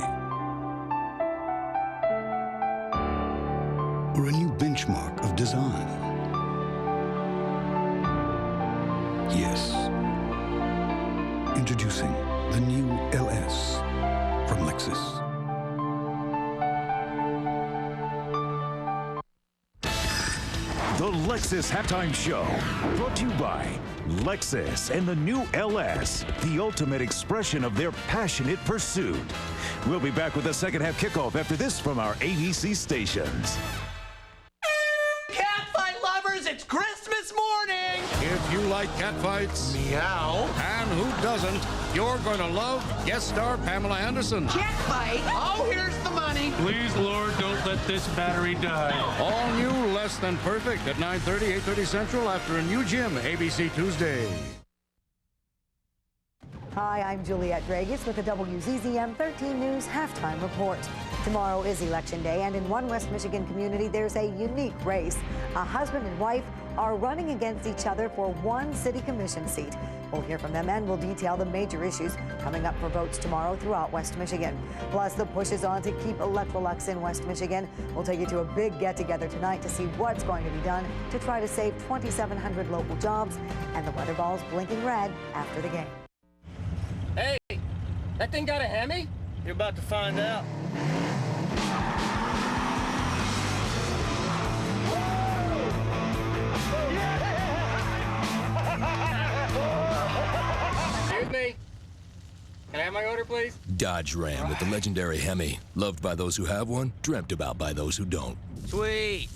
Speaker 31: Or a new benchmark of design? Yes. Introducing the new LS from Lexus.
Speaker 19: The Lexus Halftime Show, brought to you by Lexus and the new LS, the ultimate expression of their passionate pursuit. We'll be back with the second half kickoff after this from our ABC stations.
Speaker 5: Catfight lovers, it's Christmas morning!
Speaker 7: If you like catfights,
Speaker 5: meow,
Speaker 7: and who doesn't, you're going to love guest star Pamela Anderson.
Speaker 5: Catfight? Oh, here's the money.
Speaker 7: Please, Lord, don't let this battery die. All new Less Than Perfect at 9:30, 8:30 Central after a new gym, ABC Tuesday.
Speaker 8: Hi, I'm Juliette Dragus with the WZZM 13 News Halftime Report. Tomorrow is Election Day, and in one West Michigan community, there's a unique race. A husband and wife are running against each other for one city commission seat. We'll hear from them, and we'll detail the major issues coming up for votes tomorrow throughout West Michigan. Plus, the push is on to keep Electrolux in West Michigan. We'll take you to a big get-together tonight to see what's going to be done to try to save 2,700 local jobs. And the weather ball's blinking red after the game.
Speaker 10: Hey, that thing got a Hemi? You're about to find out. Excuse me. Can I have my order, please?
Speaker 1: Dodge Ram with the legendary Hemi. Loved by those who have one, dreamt about by those who don't.
Speaker 10: Sweet.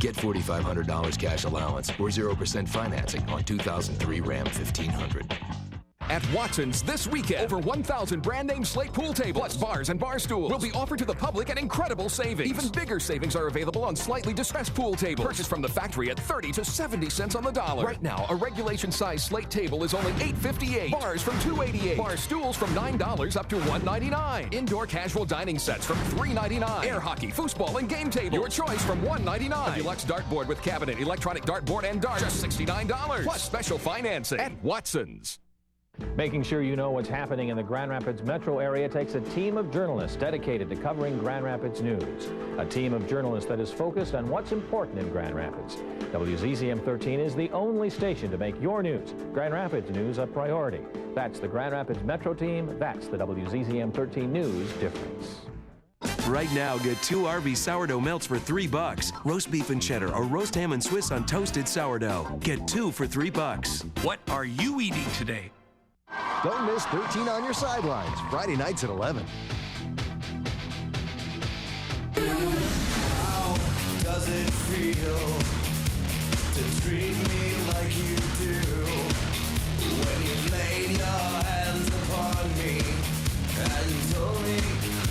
Speaker 1: Get $4,500 cash allowance or 0% financing on 2003 Ram 1500.
Speaker 12: At Watson's this weekend, over 1,000 brand-name Slate pool tables, plus bars and bar stools, will be offered to the public at incredible savings. Even bigger savings are available on slightly distressed pool tables, purchased from the factory at 30 to 70 cents on the dollar. Right now, a regulation-size Slate table is only $8.58. Bars from $2.88. Bar stools from $9 up to $1.99. Indoor casual dining sets from $3.99. Air hockey, foosball, and game table. Your choice from $1.99. A deluxe dartboard with cabinet, electronic dartboard, and dart, just $69. Plus special financing at Watson's.
Speaker 2: Making sure you know what's happening in the Grand Rapids metro area takes a team of journalists dedicated to covering Grand Rapids news. A team of journalists that is focused on what's important in Grand Rapids. WZZM 13 is the only station to make your news, Grand Rapids news, a priority. That's the Grand Rapids Metro team. That's the WZZM 13 News difference.
Speaker 11: Right now, get 2 Arby's sourdough melts for $3. Roast beef and cheddar or roast ham and Swiss on toasted sourdough. Get 2 for $3.
Speaker 13: What are you eating today?
Speaker 14: Don't miss 13 on your sidelines, Friday nights at 11.
Speaker 9: How does it feel to treat me like you do? When you laid your hands upon me and told me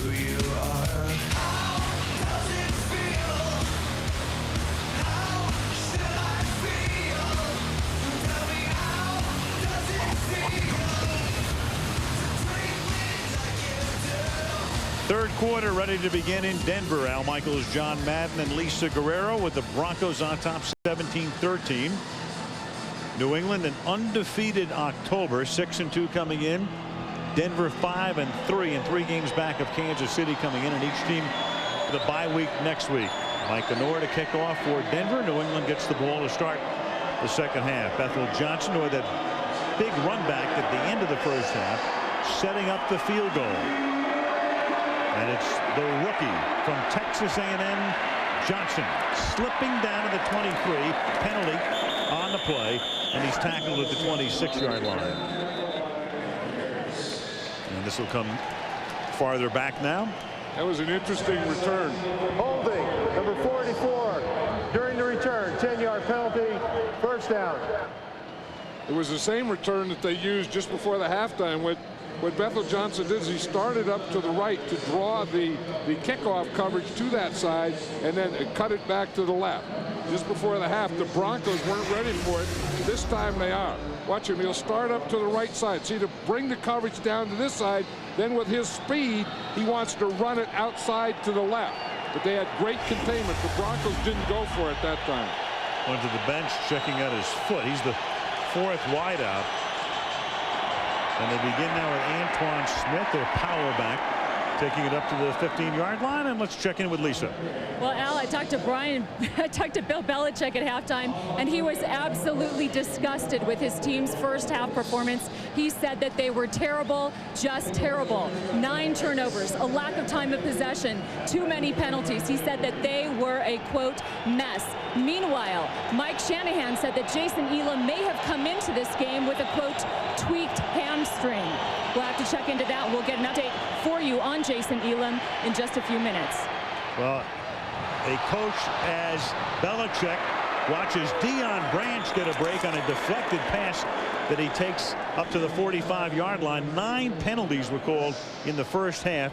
Speaker 9: who you are. How does it feel? How should I feel? Tell me, how does it feel?
Speaker 6: Third quarter ready to begin in Denver. Al Michaels, John Madden, and Lisa Guerrero with the Broncos on top 17-13. New England an undefeated October, 6-2 coming in. Denver 5-3 and 3 games back of Kansas City coming in, and each team with a bye week next week. Mike Kennor to kick off for Denver. New England gets the ball to start the second half. Bethel Johnson with that big run back at the end of the first half, setting up the field goal. And it's the rookie from Texas A&M, Johnson, slipping down to the 23, penalty on the play, and he's tackled at the 26-yard line. And this will come farther back now.
Speaker 4: That was an interesting return.
Speaker 15: Holding, number 44, during the return, 10-yard penalty, first down.
Speaker 4: It was the same return that they used just before the halftime. What Bethel Johnson did is he started up to the right to draw the kickoff coverage to that side and then cut it back to the left. Just before the half, the Broncos weren't ready for it. This time they are. Watch him. He'll start up to the right side. See, to bring the coverage down to this side, then with his speed, he wants to run it outside to the left. But they had great containment. The Broncos didn't go for it that time.
Speaker 6: Went to the bench checking out his foot. He's the 4th wideout. And they begin now with Antoine Smith, their power back, taking it up to the 15-yard line. And let's check in with Lisa.
Speaker 16: Well, Al, I talked to Bill Belichick at halftime, and he was absolutely disgusted with his team's first half performance. He said that they were terrible, just terrible. 9 turnovers, a lack of time of possession, too many penalties. He said that they were a, quote, mess. Meanwhile, Mike Shanahan said that Jason Elam may have come into this game with a, quote, tweaked hamstring. We'll have to check into that. We'll get an update for you on Jason Elam in just a few minutes.
Speaker 6: Well, a coach as Belichick watches Deion Branch get a break on a deflected pass that he takes up to the 45-yard line. 9 penalties were called in the first half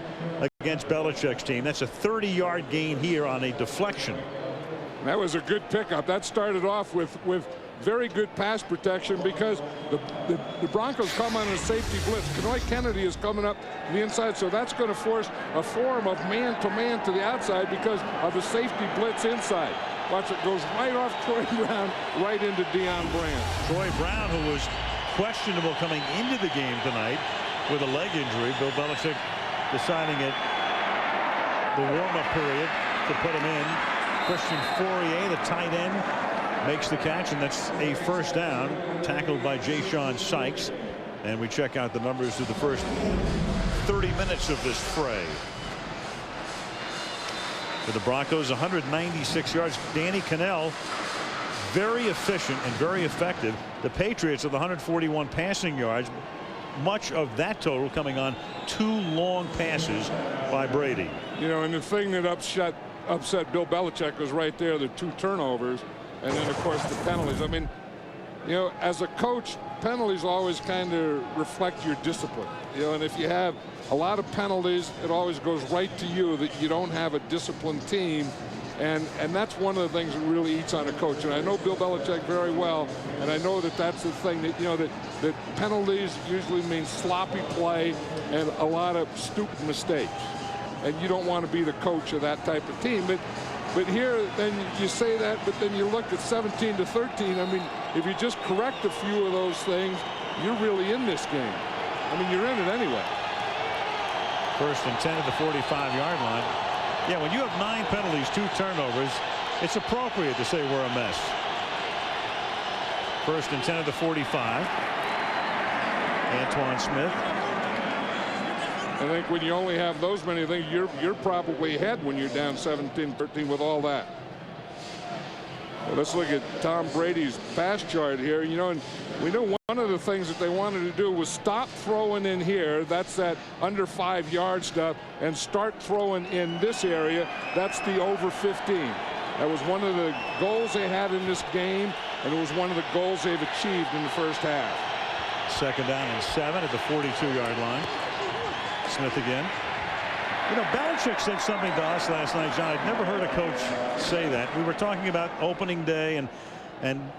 Speaker 6: against Belichick's team. That's a 30-yard gain here on a deflection.
Speaker 4: That was a good pickup. That started off with very good pass protection because the Broncos come on a safety blitz. Kenoy Kennedy is coming up to the inside, so that's going to force a form of man-to-man to the outside because of the safety blitz inside. Watch, it goes right off Troy Brown, right into Deion Branch.
Speaker 6: Troy Brown, who was questionable coming into the game tonight with a leg injury. Bill Belichick deciding at the warm-up period to put him in. Christian Fourier, the tight end, makes the catch, and that's a first down, tackled by Jay Sean Sykes. And we check out the numbers through the first 30 minutes of this fray. For the Broncos, 196 yards. Danny Cannell, very efficient and very effective. The Patriots with 141 passing yards. Much of that total coming on 2 long passes by Brady.
Speaker 4: You know, and the thing that upset Bill Belichick was right there, the 2 turnovers, and then, of course, the penalties. I mean, you know, as a coach, penalties always kind of reflect your discipline. You know, and if you have a lot of penalties, it always goes right to you that you don't have a disciplined team. And that's one of the things that really eats on a coach. And I know Bill Belichick very well, and I know that that's the thing that, you know, that penalties usually mean sloppy play and a lot of stupid mistakes. And you don't want to be the coach of that type of team. But here, then you say that, but then you look at 17-13. I mean, if you just correct a few of those things, you're really in this game. I mean, you're in it anyway.
Speaker 6: 1st and 10 at the 45-yard line. Yeah, when you have 9 penalties, 2 turnovers, it's appropriate to say we're a mess. 1st and 10 at the 45. Antoine Smith.
Speaker 4: I think when you only have those many things, you're probably ahead when you're down 17-13 with all that. Well, let's look at Tom Brady's pass chart here. You know, and we know one of the things that they wanted to do was stop throwing in here. That's that under 5-yard stuff, and start throwing in this area. That's the over 15. That was one of the goals they had in this game, and it was one of the goals they've achieved in the first half.
Speaker 6: 2nd down and 7 at the 42-yard line. Smith again. You know, Belichick said something to us last night, John. I'd never heard a coach say that. We were talking about opening day and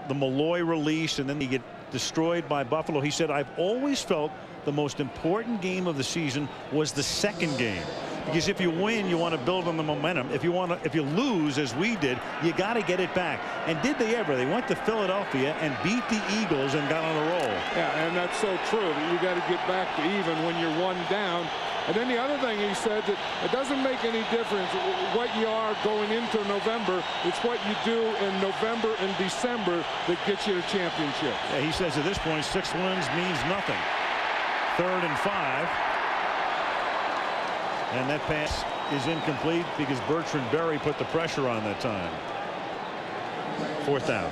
Speaker 6: the Malloy release, and then he get destroyed by Buffalo. He said, I've always felt the most important game of the season was the 2nd game. Because if you win, you want to build on the momentum. If you lose, as we did, you got to get it back. And did they ever? They went to Philadelphia and beat the Eagles and got on a roll.
Speaker 4: Yeah, and that's so true. You got to get back to even when you're 1 down. And then the other thing he said, that it doesn't make any difference what you are going into November. It's what you do in November and December that gets you the championship.
Speaker 6: Yeah, he says at this point 6 wins means nothing. 3rd and 5. And that pass is incomplete because Bertrand Berry put the pressure on that time. 4th down.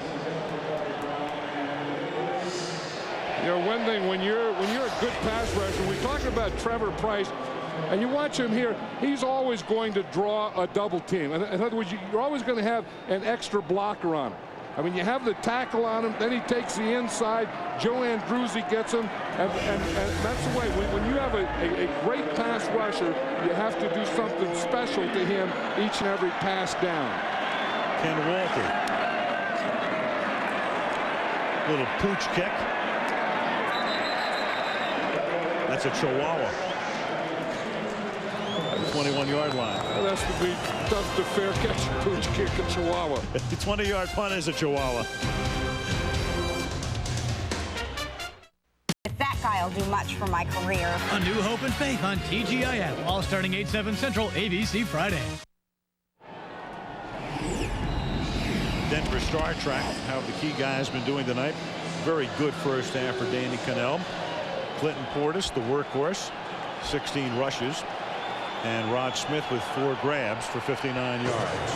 Speaker 4: You know, one thing, when you're a good pass rusher, we talk about Trevor Price, and you watch him here, he's always going to draw a double team. In other words, you're always going to have an extra blocker on him. I mean, you have the tackle on him, then he takes the inside. Joe Andruzzi gets him, and that's the way. When you have a great pass rusher, you have to do something special to him each and every pass down.
Speaker 6: Ken Walter. Little pooch kick. That's a Chihuahua. 21-yard line.
Speaker 4: Well, that's the fair catch, pooch kick, a Chihuahua.
Speaker 6: The 20-yard punt is a Chihuahua.
Speaker 17: If that guy'll do much for my career.
Speaker 18: A New Hope and Faith on TGIF, all starting 8/7 Central, ABC Friday.
Speaker 6: Denver Star Trek, how the key guys been doing tonight. Very good first half for Danny Cannell. Clinton Portis, the workhorse, 16 rushes. And Rod Smith with 4 grabs for 59 yards.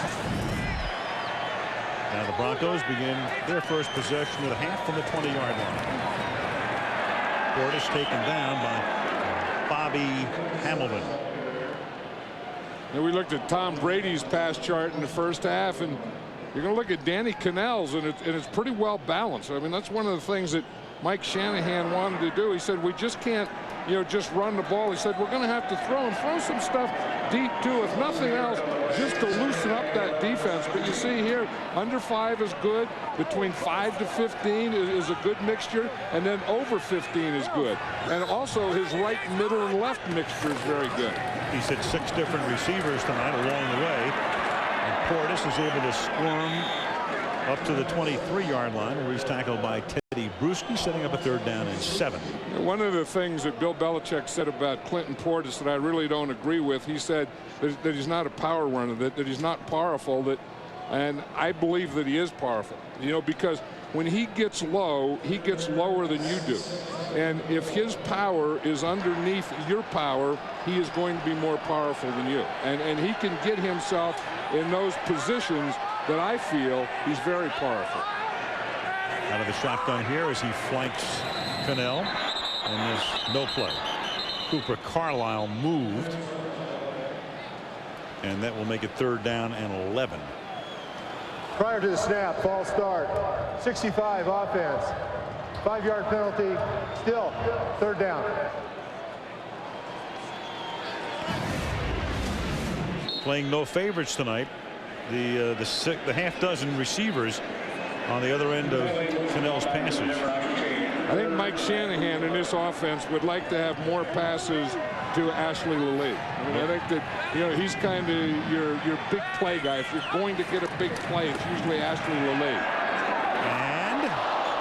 Speaker 6: Now the Broncos begin their first possession with a half from the 20-yard line. Portis taken down by Bobby Hamilton.
Speaker 4: And we looked at Tom Brady's pass chart in the first half, and you're going to look at Danny Cannell's, and it's pretty well balanced. I mean, that's one of the things that Mike Shanahan wanted to do. He said, we just can't, you know, just run the ball. He said, we're going to have to throw some stuff deep too, if nothing else, just to loosen up that defense. But you see here, under 5 is good. Between 5 to 15 is a good mixture, and then over 15 is good. And also his right, middle, and left mixture is very good.
Speaker 6: He said 6 different receivers tonight along the way. And Portis is able to squirm up to the 23-yard line, where he's tackled by Teddy Bruschi, setting up a 3rd down and 7.
Speaker 4: One of the things that Bill Belichick said about Clinton Portis that I really don't agree with, he said that he's not a power runner, that he's not powerful, and I believe that he is powerful, you know, because when he gets low, he gets lower than you do. And if his power is underneath your power, he is going to be more powerful than you. And he can get himself in those positions that I feel he's very powerful.
Speaker 6: Out of the shotgun here as he flanks Cannell, and there's no play. Cooper Carlisle moved, and that will make it 3rd down and 11.
Speaker 15: Prior to the snap, false start, 65 offense, 5-yard penalty, still 3rd down.
Speaker 6: Playing no favorites tonight. The half dozen receivers on the other end of Cannell's passage.
Speaker 4: I think Mike Shanahan in this offense would like to have more passes to Ashley Lilly. I mean, I think that, you know, he's kind of your big play guy. If you're going to get a big play, it's usually Ashley Lilly.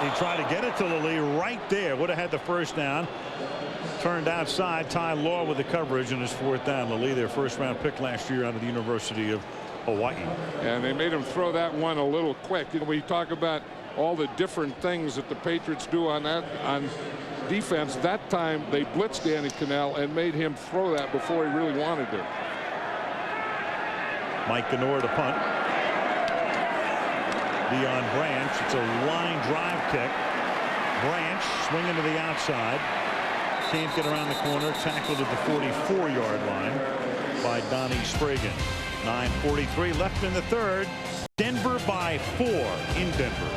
Speaker 6: And He tried to get it to Lilly right there. Would have had the first down. Turned outside. Ty Law with the coverage, and his 4th down. Lilly, their first-round pick last year out of the University of Hawaii.
Speaker 4: And they made him throw that one a little quick. You know, we talk about all the different things that the Patriots do on defense. That time they blitzed Danny Cannell and made him throw that before he really wanted to.
Speaker 6: Mike Ganor to punt. Dion Branch. It's a line drive kick. Branch swinging to the outside. Can't get around the corner. Tackled at the 44-yard line by Donnie Spragan. 9:43 left in the third. Denver by 4 in Denver.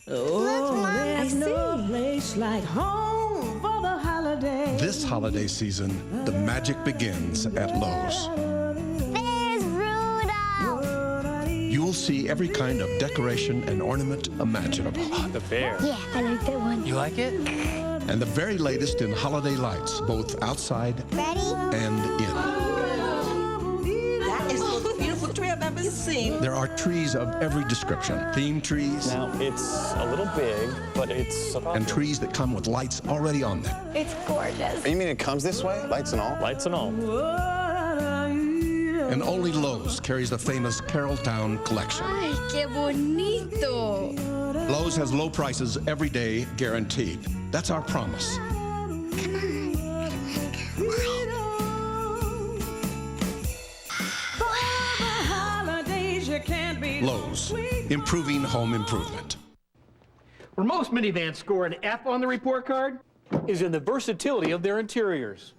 Speaker 9: Oh, there's no place like home for the holiday.
Speaker 31: This holiday season, the magic begins at Lowe's.
Speaker 9: There's Rudolph.
Speaker 31: You'll see every kind of decoration and ornament imaginable.
Speaker 10: The bear.
Speaker 9: Yeah, I like that one.
Speaker 10: You like it?
Speaker 31: And the very latest in holiday lights, both outside
Speaker 9: Ready?
Speaker 31: and in.
Speaker 5: That is the most beautiful tree I've ever seen.
Speaker 31: There are trees of every description. Theme trees.
Speaker 10: Now, it's a little big, but it's...
Speaker 31: And trees that come with lights already on them.
Speaker 9: It's gorgeous.
Speaker 20: You mean it comes this way? Lights and all?
Speaker 10: Lights and all.
Speaker 31: And only Lowe's carries the famous Carrolltown collection.
Speaker 9: Ay, qué bonito.
Speaker 31: Lowe's has low prices every day, guaranteed. That's our promise. Lowe's, improving home improvement.
Speaker 21: Where most minivans score an F on the report card is in the versatility of their interiors.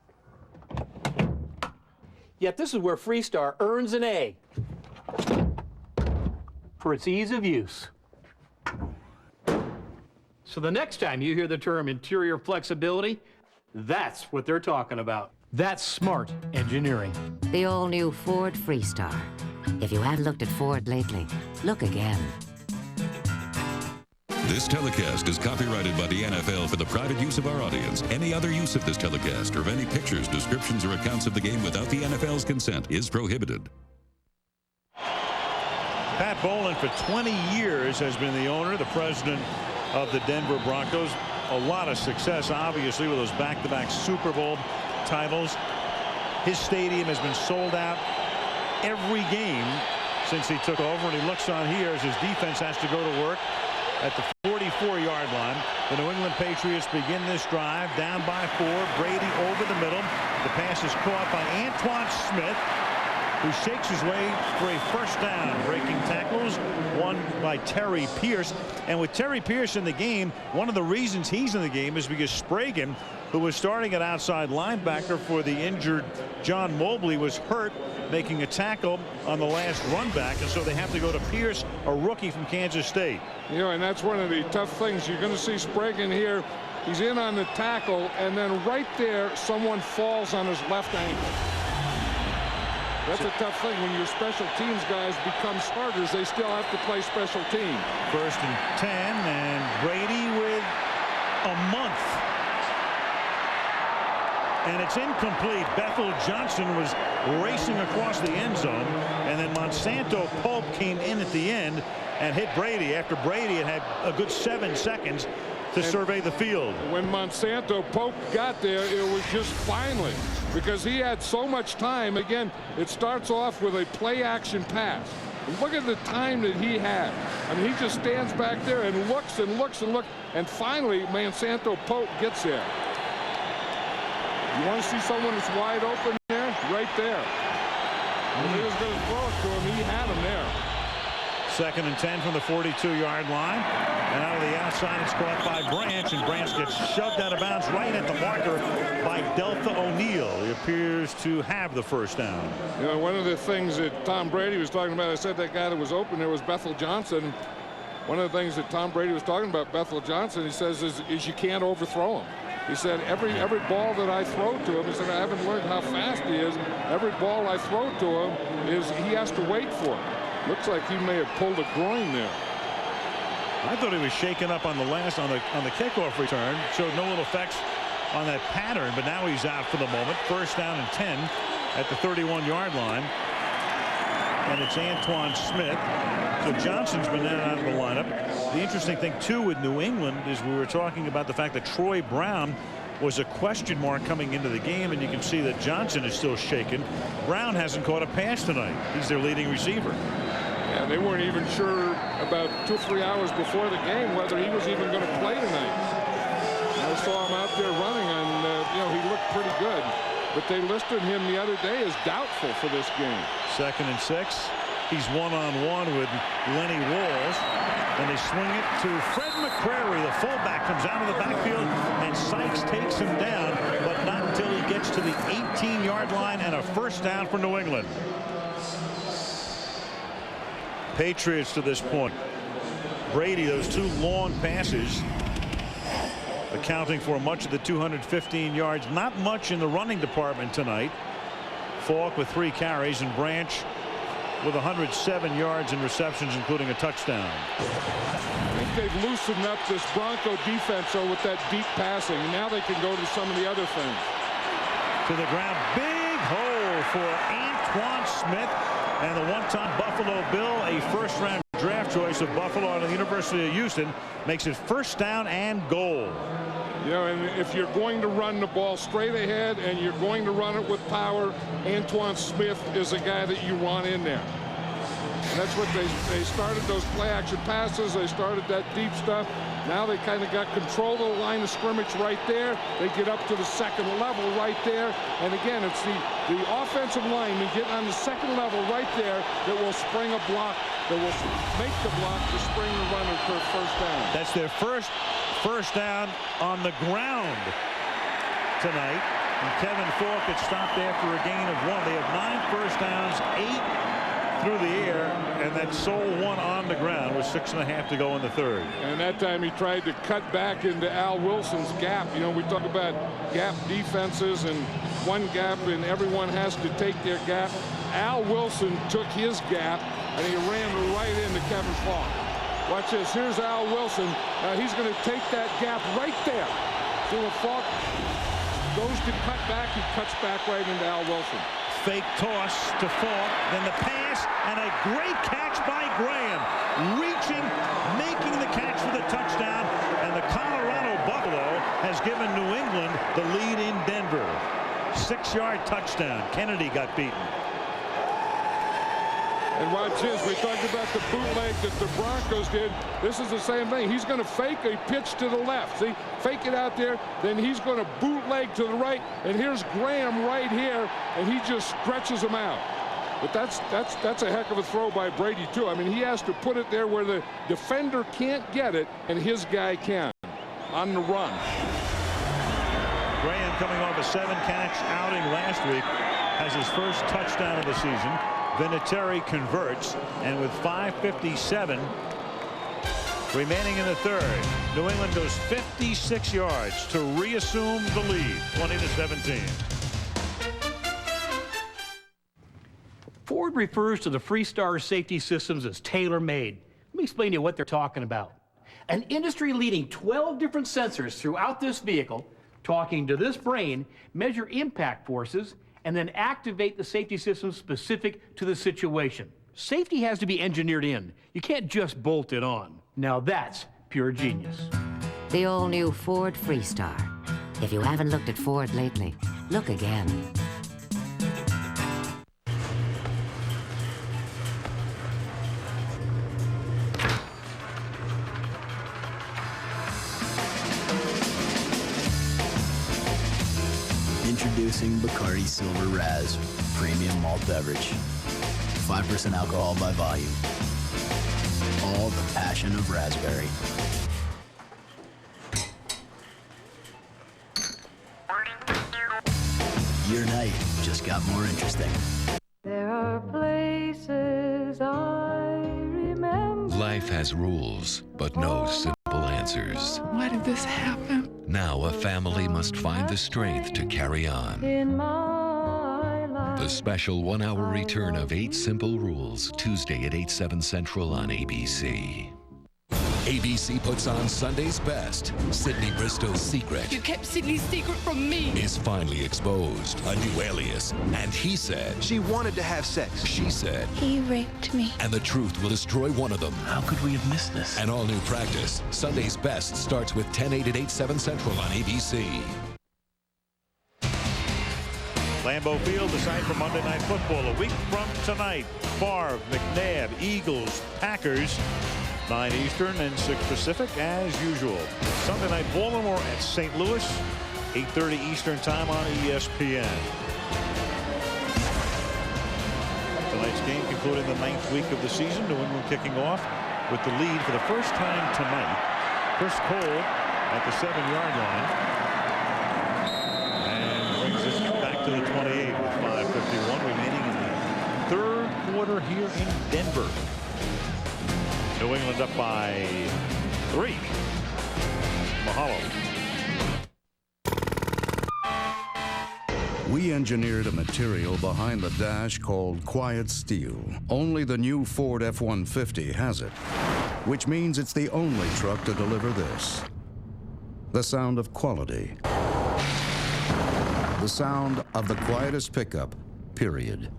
Speaker 21: Yet this is where Freestar earns an A for its ease of use. So the next time you hear the term interior flexibility, that's what they're talking about. That's smart engineering.
Speaker 22: The all-new Ford Freestar. If you hadn't looked at Ford lately, look again.
Speaker 1: This telecast is copyrighted by the NFL for the private use of our audience. Any other use of this telecast or of any pictures, descriptions, or accounts of the game without the NFL's consent is prohibited.
Speaker 6: Pat Bowlen for 20 years has been the owner, the president of the Denver Broncos. A lot of success, obviously, with those back-to-back Super Bowl titles. His stadium has been sold out every game since he took over, and he looks on here as his defense has to go to work at the 44-yard line. The New England Patriots begin this drive down by 4. Brady over the middle. The pass is caught by Antoine Smith, who shakes his way for a first down. Breaking tackles, one by Terry Pierce. And with Terry Pierce in the game, one of the reasons he's in the game is because Spragan, who was starting at outside linebacker for the injured John Mobley, was hurt making a tackle on the last run back, and so they have to go to Pierce, a rookie from Kansas State.
Speaker 4: You know, and that's one of the tough things. You're going to see Spragan here. He's in on the tackle, and then right there, someone falls on his left ankle. That's a tough thing. When your special teams guys become starters, they still have to play special team.
Speaker 6: 1st and 10, and Brady with a month. And it's incomplete. Bethel Johnson was racing across the end zone, and then Monsanto Pope came in at the end and hit Brady after Brady had a good 7 seconds to survey the field.
Speaker 4: When Monsanto Pope got there, it was just finally, because he had so much time. Again, it starts off with a play action pass. Look at the time that he had. I mean, he just stands back there and looks and looks and looks, and finally Monsanto Pope gets there. You want to see someone that's wide open there? Right there. When he was going to throw it to him, he had him there.
Speaker 6: 2nd and 10 from the 42-yard line. And out of the outside, it's caught by Branch, and Branch gets shoved out of bounds right at the marker by Deltha O'Neal. He appears to have the first down.
Speaker 4: You know, one of the things that Tom Brady was talking about, I said that guy that was open there was Bethel Johnson. One of the things that Tom Brady was talking about, Bethel Johnson, he says, is you can't overthrow him. He said, every ball that I throw to him, he said, I haven't learned how fast he is. Every ball I throw to him is he has to wait for it. Looks like he may have pulled a groin there.
Speaker 6: I thought he was shaken up on the kickoff return. Showed no ill effects on that pattern, but now he's out for the moment. 1st down and 10 at the 31-yard line. and it's Antoine Smith. So Johnson's been in and out of the lineup. The interesting thing, too, with New England is we were talking about the fact that Troy Brown was a question mark coming into the game, and you can see that Johnson is still shaken. Brown hasn't caught a pass tonight. He's their leading receiver.
Speaker 4: Yeah, they weren't even sure about 2 or 3 hours before the game whether he was even going to play tonight. I saw him out there running, and you know, he looked pretty good. But they listed him the other day as doubtful for this game.
Speaker 6: 2nd and 6. He's one-on-one with Lenny Walls. And they swing it to Fred McCrary. The fullback comes out of the backfield, and Sykes takes him down, but not until he gets to the 18-yard line and a first down for New England. Patriots to this point. Brady, those 2 long passes, accounting for much of the 215 yards. Not much in the running department tonight. Falk with 3 carries, and Branch with 107 yards in receptions, including a touchdown.
Speaker 4: I think they've loosened up this Bronco defense with that deep passing. Now they can go to some of the other things.
Speaker 6: To the ground. Big hole for Antoine Smith. And the one-time Buffalo Bill, a first-round draft choice of Buffalo out of the University of Houston, makes it first down and goal.
Speaker 4: You know, and if you're going to run the ball straight ahead and you're going to run it with power, Antoine Smith is a guy that you want in there. And that's what they started, those play-action passes. They started that deep stuff. Now they kind of got control of the line of scrimmage right there. They get up to the 2nd level right there. And again, it's the offensive lineman getting on the 2nd level right there that will spring a block, that will make the block to spring the runner for first down.
Speaker 6: That's their first down on the ground tonight. And Kevin Falk had stopped after a gain of 1. They have 9 first downs, 8 through the air, and that sole 1 on the ground with 6.5 to go in the 3rd.
Speaker 4: And that time he tried to cut back into Al Wilson's gap. You know, we talk about gap defenses and one gap and everyone has to take their gap. Al Wilson took his gap and he ran right into Kevin Falk. Watch this. Here's Al Wilson. He's going to take that gap right there. So when Falk goes to cut back, he cuts back right into Al Wilson.
Speaker 6: Fake toss to Falk, then the pass, and a great catch by Graham. Reaching, making the catch for the touchdown, and the Colorado Buffalo has given New England the lead in Denver. 6-yard touchdown. Kennedy got beaten.
Speaker 4: And watch this. We talked about the bootleg that the Broncos did. This is the same thing. He's going to fake a pitch to the left. See, fake it out there. Then he's going to bootleg to the right. And here's Graham right here, and he just stretches him out. But that's a heck of a throw by Brady too. I mean, he has to put it there where the defender can't get it, and his guy can on the run.
Speaker 6: Graham, coming off a 7-catch outing last week, has his first touchdown of the season. Vinatieri converts, and with 5:57 remaining in the 3rd, New England goes 56 yards to reassume the lead, 20-17.
Speaker 21: Ford refers to the Freestar safety systems as tailor-made. Let me explain to you what they're talking about. An industry-leading 12 different sensors throughout this vehicle, talking to this brain, measure impact forces, and then activate the safety system specific to the situation. Safety has to be engineered in. You can't just bolt it on. Now that's pure genius.
Speaker 22: The all-new Ford Freestar. If you haven't looked at Ford lately, look again.
Speaker 3: Introducing Bacardi Silver Raz, premium malt beverage. 5% alcohol by volume. All the passion of raspberry. Your night just got more interesting.
Speaker 7: There are places I remember.
Speaker 1: Life has rules, but no simple answers.
Speaker 7: Why did this happen?
Speaker 1: Now a family must find the strength to carry on.
Speaker 7: In my life.
Speaker 1: The special 1-hour return of 8 Simple Rules, Tuesday at 8/7 Central on ABC.
Speaker 8: ABC puts on Sunday's best. Sydney Bristow's secret
Speaker 7: You kept Sydney's secret from me.
Speaker 8: is finally exposed. A new alias. And he said...
Speaker 14: She wanted to have sex.
Speaker 8: She said...
Speaker 7: He raped me.
Speaker 8: And the truth will destroy one of them.
Speaker 13: How could we have missed this?
Speaker 8: An all-new practice. Sunday's best starts with 10, 8 at 8, 7 Central on ABC.
Speaker 6: Lambeau Field, the site for Monday Night Football. A week from tonight, Favre, McNabb, Eagles, Packers, 9 Eastern and 6 Pacific as usual. Sunday night, Baltimore at St. Louis, 8:30 Eastern time on ESPN. Tonight's game concluding the 9th week of the season. New England kicking off with the lead for the first time tonight. Chris Cole at the 7-yard line. And brings it back to the 28 with 5:51 remaining in the third quarter here in Denver. New England up by 3. Mahalo.
Speaker 12: We engineered a material behind the dash called quiet steel. Only the new Ford F-150 has it, which means it's the only truck to deliver this. The sound of quality. The sound of the quietest pickup, period.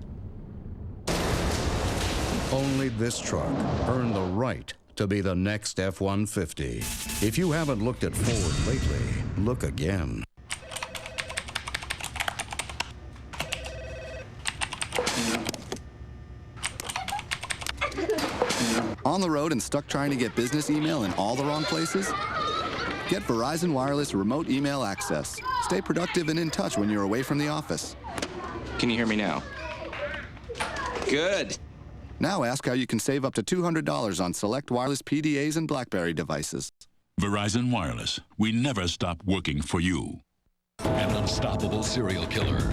Speaker 12: Only this truck earned the right to be the next F-150. If you haven't looked at Ford lately, look again.
Speaker 19: On the road and stuck trying to get business email in all the wrong places? Get Verizon Wireless Remote Email Access. Stay productive and in touch when you're away from the office.
Speaker 23: Can you hear me now? Good.
Speaker 19: Now ask how you can save up to $200 on select wireless PDAs and BlackBerry devices.
Speaker 1: Verizon Wireless. We never stop working for you.
Speaker 8: An unstoppable serial killer.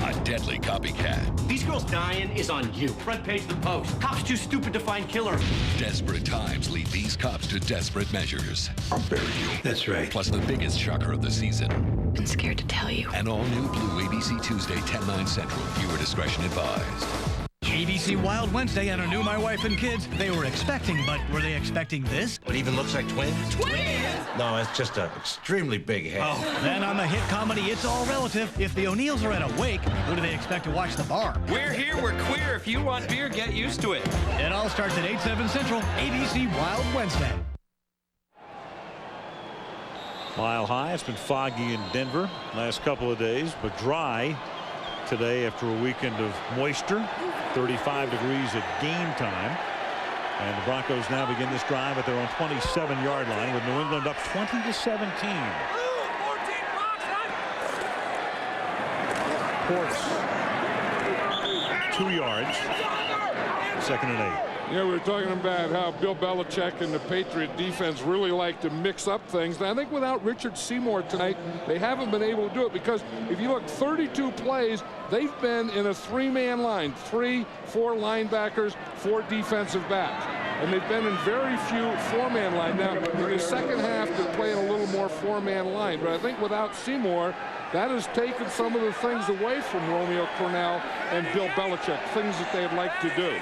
Speaker 8: A deadly copycat.
Speaker 21: These girls dying is on you. Front page of the Post. Cops too stupid to find killer.
Speaker 8: Desperate times lead these cops to desperate measures.
Speaker 23: I'll bury you. That's right.
Speaker 8: Plus the biggest shocker of the season.
Speaker 7: Been scared to tell you.
Speaker 8: An all-new Blue ABC Tuesday, 10, 9 Central. Viewer discretion advised.
Speaker 18: ABC Wild Wednesday and a new My Wife and Kids. They were expecting, but were they expecting this?
Speaker 10: It even looks like twins.
Speaker 7: Twins!
Speaker 10: No, it's just an extremely big head.
Speaker 18: Oh, then on the hit comedy It's All Relative, if the O'Neills are at a wake, who do they expect to watch the bar?
Speaker 13: We're here, we're queer. If you want beer, get used to it.
Speaker 18: It all starts at 8, 7 Central, ABC Wild Wednesday.
Speaker 6: Mile high. It's been foggy in Denver last couple of days, but dry today after a weekend of moisture. 35 degrees at game time. And the Broncos now begin this drive at their own 27-yard line with New England up 20-17. Ports 2 yards. 2nd and 8.
Speaker 4: Yeah, we were talking about how Bill Belichick and the Patriot defense really like to mix up things. And I think without Richard Seymour tonight, they haven't been able to do it because if you look 32 plays, they've been in a 3-man line, 3, 4 linebackers, 4 defensive backs. And they've been in very few 4-man line. Now, in the second half, they're playing a little more 4-man line. But I think without Seymour, that has taken some of the things away from Romeo Cornell and Bill Belichick, things that they'd like to do.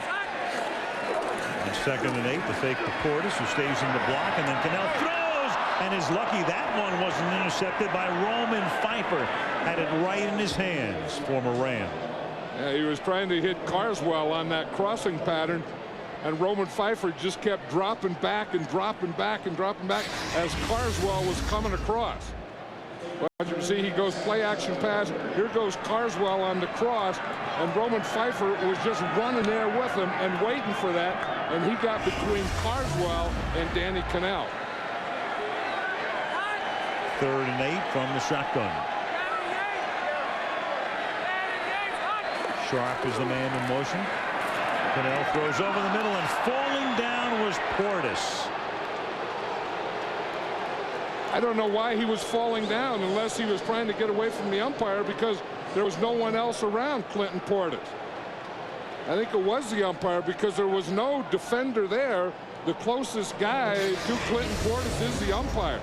Speaker 6: On 2nd and 8, the fake to Portis, who stays in the block, and then Cannell throws and is lucky that one wasn't intercepted by Roman Pfeiffer. Had it right in his hands, former Ram.
Speaker 4: Yeah, he was trying to hit Carswell on that crossing pattern, and Roman Pfeiffer just kept dropping back and dropping back and dropping back as Carswell was coming across. Well, as you can see, he goes play action pass. Here goes Carswell on the cross, and Roman Pfeiffer was just running there with him and waiting for that, and he got between Carswell and Danny Cannell.
Speaker 6: 3rd and 8 from the shotgun. Sharp is the man in motion. Cannell throws over the middle, and falling down was Portis.
Speaker 4: I don't know why he was falling down unless he was trying to get away from the umpire because there was no one else around Clinton Portis. I think it was the umpire because there was no defender there. The closest guy to Clinton Portis is the umpire.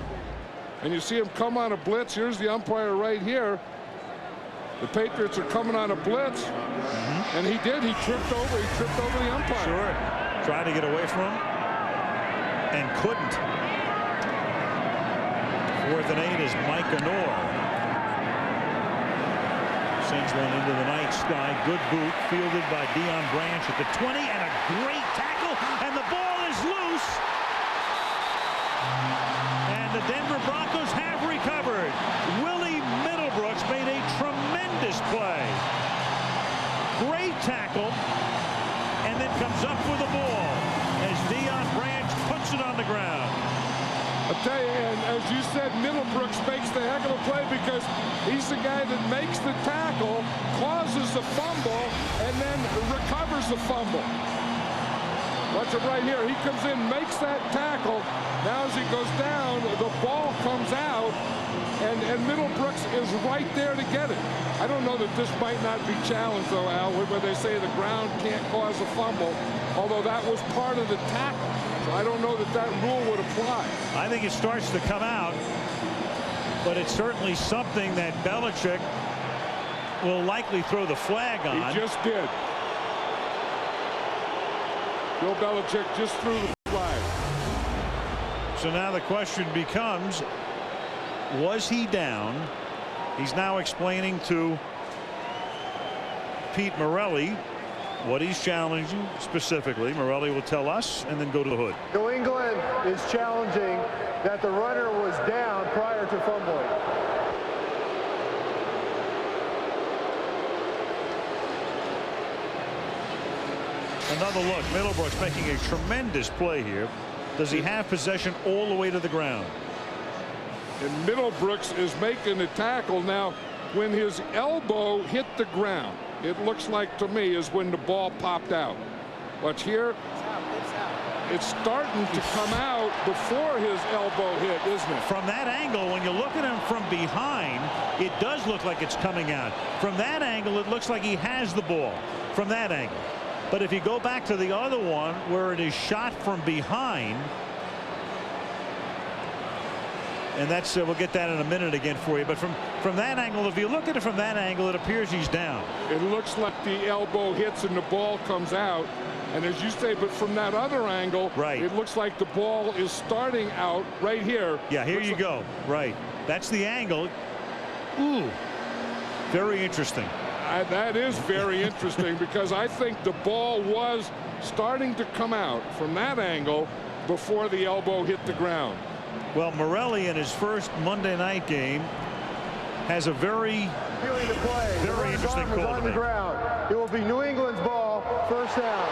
Speaker 4: And you see him come on a blitz. Here's the umpire right here. The Patriots are coming on a blitz. And he did. He tripped over the umpire.
Speaker 6: Sure. Trying to get away from him. and couldn't. 4th and 8 is Mike Anor. Sends one into the night sky. Good boot fielded by Deion Branch at the 20, and a great tackle, and the ball is loose. And the Denver Broncos have recovered. Willie Middlebrooks made a tremendous play. Great tackle, and then comes up with the ball as Deion Branch puts it on the ground.
Speaker 4: I'll tell you, and as you said, Middlebrooks makes the heck of a play because he's the guy that makes the tackle, causes the fumble, and then recovers the fumble. Watch it right here. He comes in, makes that tackle. Now as he goes down, the ball comes out, and Middlebrooks is right there to get it. I don't know that this might not be challenged, though, Al, where they say the ground can't cause a fumble, although that was part of the tackle. So I don't know that that rule would apply.
Speaker 6: I think it starts to come out, but it's certainly something that Belichick will likely throw the flag on.
Speaker 4: He just did. Bill Belichick just threw the flag.
Speaker 6: So now the question becomes, was he down? He's now explaining to Pete Morelli what he's challenging specifically. Morelli will tell us and then go to the hood.
Speaker 15: New England is challenging that the runner was down prior to fumbling.
Speaker 6: Another look. Middlebrooks making a tremendous play here. Does he have possession all the way to the ground?
Speaker 4: And Middlebrooks is making the tackle. Now, when his elbow hit the ground, it looks like to me is when the ball popped out. Watch here. It's starting to come out before his elbow hit, isn't it?
Speaker 6: From that angle, when you look at him from behind, it does look like it's coming out. From that angle, it looks like he has the ball. From that angle. But if you go back to the other one where it is shot from behind, and that's we'll get that in a minute again for you, but from that angle, if you look at it from that angle, it appears he's down.
Speaker 4: It looks like the elbow hits and the ball comes out, and as you say, but from that other angle,
Speaker 6: right,
Speaker 4: it looks like the ball is starting out right here.
Speaker 6: Yeah, here you go. Right, that's the angle. Ooh, very interesting.
Speaker 4: That is very interesting because I think the ball was starting to come out from that angle before the elbow hit the ground.
Speaker 6: Well, Morelli in his first Monday night game has a very interesting call
Speaker 15: on the ground. It will be New England's ball, first down.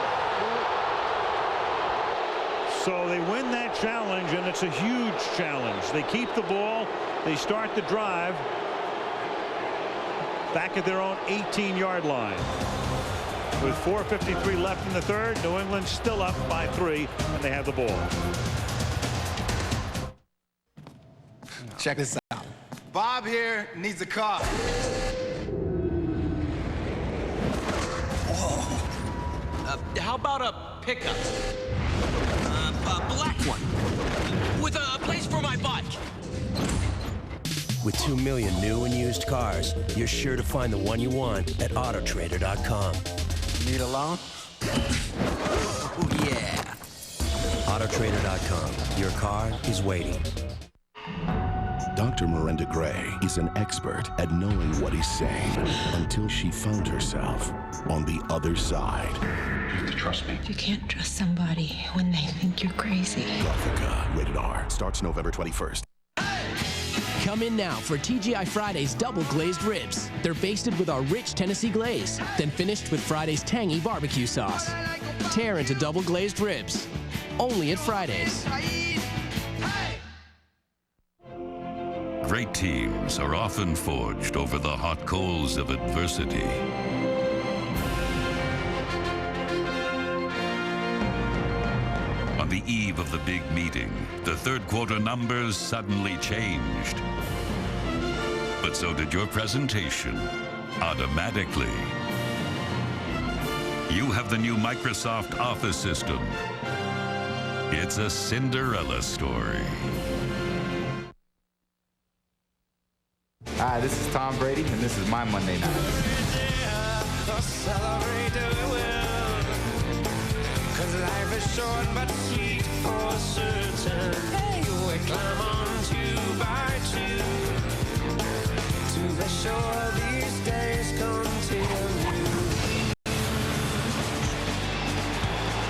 Speaker 6: So they win that challenge, and it's a huge challenge. They keep the ball. They start the drive back at their own 18-yard line. With 4:53 left in the third, New England still up by 3, and they have the ball.
Speaker 2: Check this out. Bob here needs a car.
Speaker 13: Whoa. How about a pickup? A black one. With a place for my bike.
Speaker 11: With 2 million new and used cars, you're sure to find the one you want at Autotrader.com.
Speaker 2: Need a loan?
Speaker 11: Oh, yeah. Autotrader.com. Your car is waiting.
Speaker 16: Dr. Miranda Gray is an expert at knowing what he's saying until she found herself on the other side.
Speaker 7: You have to trust me. You can't trust somebody when they think you're crazy.
Speaker 16: Gothica, rated R, starts November 21st.
Speaker 17: Come in now for TGI Fridays Double Glazed Ribs. They're basted with our rich Tennessee glaze, then finished with Friday's tangy barbecue sauce. Tear into Double Glazed Ribs. Only at Fridays.
Speaker 1: Great teams are often forged over the hot coals of adversity. On the eve of the big meeting, the third quarter numbers suddenly changed. But so did your presentation, automatically. You have the new Microsoft Office system. It's a Cinderella story.
Speaker 2: Hi, this is Tom Brady, and this is my Monday night.
Speaker 5: 'cause life is short but sweet for certain. Hey, we climb on 2 by 2 to be sure these days continue.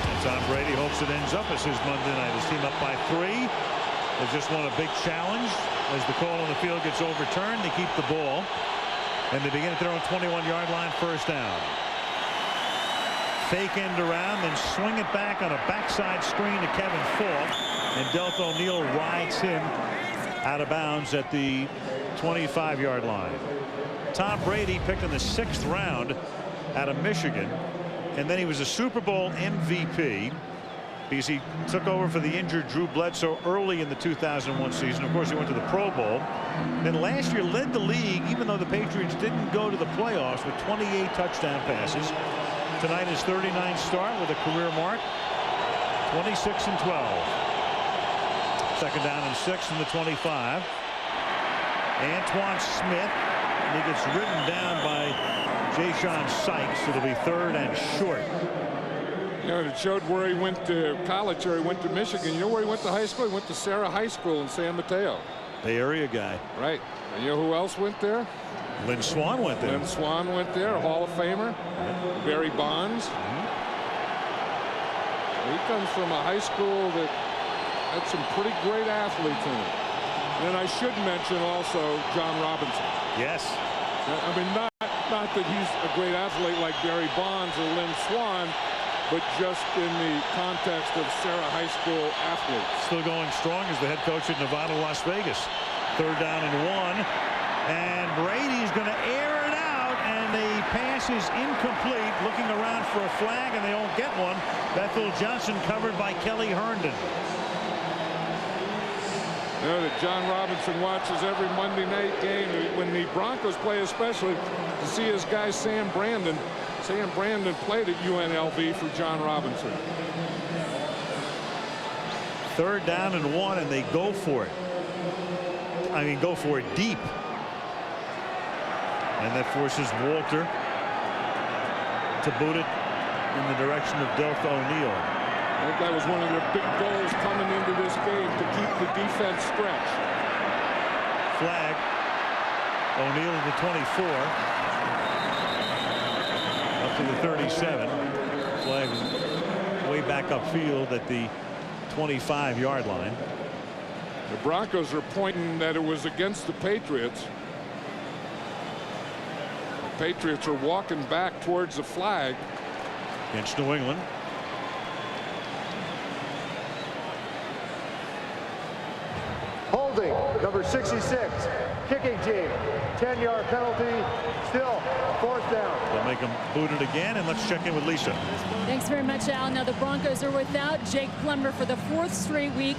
Speaker 6: And Tom Brady hopes it ends up as his Monday night. His team up by 3. They just won a big challenge. As the call on the field gets overturned, they keep the ball. And they begin at their own 21-yard line, first down. Fake end around, then swing it back on a backside screen to Kevin Falk. And Delta O'Neal rides him out of bounds at the 25-yard line. Tom Brady picked in the 6th round out of Michigan. And then he was a Super Bowl MVP because he took over for the injured Drew Bledsoe early in the 2001 season. Of course, he went to the Pro Bowl. Then last year led the league, even though the Patriots didn't go to the playoffs, with 28 touchdown passes. Tonight his 39th start with a career mark, 26 and 12. Second down and 6 from the 25. Antoine Smith, and he gets ridden down by Ja'Shawn Sykes. It'll be 3rd and short.
Speaker 4: You know, it showed where he went to college, or he went to Michigan. You know where he went to high school? He went to Sarah High School in San Mateo.
Speaker 6: Bay Area guy.
Speaker 4: Right. And you know who else went there?
Speaker 6: Lynn Swann went there.
Speaker 4: Lynn Swann went there, a Hall of Famer. Barry Bonds. He comes from a high school that had some pretty great athletes in it. And I should mention also John Robinson.
Speaker 6: Yes.
Speaker 4: I mean, not that he's a great athlete like Barry Bonds or Lynn Swann, but just in the context of Sarah High School athletes.
Speaker 6: Still going strong as the head coach at Nevada, Las Vegas. 3rd down and 1. And Brady's going to air it out, and the pass is incomplete. Looking around for a flag, and they don't get one. Bethel Johnson covered by Kelly Herndon.
Speaker 4: You know that John Robinson watches every Monday night game when the Broncos play, especially to see his guy Sam Brandon. Sam Brandon played at UNLV for John Robinson.
Speaker 6: 3rd down and 1, and they go for it. I mean, go for it deep. And that forces Walter to boot it in the direction of Delta O'Neal.
Speaker 4: I think that was one of their big goals coming into this game, to keep the defense stretched.
Speaker 6: Flag. O'Neal at the 24. Up to the 37. Flag way back upfield at the 25-yard line.
Speaker 4: The Broncos are pointing that it was against the Patriots. The Patriots are walking back towards the flag.
Speaker 6: Against New England.
Speaker 15: Holding, number 66, kicking team, 10-yard penalty, still 4th down.
Speaker 6: They'll make them boot it again, and let's check in with Lisa.
Speaker 9: Thanks very much, Al. Now the Broncos are without Jake Plummer for the 4th straight week.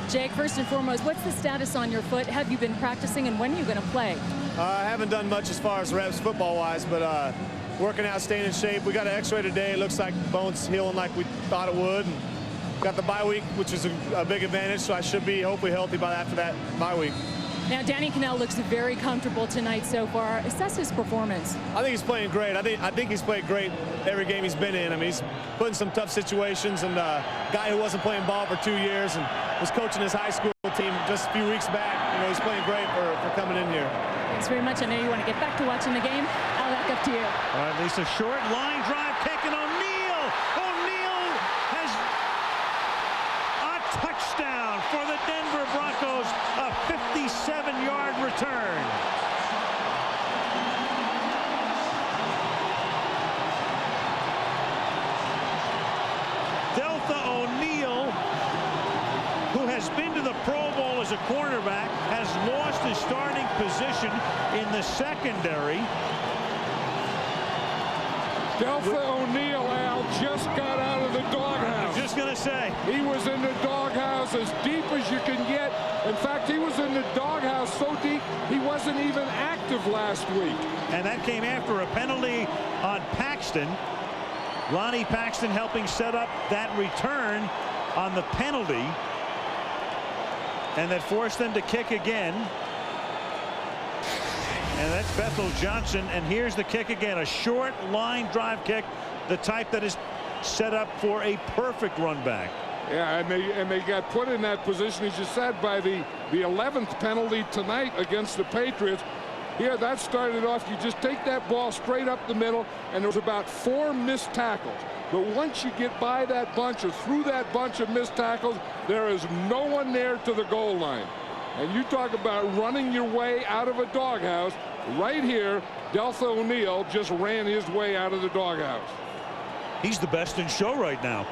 Speaker 9: Jake, first and foremost, what's the status on your foot? Have you been practicing, and when are you going to play?
Speaker 20: I haven't done much as far as reps football-wise, but working out, staying in shape. We got an x-ray today. It looks like the bone's healing like we thought it would. And got the bye week, which is a big advantage, so I should be hopefully healthy by after that bye week.
Speaker 9: Now, Danny Cannell looks very comfortable tonight so far. Assess his performance.
Speaker 20: I think he's playing great. I think he's played great every game he's been in. I mean, he's put in some tough situations, and a guy who wasn't playing ball for 2 years and was coaching his high school team just a few weeks back. You know, he's playing great for coming in here.
Speaker 9: Thanks very much. I know you want to get back to watching the game. Al, back up to you.
Speaker 6: All right, Lisa, short line drive kick, and O'Neal has a touchdown for the Denver Broncos, a 57-yard return. Delta O'Neal, who has been to the Pro Bowl as a cornerback, has lost his starting position in the secondary.
Speaker 4: Delta O'Neal, Al, just got out of the doghouse.
Speaker 6: I was just going to say.
Speaker 4: He was in the doghouse as deep as you can get. In fact, he was in the doghouse so deep he wasn't even active last week.
Speaker 6: And that came after a penalty on Paxton. Lonnie Paxton helping set up that return on the penalty. And that forced them to kick again. And that's Bethel Johnson, and here's the kick again, a short line drive kick, the type that is set up for a perfect run back.
Speaker 4: Yeah, and they got put in that position, as you said, by the 11th penalty tonight against the Patriots. Here, that started off, you just take that ball straight up the middle, and there was about 4 missed tackles. But once you get by that bunch or through that bunch of missed tackles, there is no one there to the goal line. And you talk about running your way out of a doghouse. Right here, Deltha O'Neal just ran his way out of the doghouse.
Speaker 6: He's the best in show right now.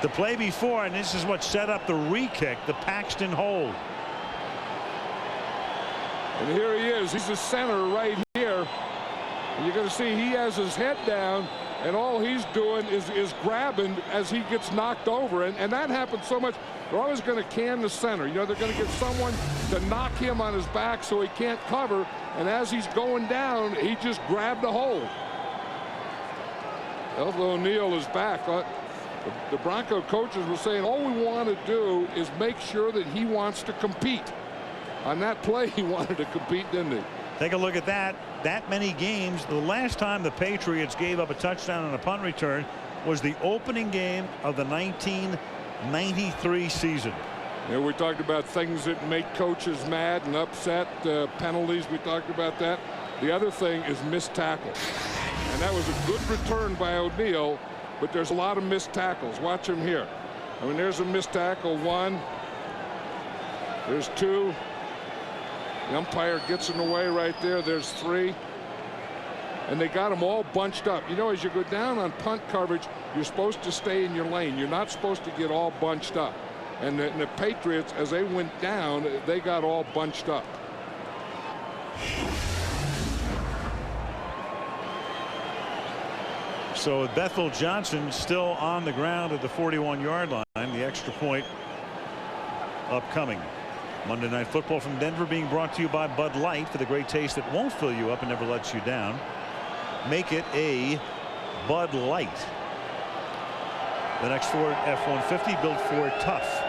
Speaker 6: The play before, and this is what set up the re-kick, the Paxton hold.
Speaker 4: And here he is. He's the center right here. And you're going to see he has his head down, and all he's doing is grabbing as he gets knocked over. And that happens so much. They're always going to can the center. You know, they're going to get someone to knock him on his back so he can't cover. And as he's going down, he just grabbed a hold. Deltha O'Neal is back. The Bronco coaches were saying all we want to do is make sure that he wants to compete. On that play, he wanted to compete, didn't he?
Speaker 6: Take a look at that. That many games. The last time the Patriots gave up a touchdown on a punt return was the opening game of the 1993 season.
Speaker 4: Yeah, we talked about things that make coaches mad and upset, penalties. We talked about that. The other thing is missed tackles. And that was a good return by O'Neal, but there's a lot of missed tackles. Watch him here. I mean, there's a missed tackle, 1. There's 2. The umpire gets in the way right there. There's 3. And they got them all bunched up. You know, as you go down on punt coverage, you're supposed to stay in your lane. You're not supposed to get all bunched up. And the Patriots, as they went down, they got all bunched up.
Speaker 6: So Bethel Johnson still on the ground at the 41-yard line. The extra point upcoming. Monday Night Football from Denver being brought to you by Bud Light, for the great taste that won't fill you up and never lets you down. Make it a Bud Light. The next Ford F-150 built for tough.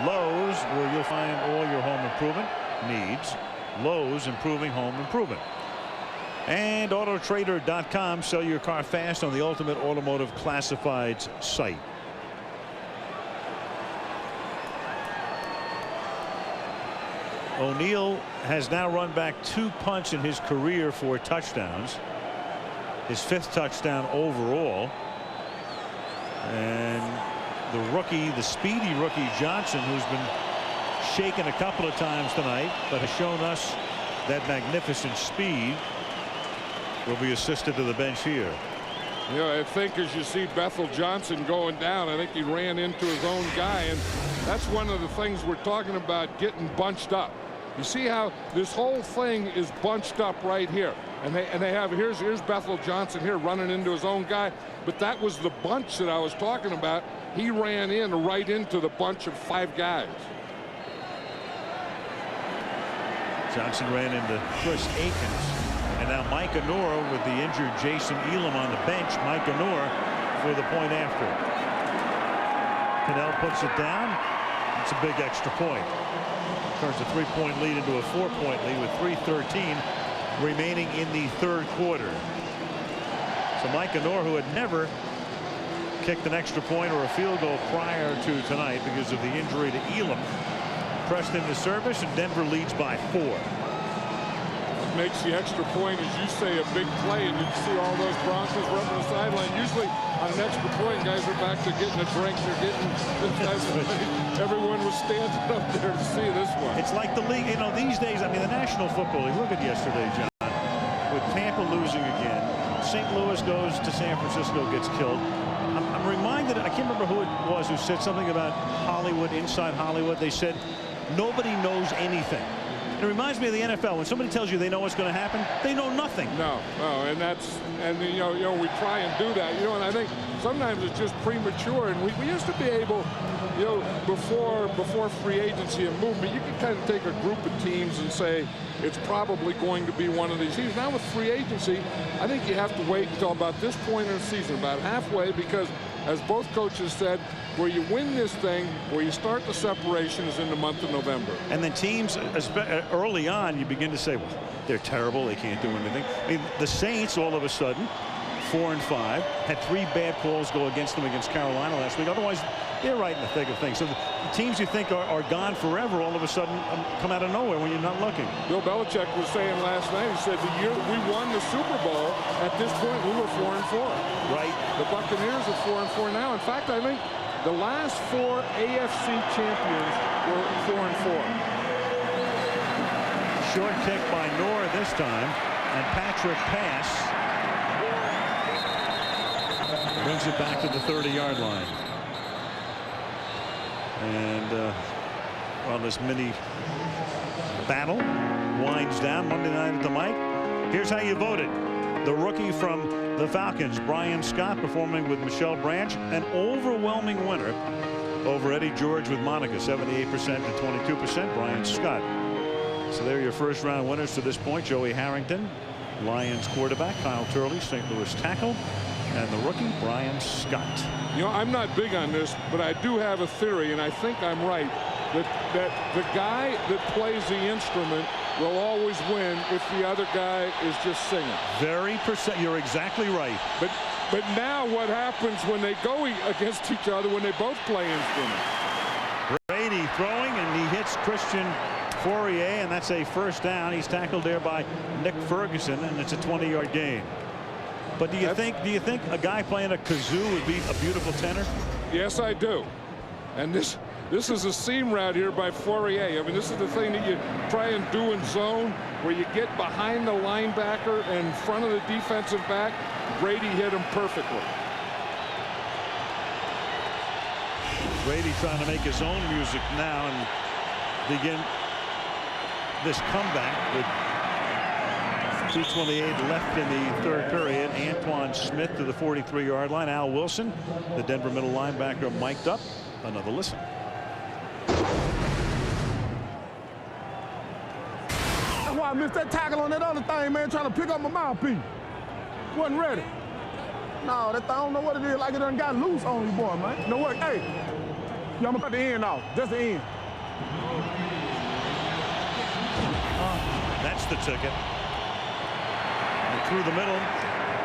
Speaker 6: Lowe's, where you'll find all your home improvement needs. Lowe's, improving home improvement. And Autotrader.com. Sell your car fast on the ultimate automotive classifieds site. O'Neal has now run back 2 punts in his career for touchdowns. His 5th touchdown overall. And the rookie, the speedy rookie Johnson, who's been shaken a couple of times tonight, but has shown us that magnificent speed, will be assisted to the bench here.
Speaker 4: You know, I think as you see Bethel Johnson going down, I think he ran into his own guy, and that's one of the things we're talking about, getting bunched up. You see how this whole thing is bunched up right here, and they have here's Bethel Johnson here running into his own guy, but that was the bunch that I was talking about. He ran in right into the bunch of 5 guys.
Speaker 6: Johnson ran into Chris Akins. And now Mike Anor with the injured Jason Elam on the bench. Mike Anor for the point after. Cannell puts it down. It's a big extra point. Turns a 3-point lead into a 4-point lead with 3:13 remaining in the 3rd quarter. So Mike Anor, who had never kicked an extra point or a field goal prior to tonight because of the injury to Elam, pressed into service, and Denver leads by 4.
Speaker 4: Makes the extra point, as you say, a big play, and you see all those Broncos running the sideline. Usually on an extra point, guys are back to getting a drink. They're getting everyone was standing up there to see this one.
Speaker 6: It's like the league, you know, these days. I mean, the National Football League. Look at yesterday, John, with Tampa losing again. St. Louis goes to San Francisco, gets killed. I'm reminded, I can't remember who it was who said something about Hollywood, inside Hollywood. They said nobody knows anything. It reminds me of the NFL. When somebody tells you they know what's going to happen, they know nothing.
Speaker 4: No, and you know we try and do that, you know, and I think sometimes it's just premature. And we used to be able, you know, before free agency and movement, you could kind of take a group of teams and say it's probably going to be one of these teams. Now with free agency, I think you have to wait until about this point in the season, about halfway, because as both coaches said, where you win this thing, where you start the separation is in the month of November.
Speaker 6: And then teams, early on, you begin to say, well, they're terrible, they can't do anything. I mean, the Saints, all of a sudden, 4-5, had 3 bad calls go against them against Carolina last week. Otherwise, they're right in the thick of things. So the teams you think are gone forever all of a sudden come out of nowhere when you're not looking.
Speaker 4: Bill Belichick was saying last night, he said the year we won the Super Bowl, at this point we were 4-4.
Speaker 6: Right.
Speaker 4: The Buccaneers are 4-4 now. In fact, I think the last 4 AFC champions were 4-4.
Speaker 6: Short kick by Noor this time, and Patrick pass brings it back to the 30-yard line. And well, this mini battle winds down Monday night at the mic. Here's how you voted. The rookie from the Falcons, Brian Scott, performing with Michelle Branch, an overwhelming winner over Eddie George with Monica, 78% to 22%, Brian Scott. So they're your first round winners to this point. Joey Harrington, Lions quarterback, Kyle Turley, St. Louis tackle, and the rookie, Brian Scott.
Speaker 4: You know, I'm not big on this, but I do have a theory, and I think I'm right, that the guy that plays the instrument will always win if the other guy is just singing.
Speaker 6: You're exactly right.
Speaker 4: But now what happens when they go against each other when they both play instruments?
Speaker 6: Brady throwing, and he hits Christian Fourier, and that's a first down. He's tackled there by Nick Ferguson, and it's a 20-yard gain. But do you think a guy playing a kazoo would be a beautiful tenor?
Speaker 4: Yes, I do. And this is a seam route here by Fourier. I mean, this is the thing that you try and do in zone, where you get behind the linebacker and in front of the defensive back. Brady hit him perfectly.
Speaker 6: Brady trying to make his own music now and begin this comeback with 2:28 left in the third period. Antoine Smith to the 43-yard line. Al Wilson, the Denver middle linebacker, mic'd up. Another listen.
Speaker 3: That's why I missed that tackle on that other thing, man, trying to pick up my mouthpiece. Wasn't ready. No, that thing, I don't know what it is, like it done got loose on you, boy, man. No work. Hey, yeah, I'm gonna cut the end off, just the end.
Speaker 6: That's the ticket. And through the middle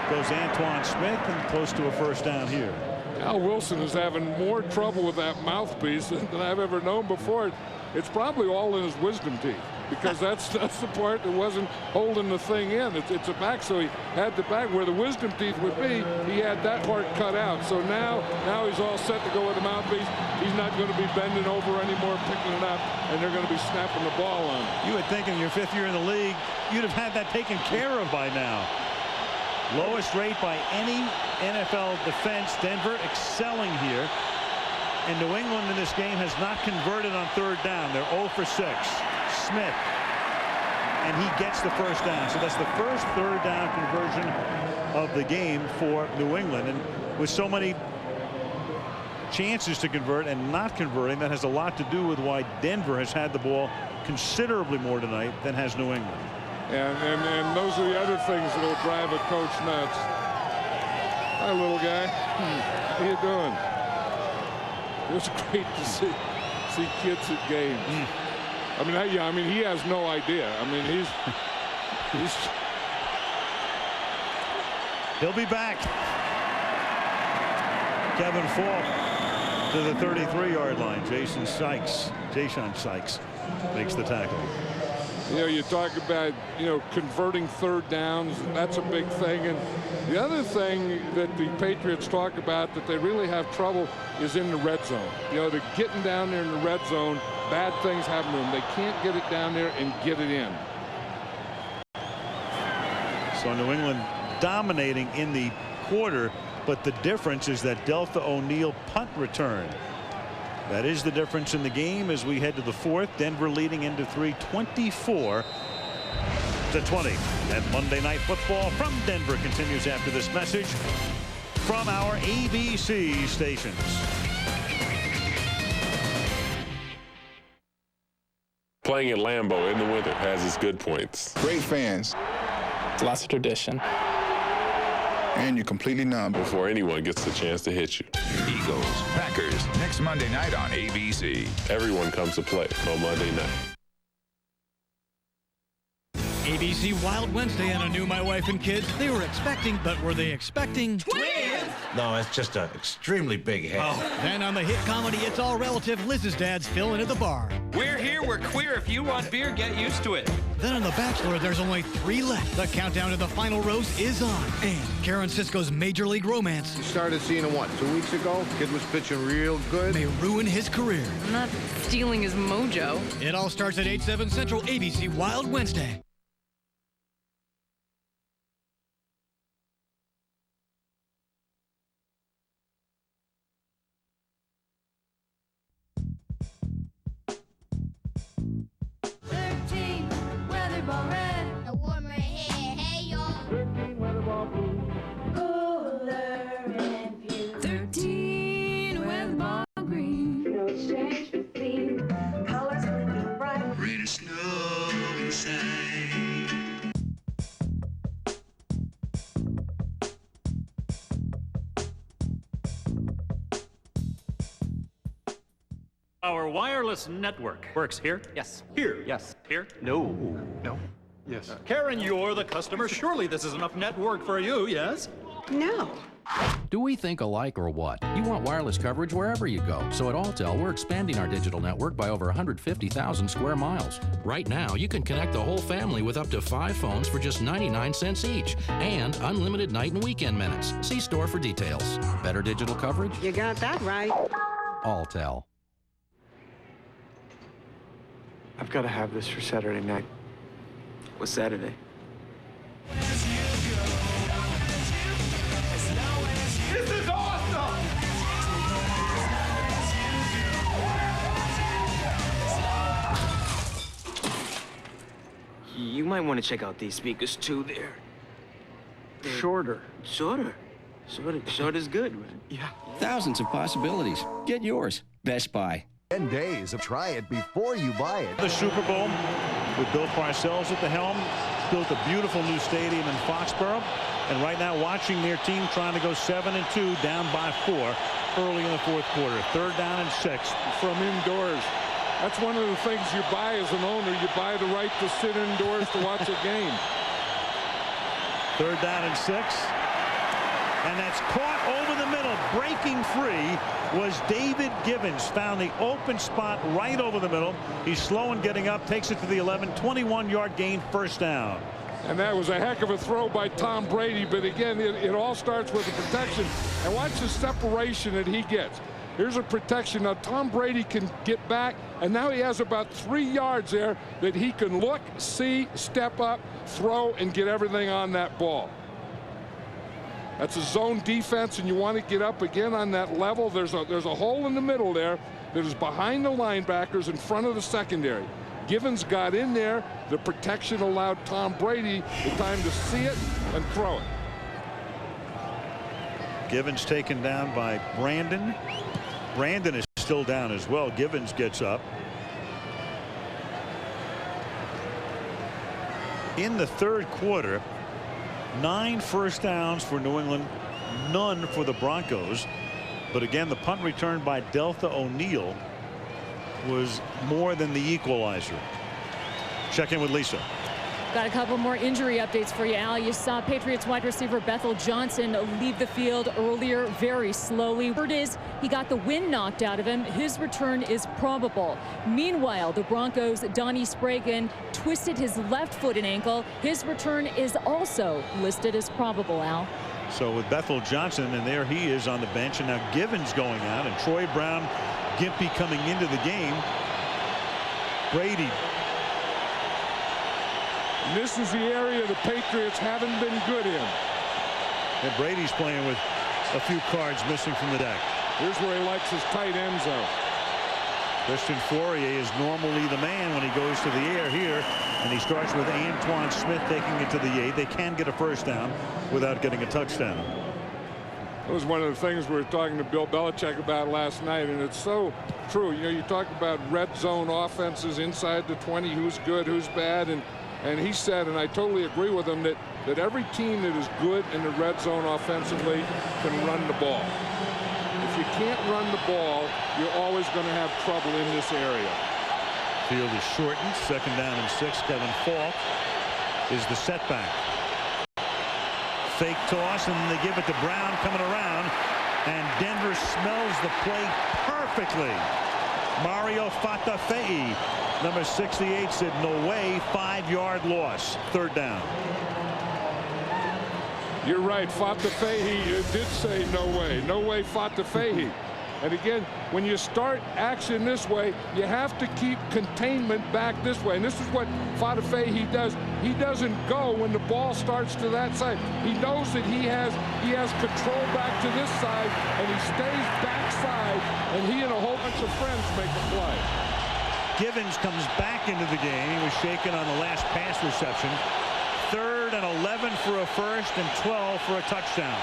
Speaker 6: goes Antoine Smith, and close to a first down here.
Speaker 4: Al Wilson is having more trouble with that mouthpiece than I've ever known before. It's probably all in his wisdom teeth, because that's the part that wasn't holding the thing in. It's a back, so he had the back where the wisdom teeth would be. He had that part cut out. So now he's all set to go with the mouthpiece. He's not going to be bending over anymore, picking it up, and they're going to be snapping the ball on him.
Speaker 6: You would think in your 5th year in the league, you'd have had that taken care of by now. Lowest rate by any NFL defense. Denver excelling here. And New England in this game has not converted on third down. They're 0 for 6. Smith. And he gets the first down. So that's the first third down conversion of the game for New England. And with so many chances to convert and not converting, that has a lot to do with why Denver has had the ball considerably more tonight than has New England.
Speaker 4: And those are the other things that will drive a coach nuts. Hi, little guy. How you doing? It's great to see kids at games. I mean, yeah, I mean, he has no idea. I mean,
Speaker 6: he'll be back. Kevin Falk to the 33-yard line. Jason Sykes makes the tackle.
Speaker 4: You know, you talk about, converting third downs, and that's a big thing. And the other thing that the Patriots talk about that they really have trouble is in the red zone. They're getting down there in the red zone. Bad things happen to them. They can't get it down there and get it in.
Speaker 6: So New England dominating in the quarter, but the difference is that Deltha O'Neal punt return. That is the difference in the game as we head to the fourth. Denver leading into 3-24-20. And Monday Night Football from Denver continues after this message from our ABC stations.
Speaker 14: Playing at Lambeau in the winter has its good points.
Speaker 2: Great fans.
Speaker 22: Lots of tradition.
Speaker 2: And you're completely numb
Speaker 14: before anyone gets the chance to hit you.
Speaker 12: Broncos, Packers, next Monday night on ABC.
Speaker 14: Everyone comes to play on Monday night.
Speaker 18: ABC Wild Wednesday on A New My Wife and Kids. They were expecting, but were they expecting twins?
Speaker 19: No, it's just an extremely big head.
Speaker 18: Oh. Then on the hit comedy It's All Relative, Liz's dad's filling at the bar.
Speaker 13: We're here, we're queer. If you want beer, get used to it.
Speaker 18: Then on The Bachelor, there's only 3 left. The countdown to the final rose is on. And Karen Cisco's Major League Romance.
Speaker 3: You started seeing him, what, 2 weeks ago? Kid was pitching real good.
Speaker 18: May ruin his career.
Speaker 22: I'm not stealing his mojo.
Speaker 18: It all starts at 8/7 Central, ABC Wild Wednesday.
Speaker 24: Our wireless network works here? Yes. Here? Yes. Here? No. No. Yes. Karen, you're the customer. Surely this is enough network for you, yes?
Speaker 22: No.
Speaker 25: Do we think alike or what? You want wireless coverage wherever you go. So at Alltel, we're expanding our digital network by over 150,000 square miles. Right now, you can connect the whole family with up to 5 phones for just 99 cents each. And unlimited night and weekend minutes. See store for details. Better digital coverage?
Speaker 22: You got that right.
Speaker 25: Alltel.
Speaker 26: I've got to have this for Saturday night.
Speaker 23: What's Saturday?
Speaker 26: This is awesome!
Speaker 23: You might want to check out these speakers too. They're
Speaker 26: Shorter.
Speaker 23: Shorter is good.
Speaker 26: Yeah.
Speaker 27: Thousands of possibilities. Get yours. Best Buy.
Speaker 28: 10 days of try it before you buy it.
Speaker 6: The Super Bowl with Bill Parcells at the helm. Built a beautiful new stadium in Foxborough. And right now watching their team trying to go 7-2 down by 4 early in the 4th quarter. 3rd down and 6.
Speaker 4: From indoors. That's one of the things you buy as an owner. You buy the right to sit indoors to watch a game.
Speaker 6: 3rd down and 6. And that's caught over the middle. Breaking free was David Givens. Found the open spot right over the middle. He's slow in getting up. Takes it to the 11. 21-yard gain. 1st down.
Speaker 4: And that was a heck of a throw by Tom Brady. But again, it all starts with the protection. And watch the separation that he gets. Here's a protection. Now, Tom Brady can get back. And now he has about 3 yards there that he can look, see, step up, throw, and get everything on that ball. That's a zone defense, and you want to get up again on that level. There's a hole in the middle there that is behind the linebackers in front of the secondary. Givens got in there. The protection allowed Tom Brady the time to see it and throw it.
Speaker 6: Givens taken down by Brandon. Brandon is still down as well. Givens gets up. In the 3rd quarter, 9 first downs for New England, none for the Broncos. But again, the punt return by Deltha O'Neal was more than the equalizer. Check in with Lisa.
Speaker 9: Got a couple more injury updates for you, Al. You saw Patriots wide receiver Bethel Johnson leave the field earlier very slowly. Word is he got the wind knocked out of him. His return is probable. Meanwhile, the Broncos' Donnie Spragan twisted his left foot and ankle. His return is also listed as probable, Al.
Speaker 6: So with Bethel Johnson, and there he is on the bench, and now Givens going out, and Troy Brown Gimpy coming into the game. Brady.
Speaker 4: And this is the area the Patriots haven't been good in.
Speaker 6: And Brady's playing with a few cards missing from the deck.
Speaker 4: Here's where he likes his tight end zone.
Speaker 6: Christian Fourier is normally the man when he goes to the air here, and he starts with Antoine Smith taking it to the 8. They can get a first down without getting a touchdown.
Speaker 4: That was one of the things we were talking to Bill Belichick about last night, and it's so true. You know, you talk about red zone offenses inside the 20, who's good, who's bad, and he said, and I totally agree with him, that every team that is good in the red zone offensively can run the ball. If you can't run the ball, you're always going to have trouble in this area.
Speaker 6: Field is shortened. 2nd down and 6. Kevin Falk is the setback. Fake toss, and they give it to Brown coming around, and Denver smells the play perfectly. Mario Fatafei, number 68, said no way. 5-yard loss. 3rd down.
Speaker 4: You're right. Fatafei did say no way. No way, Fatafei. And again, when you start action this way, you have to keep containment back this way. And this is what Fatafei does. He doesn't go when the ball starts to that side. He knows that he has control back to this side, and he stays backside, and he and a whole bunch of friends make a play.
Speaker 6: Givens comes back into the game. He was shaken on the last pass reception. 3rd and 11 for a first and 12 for a touchdown.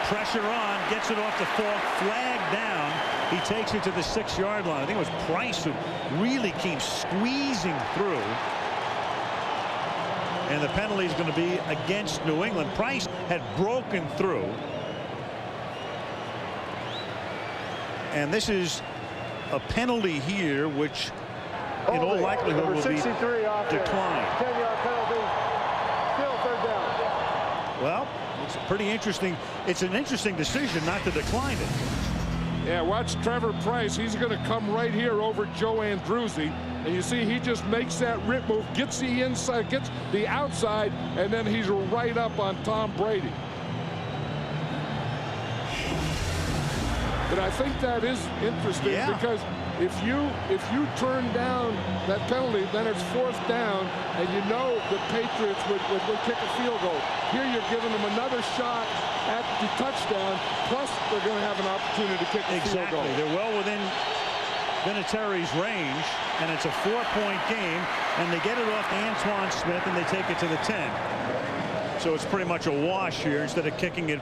Speaker 6: Pressure on, gets it off the Falk, flag down. He takes it to the 6-yard line. I think it was Price who really came squeezing through. And the penalty is going to be against New England. Price had broken through. And this is a penalty here, which in all likelihood will be declined.
Speaker 15: 10-yard penalty. Still 3rd down.
Speaker 6: Well, it's pretty interesting. It's an interesting decision not to decline it.
Speaker 4: Yeah, watch Trevor Price. He's going to come right here over Joe Andruzzi. And you see he just makes that rip move, gets the inside, gets the outside, and then he's right up on Tom Brady. But I think that is interesting because if you turn down that penalty, then it's 4th down, and you know the Patriots would kick a field goal. Here you're giving them another shot at the touchdown, plus they're going to have an opportunity to kick a field goal.
Speaker 6: They're well within Vinatieri's range, and it's a 4-point game, and they get it off Antoine Smith, and they take it to the 10. So it's pretty much a wash here. Instead of kicking it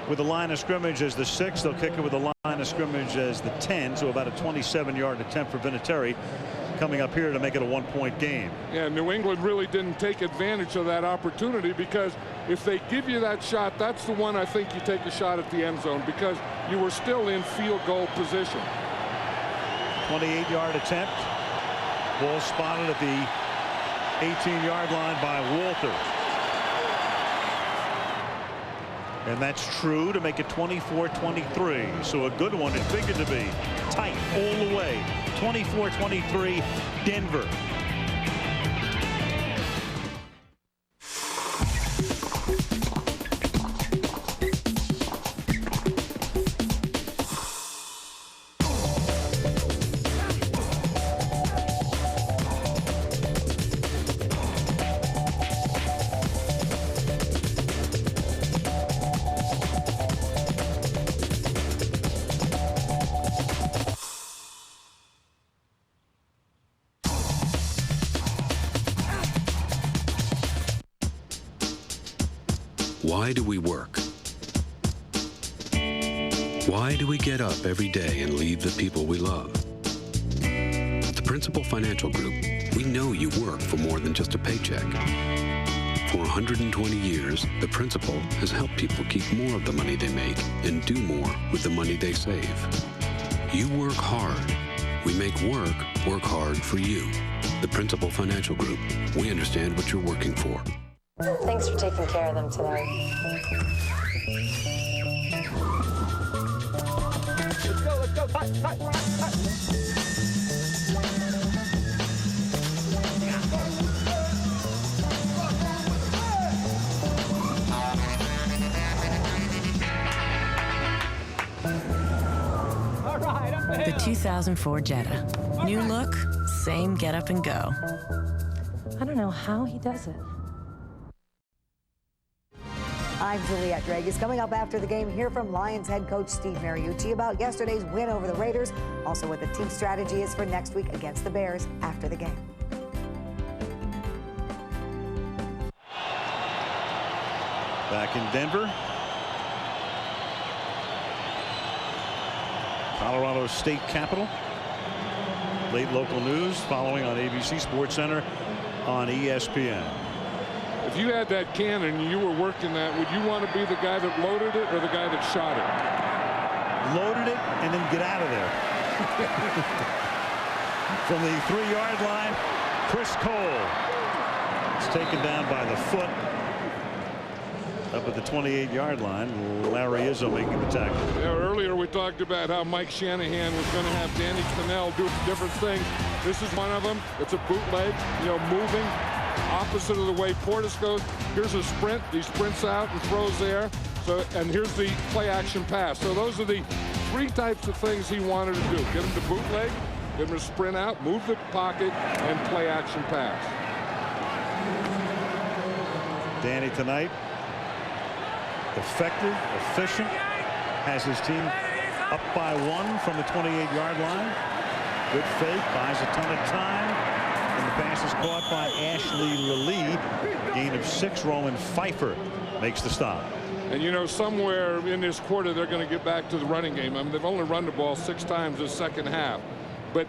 Speaker 6: with the line of scrimmage as the 6, they'll kick it with the line of scrimmage as the 10. So about a 27-yard attempt for Vinatieri coming up here to make it a 1-point game.
Speaker 4: Yeah, New England really didn't take advantage of that opportunity, because if they give you that shot, that's the one I think you take a shot at the end zone, because you were still in field goal position.
Speaker 6: 28-yard attempt. Ball spotted at the 18-yard line by Walter. And that's true to make it 24-23. So a good one. It figured to be tight all the way. 24-23 Denver.
Speaker 1: Why do we work? Why do we get up every day and leave the people we love? At the Principal Financial Group, we know you work for more than just a paycheck. For 120 years, the Principal has helped people keep more of the money they make and do more with the money they save. You work hard. We make work hard for you. The Principal Financial Group. We understand what you're working for.
Speaker 7: Thanks for taking care of them today.
Speaker 5: Let's go. Cut.
Speaker 8: The 2004 Jetta. New look, same get up and go.
Speaker 7: I don't know how he does it.
Speaker 10: I'm Juliette Dragus. Coming up after the game, hear from Lions head coach Steve Mariucci about yesterday's win over the Raiders. Also what the team strategy is for next week against the Bears after the game.
Speaker 6: Back in Denver. Colorado State Capitol. Late local news following on ABC Sports Center on ESPN.
Speaker 4: If you had that cannon and you were working that, would you want to be the guy that loaded it or the guy that shot it?
Speaker 6: Loaded it and then get out of there. From the 3-yard line, Chris Cole is taken down by the foot. Up at the 28-yard line, Larry Izzo making the tackle.
Speaker 4: Yeah, earlier we talked about how Mike Shanahan was going to have Danny Cannell do different things. This is one of them. It's a bootleg, moving opposite of the way Portis goes. Here's a sprint. He sprints out and throws there. So, and here's the play action pass. So those are the 3 types of things he wanted to do. Get him to bootleg, get him to sprint out, move the pocket, and play action pass.
Speaker 6: Danny tonight, effective, efficient, has his team up by 1 from the 28-yard line. Good fake, buys a ton of time, and the pass is caught by Ashley Lilly. Gain of 6. Roman Pfeiffer makes the stop.
Speaker 4: And somewhere in this quarter they're going to get back to the running game. I mean, they've only run the ball 6 times this second half, but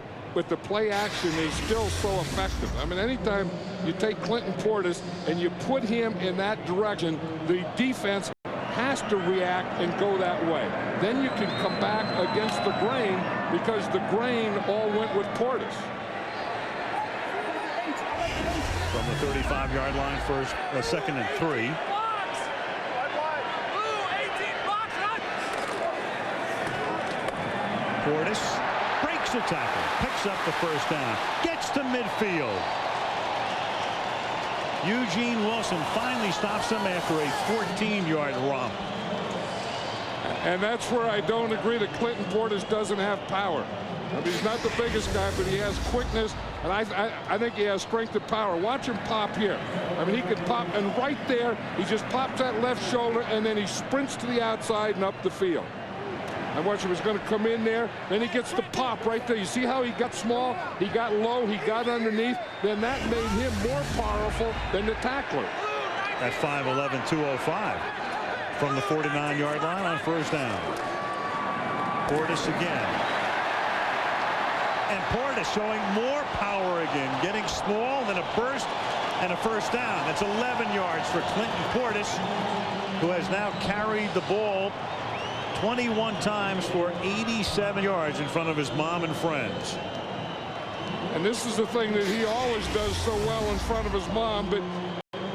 Speaker 4: the play action is still so effective. I mean, anytime you take Clinton Portis and you put him in that direction, the defense has to react and go that way. Then you can come back against the grain because the grain all went with Portis.
Speaker 6: From the 35-yard line, first, 2nd and 3. Portis breaks a tackle, picks up the first down, gets to midfield. Eugene Wilson finally stops him after a 14-yard romp.
Speaker 4: And that's where I don't agree that Clinton Portis doesn't have power. I mean, he's not the biggest guy, but he has quickness, and I think he has strength and power. Watch him pop here. I mean, he could pop, and right there, he just pops that left shoulder, and then he sprints to the outside and up the field. And watch him, he's going to come in there, then he gets the pop right there. You see how he got small, he got low, he got underneath, then that made him more powerful than the tackler.
Speaker 6: At 5'11", 205 from the 49-yard line on first down. Portis again. And Portis showing more power again, getting small, then a burst and a first down. That's 11 yards for Clinton Portis, who has now carried the ball 21 times for 87 yards in front of his mom and friends.
Speaker 4: And this is the thing that he always does so well in front of his mom, but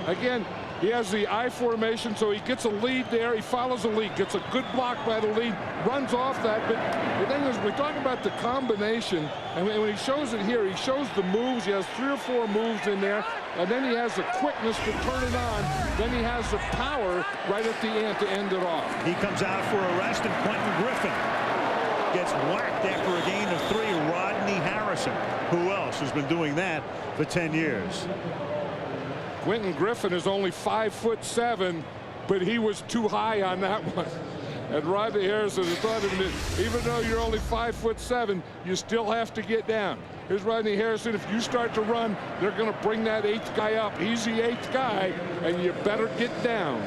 Speaker 4: again, he has the I formation, so he gets a lead there. He follows a lead, gets a good block by the lead, runs off that. But the thing is, we're talking about the combination, and when he shows it here, he shows the moves. He has 3 or 4 moves in there, and then he has the quickness to turn it on. Then he has the power right at the end to end it off.
Speaker 6: He comes out for a rest, and Quentin Griffin gets whacked after a gain of 3. Rodney Harrison, who else has been doing that for 10 years?
Speaker 4: Quentin Griffin is only 5'7", but he was too high on that one. And Rodney Harrison has thought of it, even though you're only 5'7", you still have to get down. Here's Rodney Harrison. If you start to run, they're going to bring that 8th guy up. He's the 8th guy, and you better get down.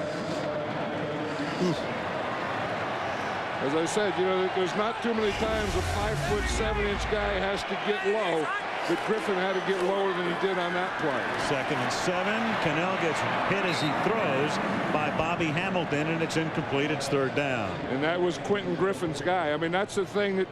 Speaker 4: As I said, there's not too many times a 5'7" guy has to get low. But Griffin had to get lower than he did on that play. 2nd and 7. Cannell gets hit as he throws by Bobby Hamilton, and it's incomplete. It's 3rd down. And that was Quentin Griffin's guy. I mean, that's the thing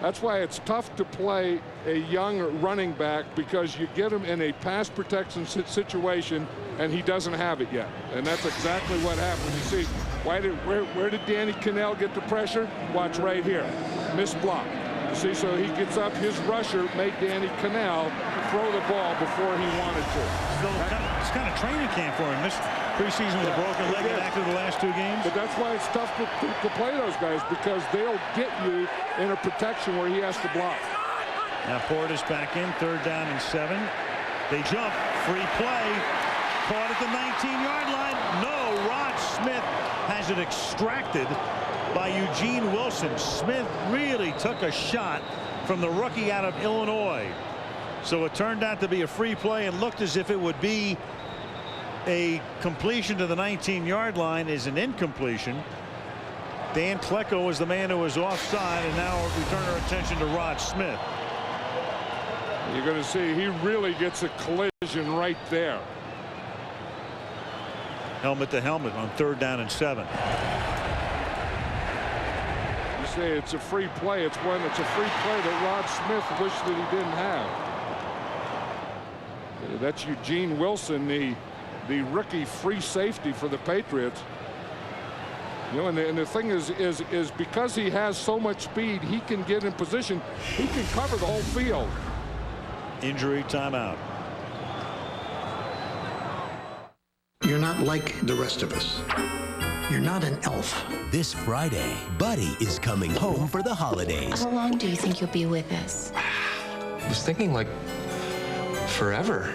Speaker 4: that's why it's tough to play a young running back, because you get him in a pass protection situation and he doesn't have it yet. And that's exactly what happened. You see, where did Danny Cannell get the pressure? Watch right here. Missed block. See, so he gets up, his rusher made Danny Cannell throw the ball before he wanted to.
Speaker 6: It's kind of training camp for him. Missed preseason with a broken leg after the last 2 games.
Speaker 4: But that's why it's tough to play those guys, because they'll get you in a protection where he has to block.
Speaker 6: Now Portis back in, 3rd down and 7. They jump, free play, caught at the 19-yard line. No, Rod Smith has it extracted by Eugene Wilson. Smith really took a shot from the rookie out of Illinois. So it turned out to be a free play and looked as if it would be a completion to the 19-yard line. Is an incompletion. Dan Klecko was the man who was offside, and now we turn our attention to Rod Smith.
Speaker 4: You're going to see he really gets a collision right there.
Speaker 6: helmet to helmet on 3rd down and 7.
Speaker 4: You say it's a free play. It's when it's a free play that Rod Smith wished that he didn't have. That's Eugene Wilson, the rookie free safety for the Patriots. You know, and the thing is because he has so much speed, he can get in position. He can cover the whole field.
Speaker 6: Injury timeout.
Speaker 2: You're not like the rest of us. You're not an elf.
Speaker 11: This Friday, Buddy is coming home for the holidays.
Speaker 12: How long do you think you'll be with us?
Speaker 14: I was thinking like forever.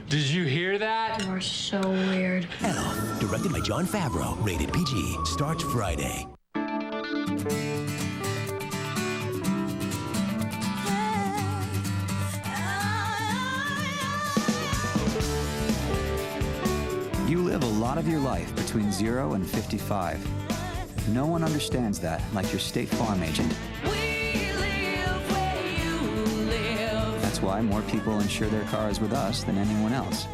Speaker 12: Did you hear that? You are so weird.
Speaker 11: Elf, directed by Jon Favreau, rated PG, starts Friday.
Speaker 16: You live a lot of your life between 0 and 55. No one understands that like your State Farm agent. That's why more people insure their cars with us than anyone else.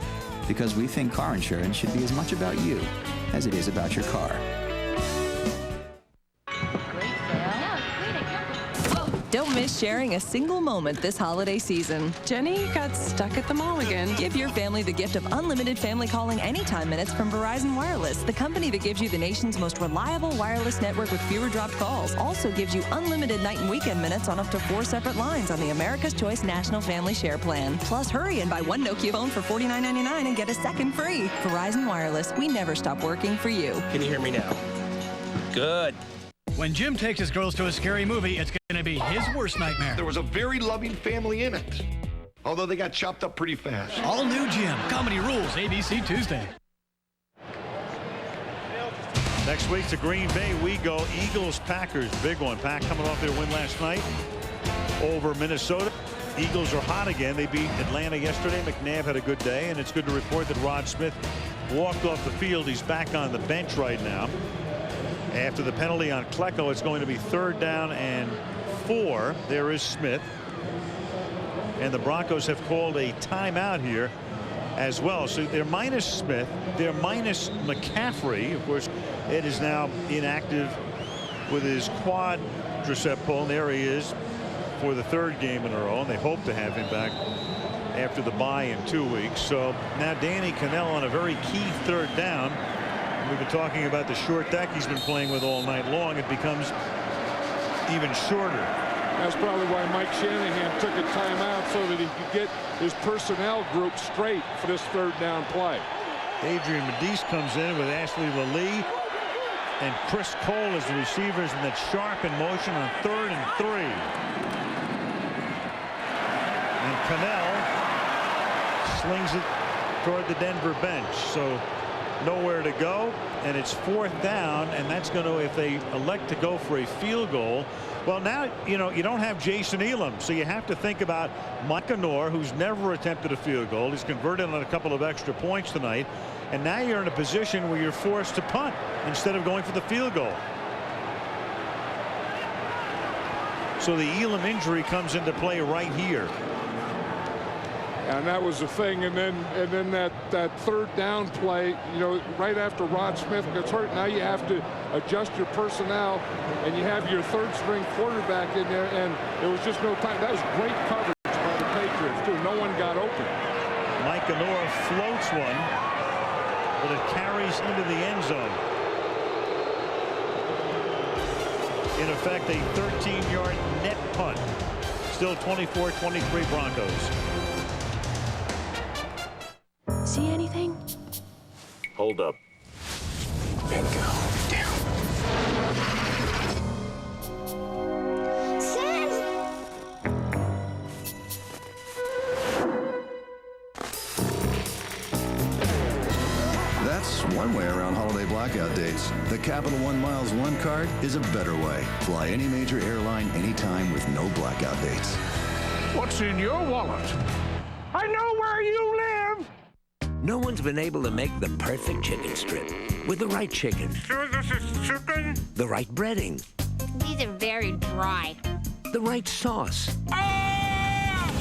Speaker 16: Because we think car insurance should be as much about you as it is about your car.
Speaker 17: Don't miss sharing a single moment this holiday season.
Speaker 22: Jenny got stuck at the mall again.
Speaker 17: Give your family the gift of unlimited family calling anytime minutes from Verizon Wireless, the company that gives you the nation's most reliable wireless network with fewer dropped calls. Also gives you unlimited night and weekend minutes on up to 4 separate lines on the America's Choice National Family Share Plan. Plus, hurry and buy one Nokia phone for $49.99 and get a second free. Verizon Wireless, we never stop working for you.
Speaker 23: Can you hear me now? Good.
Speaker 18: When Jim takes his girls to a scary movie, it's going to be his worst nightmare.
Speaker 20: There was a very loving family in it, although they got chopped up pretty fast.
Speaker 18: All new Jim. Comedy rules. ABC Tuesday.
Speaker 6: Next week to Green Bay we go. Eagles-Packers, big one. Pack coming off their win last night over Minnesota. Eagles are hot again. They beat Atlanta yesterday. McNabb had a good day, and it's good to report that Rod Smith walked off the field. He's back on the bench right now. After the penalty on Klecko, it's going to be 3rd down and 4. There is Smith. And the Broncos have called a timeout here as well. So they're minus Smith. They're minus McCaffrey. Of course, Ed is now inactive with his quadricep pull. And there he is for the 3rd game in a row. And they hope to have him back after the bye in 2 weeks. So now Danny Cannell on a very key 3rd down. We've been talking about the short deck he's been playing with all night long. It becomes even shorter.
Speaker 4: That's probably why Mike Shanahan took a timeout so that he could get his personnel group straight for this 3rd down play.
Speaker 6: Adrian Medice comes in with Ashley Lallee and Chris Cole as the receivers, and that sharp in motion on 3rd and 3. And Cannell slings it toward the Denver bench. So nowhere to go, and it's 4th down, and that's going to, if they elect to go for a field goal, well, now you don't have Jason Elam, so you have to think about Mike Honor, who's never attempted a field goal. He's converted on a couple of extra points tonight, and now you're in a position where you're forced to punt instead of going for the field goal. So the Elam injury comes into play right here.
Speaker 4: And that was the thing. And then that 3rd down play, right after Rod Smith gets hurt, now you have to adjust your personnel, and you have your 3rd string quarterback in there, and there was just no time. That was great coverage by the Patriots too. No one got open.
Speaker 6: Mike Honor floats one, but it carries into the end zone. In effect, a 13-yard net punt. Still 24-23 Broncos.
Speaker 12: See anything?
Speaker 19: Hold up.
Speaker 12: Bingo. Down.
Speaker 28: That's one way around holiday blackout dates. The Capital One Miles One card is a better way. Fly any major airline anytime with no blackout dates.
Speaker 26: What's in your wallet? I know where you live!
Speaker 11: No one's been able to make the perfect chicken strip with the right chicken,
Speaker 26: Sure this is chicken?
Speaker 11: the right breading,
Speaker 3: These are very dry.
Speaker 9: The right sauce.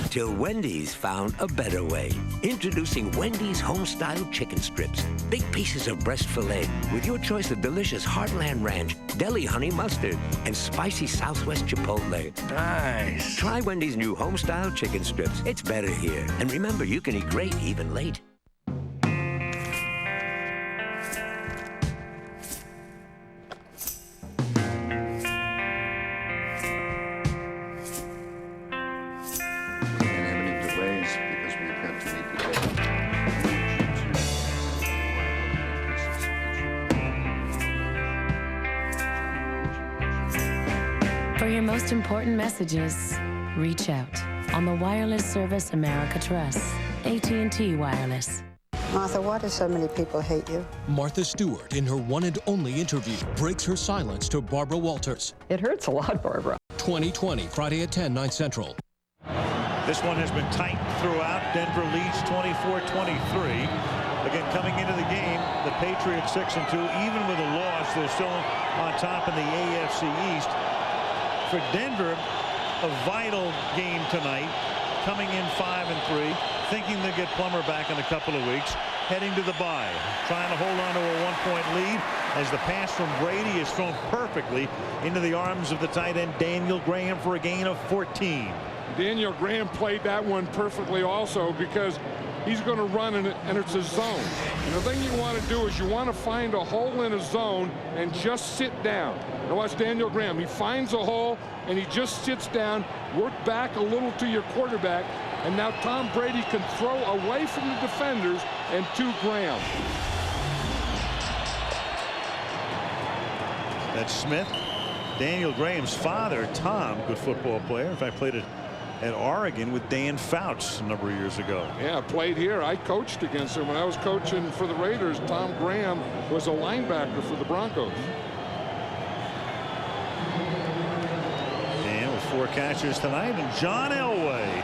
Speaker 9: Till Wendy's found a better way. Introducing Wendy's home-style chicken strips. Big pieces of breast filet with your choice of delicious Heartland Ranch, deli honey mustard, and spicy Southwest Chipotle. Nice. Try Wendy's new home-style chicken strips. It's better here. And remember, you can eat great even late.
Speaker 8: For your most important messages, reach out on the wireless service America trusts. AT&T Wireless.
Speaker 13: Martha, why do so many people hate you?
Speaker 15: Martha Stewart, in her one and only interview, breaks her silence to Barbara Walters.
Speaker 13: It hurts a lot, Barbara.
Speaker 15: 2020, Friday at 10, 9 Central.
Speaker 6: This one has been tight throughout. Denver leads 24-23. Again, coming into the game, the Patriots 6-2. Even with a loss, they're still on top in the AFC East. For Denver, a vital game tonight, coming in 5-3, thinking they'll get Plummer back in a couple of weeks, heading to the bye, trying to hold on to a one-point lead as the pass from Brady is thrown perfectly into the arms of the tight end Daniel Graham for a gain of 14.
Speaker 4: Daniel Graham played that one perfectly also because he's going to run and it's a zone. And the thing you want to do is you want to find a hole in a zone and just sit down. Now watch Daniel Graham. He finds a hole and he just sits down, work back a little to your quarterback, and now Tom Brady can throw away from the defenders and to Graham.
Speaker 6: That's Smith. Daniel Graham's father, Tom, good football player. In fact, played at Oregon with Dan Fouts a number of years ago.
Speaker 4: Yeah, played here. I coached against him when I was coaching for the Raiders. Tom Graham was a linebacker for the Broncos.
Speaker 6: And with 4 catches tonight, and John Elway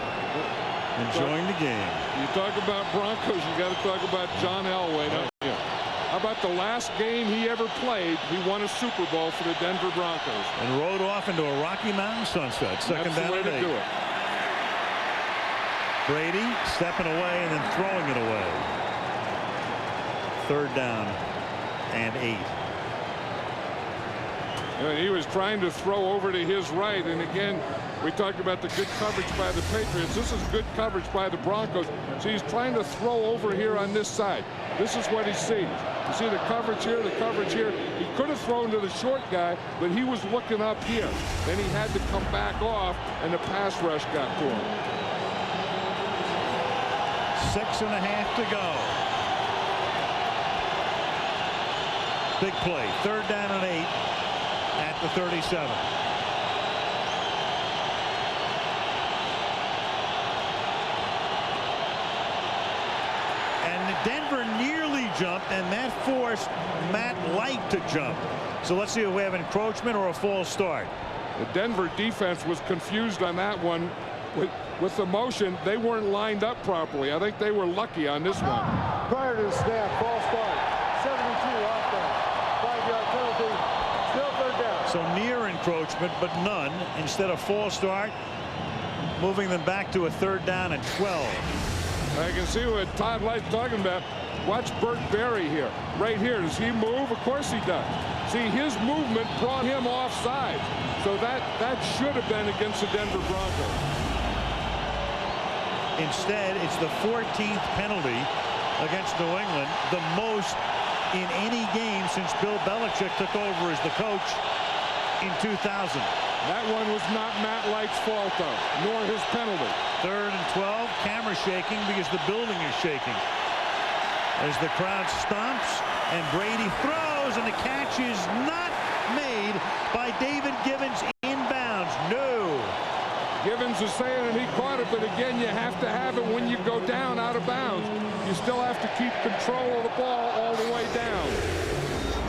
Speaker 6: enjoying the game.
Speaker 4: You talk about Broncos, you got to talk about John Elway, don't you? How about the last game he ever played? He won a Super Bowl for the Denver Broncos.
Speaker 6: And rode off into a Rocky Mountain sunset. Second down and 8. Brady stepping away and then throwing it away. 3rd down and 8.
Speaker 4: And he was trying to throw over to his right, and again, we talked about the good coverage by the Patriots. This is good coverage by the Broncos. So he's trying to throw over here on this side. This is what he sees. You see the coverage here, the coverage here. He could have thrown to the short guy, but he was looking up here. Then he had to come back off, and the pass rush got to him.
Speaker 6: 6.5 to go. Big play. 3rd down and 8 at the 37. And Denver nearly jumped, and that forced Matt Light to jump. So let's see if we have encroachment or a false start.
Speaker 4: The Denver defense was confused on that one. With the motion, they weren't lined up properly. I think they were lucky on this one.
Speaker 21: Prior to the snap, false start. 72 offense. 5-yard penalty. Still 3rd down.
Speaker 6: So near encroachment, but none. Instead of false start, moving them back to a 3rd down and 12.
Speaker 4: I can see what Todd Light's talking about. Watch Burt Berry here. Right here. Does he move? Of course he does. See, his movement brought him offside. So that should have been against the Denver Broncos.
Speaker 6: Instead, it's the 14th penalty against New England, the most in any game since Bill Belichick took over as the coach in 2000.
Speaker 4: That one was not Matt Light's fault, though, nor his penalty.
Speaker 6: 3rd and 12, camera shaking because the building is shaking. As the crowd stomps, and Brady throws, and the catch is not made by David Givens inbounds. No.
Speaker 4: Givens is saying, and he caught it, but again, you have to have it when you go down out of bounds. You still have to keep control of the ball all the way down.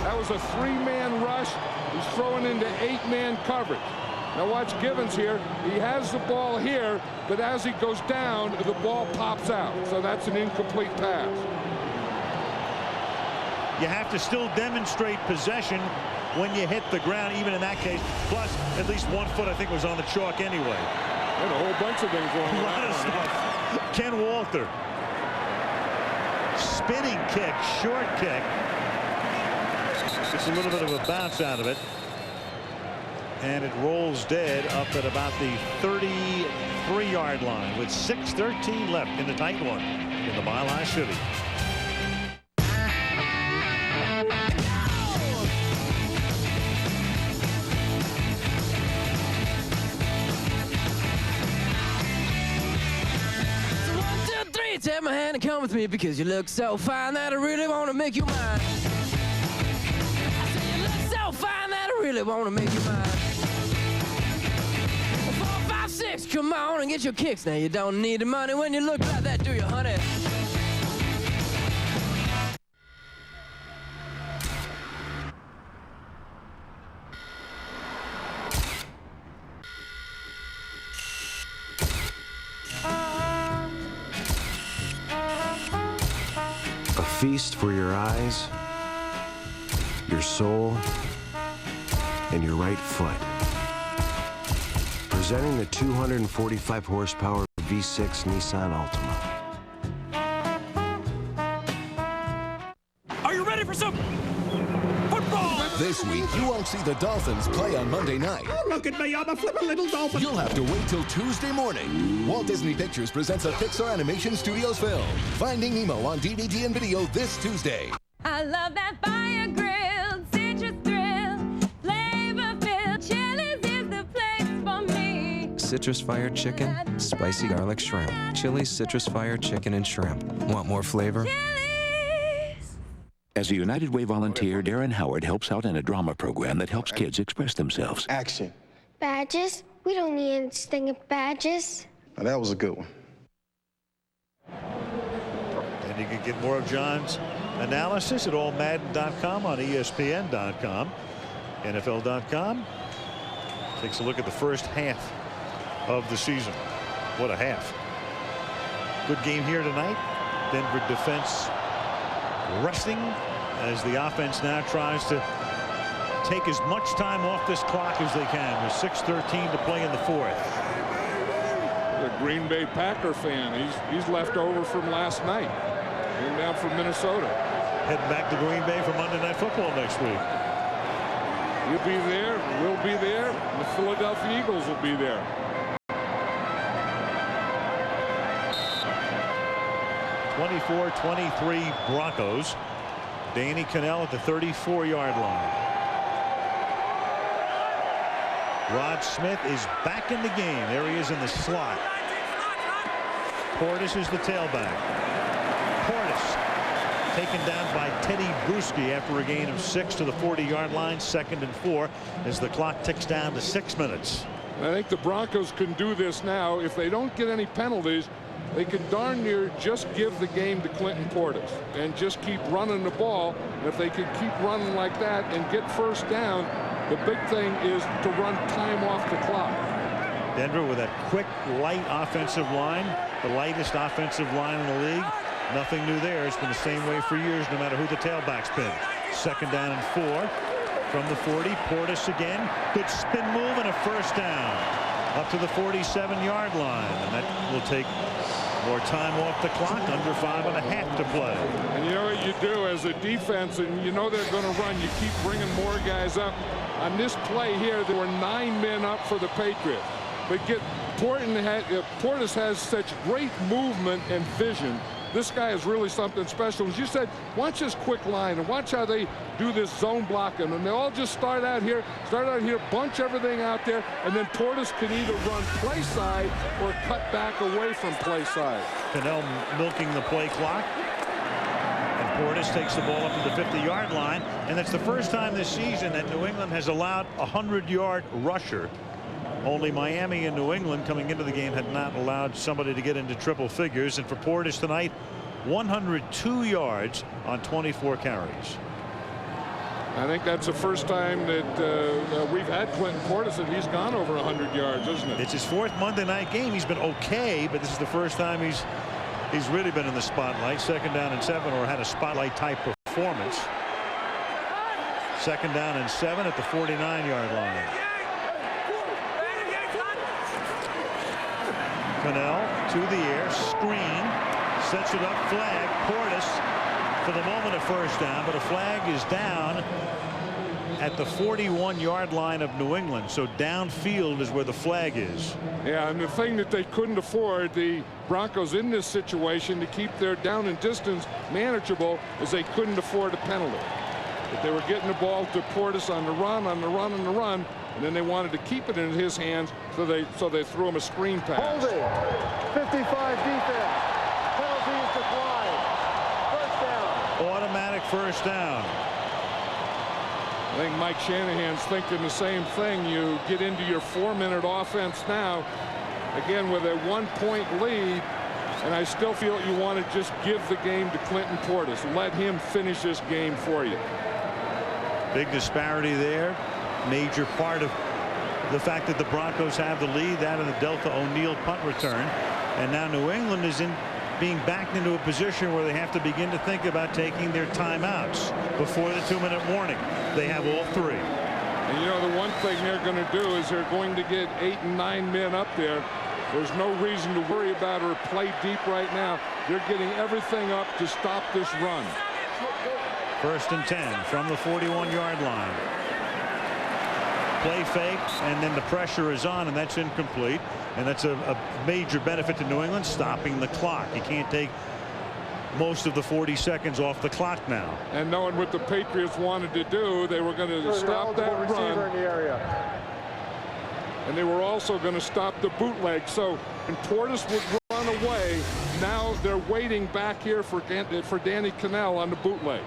Speaker 4: That was a 3-man rush. He's throwing into 8-man coverage. Now watch Givens here. He has the ball here, but as he goes down, the ball pops out. So that's an incomplete pass.
Speaker 6: You have to still demonstrate possession when you hit the ground, even in that case. Plus, at least 1 foot, I think, was on the chalk anyway.
Speaker 4: And a whole bunch of things wrong.
Speaker 6: A lot of stuff. Ken Walter. Spinning kick, short kick. Just a little bit of a bounce out of it. And it rolls dead up at about the 33-yard line with 6:13 left in the tight one in the Mile High City.
Speaker 1: So 1, 2, 3, take my hand and come with me because you look so fine that I really want to make you mine. I say you look so fine that I really want to make you mine. 4, 5, 6, come on and get your kicks. Now you don't need the money when you look like that, do you, honey?
Speaker 3: A feast for your eyes, your soul, and your right foot. Presenting the 245 horsepower V6 Nissan Altima.
Speaker 5: Are you ready for some football? This week, you won't see the Dolphins play on Monday night.
Speaker 21: Oh, look at me, I'm a flippin' little dolphin.
Speaker 5: You'll have to wait till Tuesday morning. Walt Disney Pictures presents a Pixar Animation Studios film, Finding Nemo, on DVD and video this Tuesday.
Speaker 17: I love that fire grill, citrus thrill, flavor-filled. Chili's is the place for me.
Speaker 7: Citrus fired chicken, spicy garlic shrimp. Chili's citrus fired chicken and shrimp. Want more flavor?
Speaker 10: As a United Way volunteer, Darren Howard helps out in a drama program that helps kids express themselves.
Speaker 21: Action.
Speaker 24: Badges? We don't need any stinking badges.
Speaker 21: Now, that was a good one.
Speaker 6: And you can get more of John's analysis at allmadden.com, on ESPN.com, NFL.com. Takes a look at the first half of the season. What a half. Good game here tonight. Denver defense resting as the offense now tries to take as much time off this clock as they can with 6:13 to play in the fourth.
Speaker 4: The Green Bay Packer fan, he's left over from last night. Came down from Minnesota.
Speaker 6: Heading back to Green Bay for Monday Night Football next week.
Speaker 4: You'll be there, we'll be there, the Philadelphia Eagles will be there.
Speaker 6: (24-23) Broncos. Danny Cannell at the 34-yard line. Rod Smith is back in the game. There he is in the slot. Portis is the tailback. Portis taken down by Teddy Bruschi after a gain of 6 to the 40-yard line. 2nd and 4 as the clock ticks down to 6 minutes.
Speaker 4: I think the Broncos can do this now. If they don't get any penalties, they can darn near just give the game to Clinton Portis and just keep running the ball. And if they can keep running like that and get first down, the big thing is to run time off the clock.
Speaker 6: Denver with that quick, light offensive line, the lightest offensive line in the league. Nothing new there. It's been the same way for years, no matter who the tailback's been. 2nd down and 4 from the 40. Portis again. Good spin move and a first down up to the 47-yard line. And that will take more time off the clock, under 5.5 to play.
Speaker 4: And you know what you do as a defense, and you know they're going to run. You keep bringing more guys up. On this play here, there were 9 men up for the Patriots. But Portis has such great movement and vision. This guy is really something special. As you said, watch this quick line and watch how they do this zone blocking. And they all just start out here, bunch everything out there, and then Portis can either run play side or cut back away from play side.
Speaker 6: Cannell milking the play clock. And Portis takes the ball up to the 50-yard line. And it's the first time this season that New England has allowed a 100-yard rusher. Only Miami and New England coming into the game had not allowed somebody to get into triple figures. And for Portis tonight, 102 yards on 24 carries.
Speaker 4: I think that's the first time that we've had Clinton Portis and he's gone over 100 yards, isn't it?
Speaker 6: It's his 4th Monday night game. He's been okay, but this is the first time he's really been in the spotlight. 2nd down and 7, or had a spotlight type performance. 2nd down and 7 at the 49-yard line. Cannell to the air, screen, sets it up, flag. Portis for the moment a first down, but a flag is down at the 41-yard line of New England. So downfield is where the flag is.
Speaker 4: Yeah, and the thing that they couldn't afford, the Broncos in this situation, to keep their down and distance manageable, is they couldn't afford a penalty. But they were getting the ball to Portis on the run, and then they wanted to keep it in his hands, so they threw him a screen pass.
Speaker 21: Holding. 55 defense. Penalty is declined. First down.
Speaker 6: Automatic first down.
Speaker 4: I think Mike Shanahan's thinking the same thing. You get into your 4-minute offense now, again with a 1-point lead, and I still feel you want to just give the game to Clinton Portis. Let him finish this game for you.
Speaker 6: Big disparity there. Major part of the fact that the Broncos have the lead, that of the Delta O'Neal punt return. And now New England is being backed into a position where they have to begin to think about taking their timeouts before the 2-minute warning. They have all 3.
Speaker 4: And you know, the one thing they're going to do is they're going to get 8 and 9 men up there. There's no reason to worry about or play deep right now. They're getting everything up to stop this run.
Speaker 6: 1st and 10 from the 41-yard line. Play fake, and then the pressure is on, and that's incomplete. And that's a major benefit to New England, stopping the clock. You can't take most of the 40 seconds off the clock now.
Speaker 4: And knowing what the Patriots wanted to do, they were going to stop that run.
Speaker 21: In the area.
Speaker 4: And they were also going to stop the bootleg. So when Portis would run away, now they're waiting back here for Danny Cannell on the bootleg.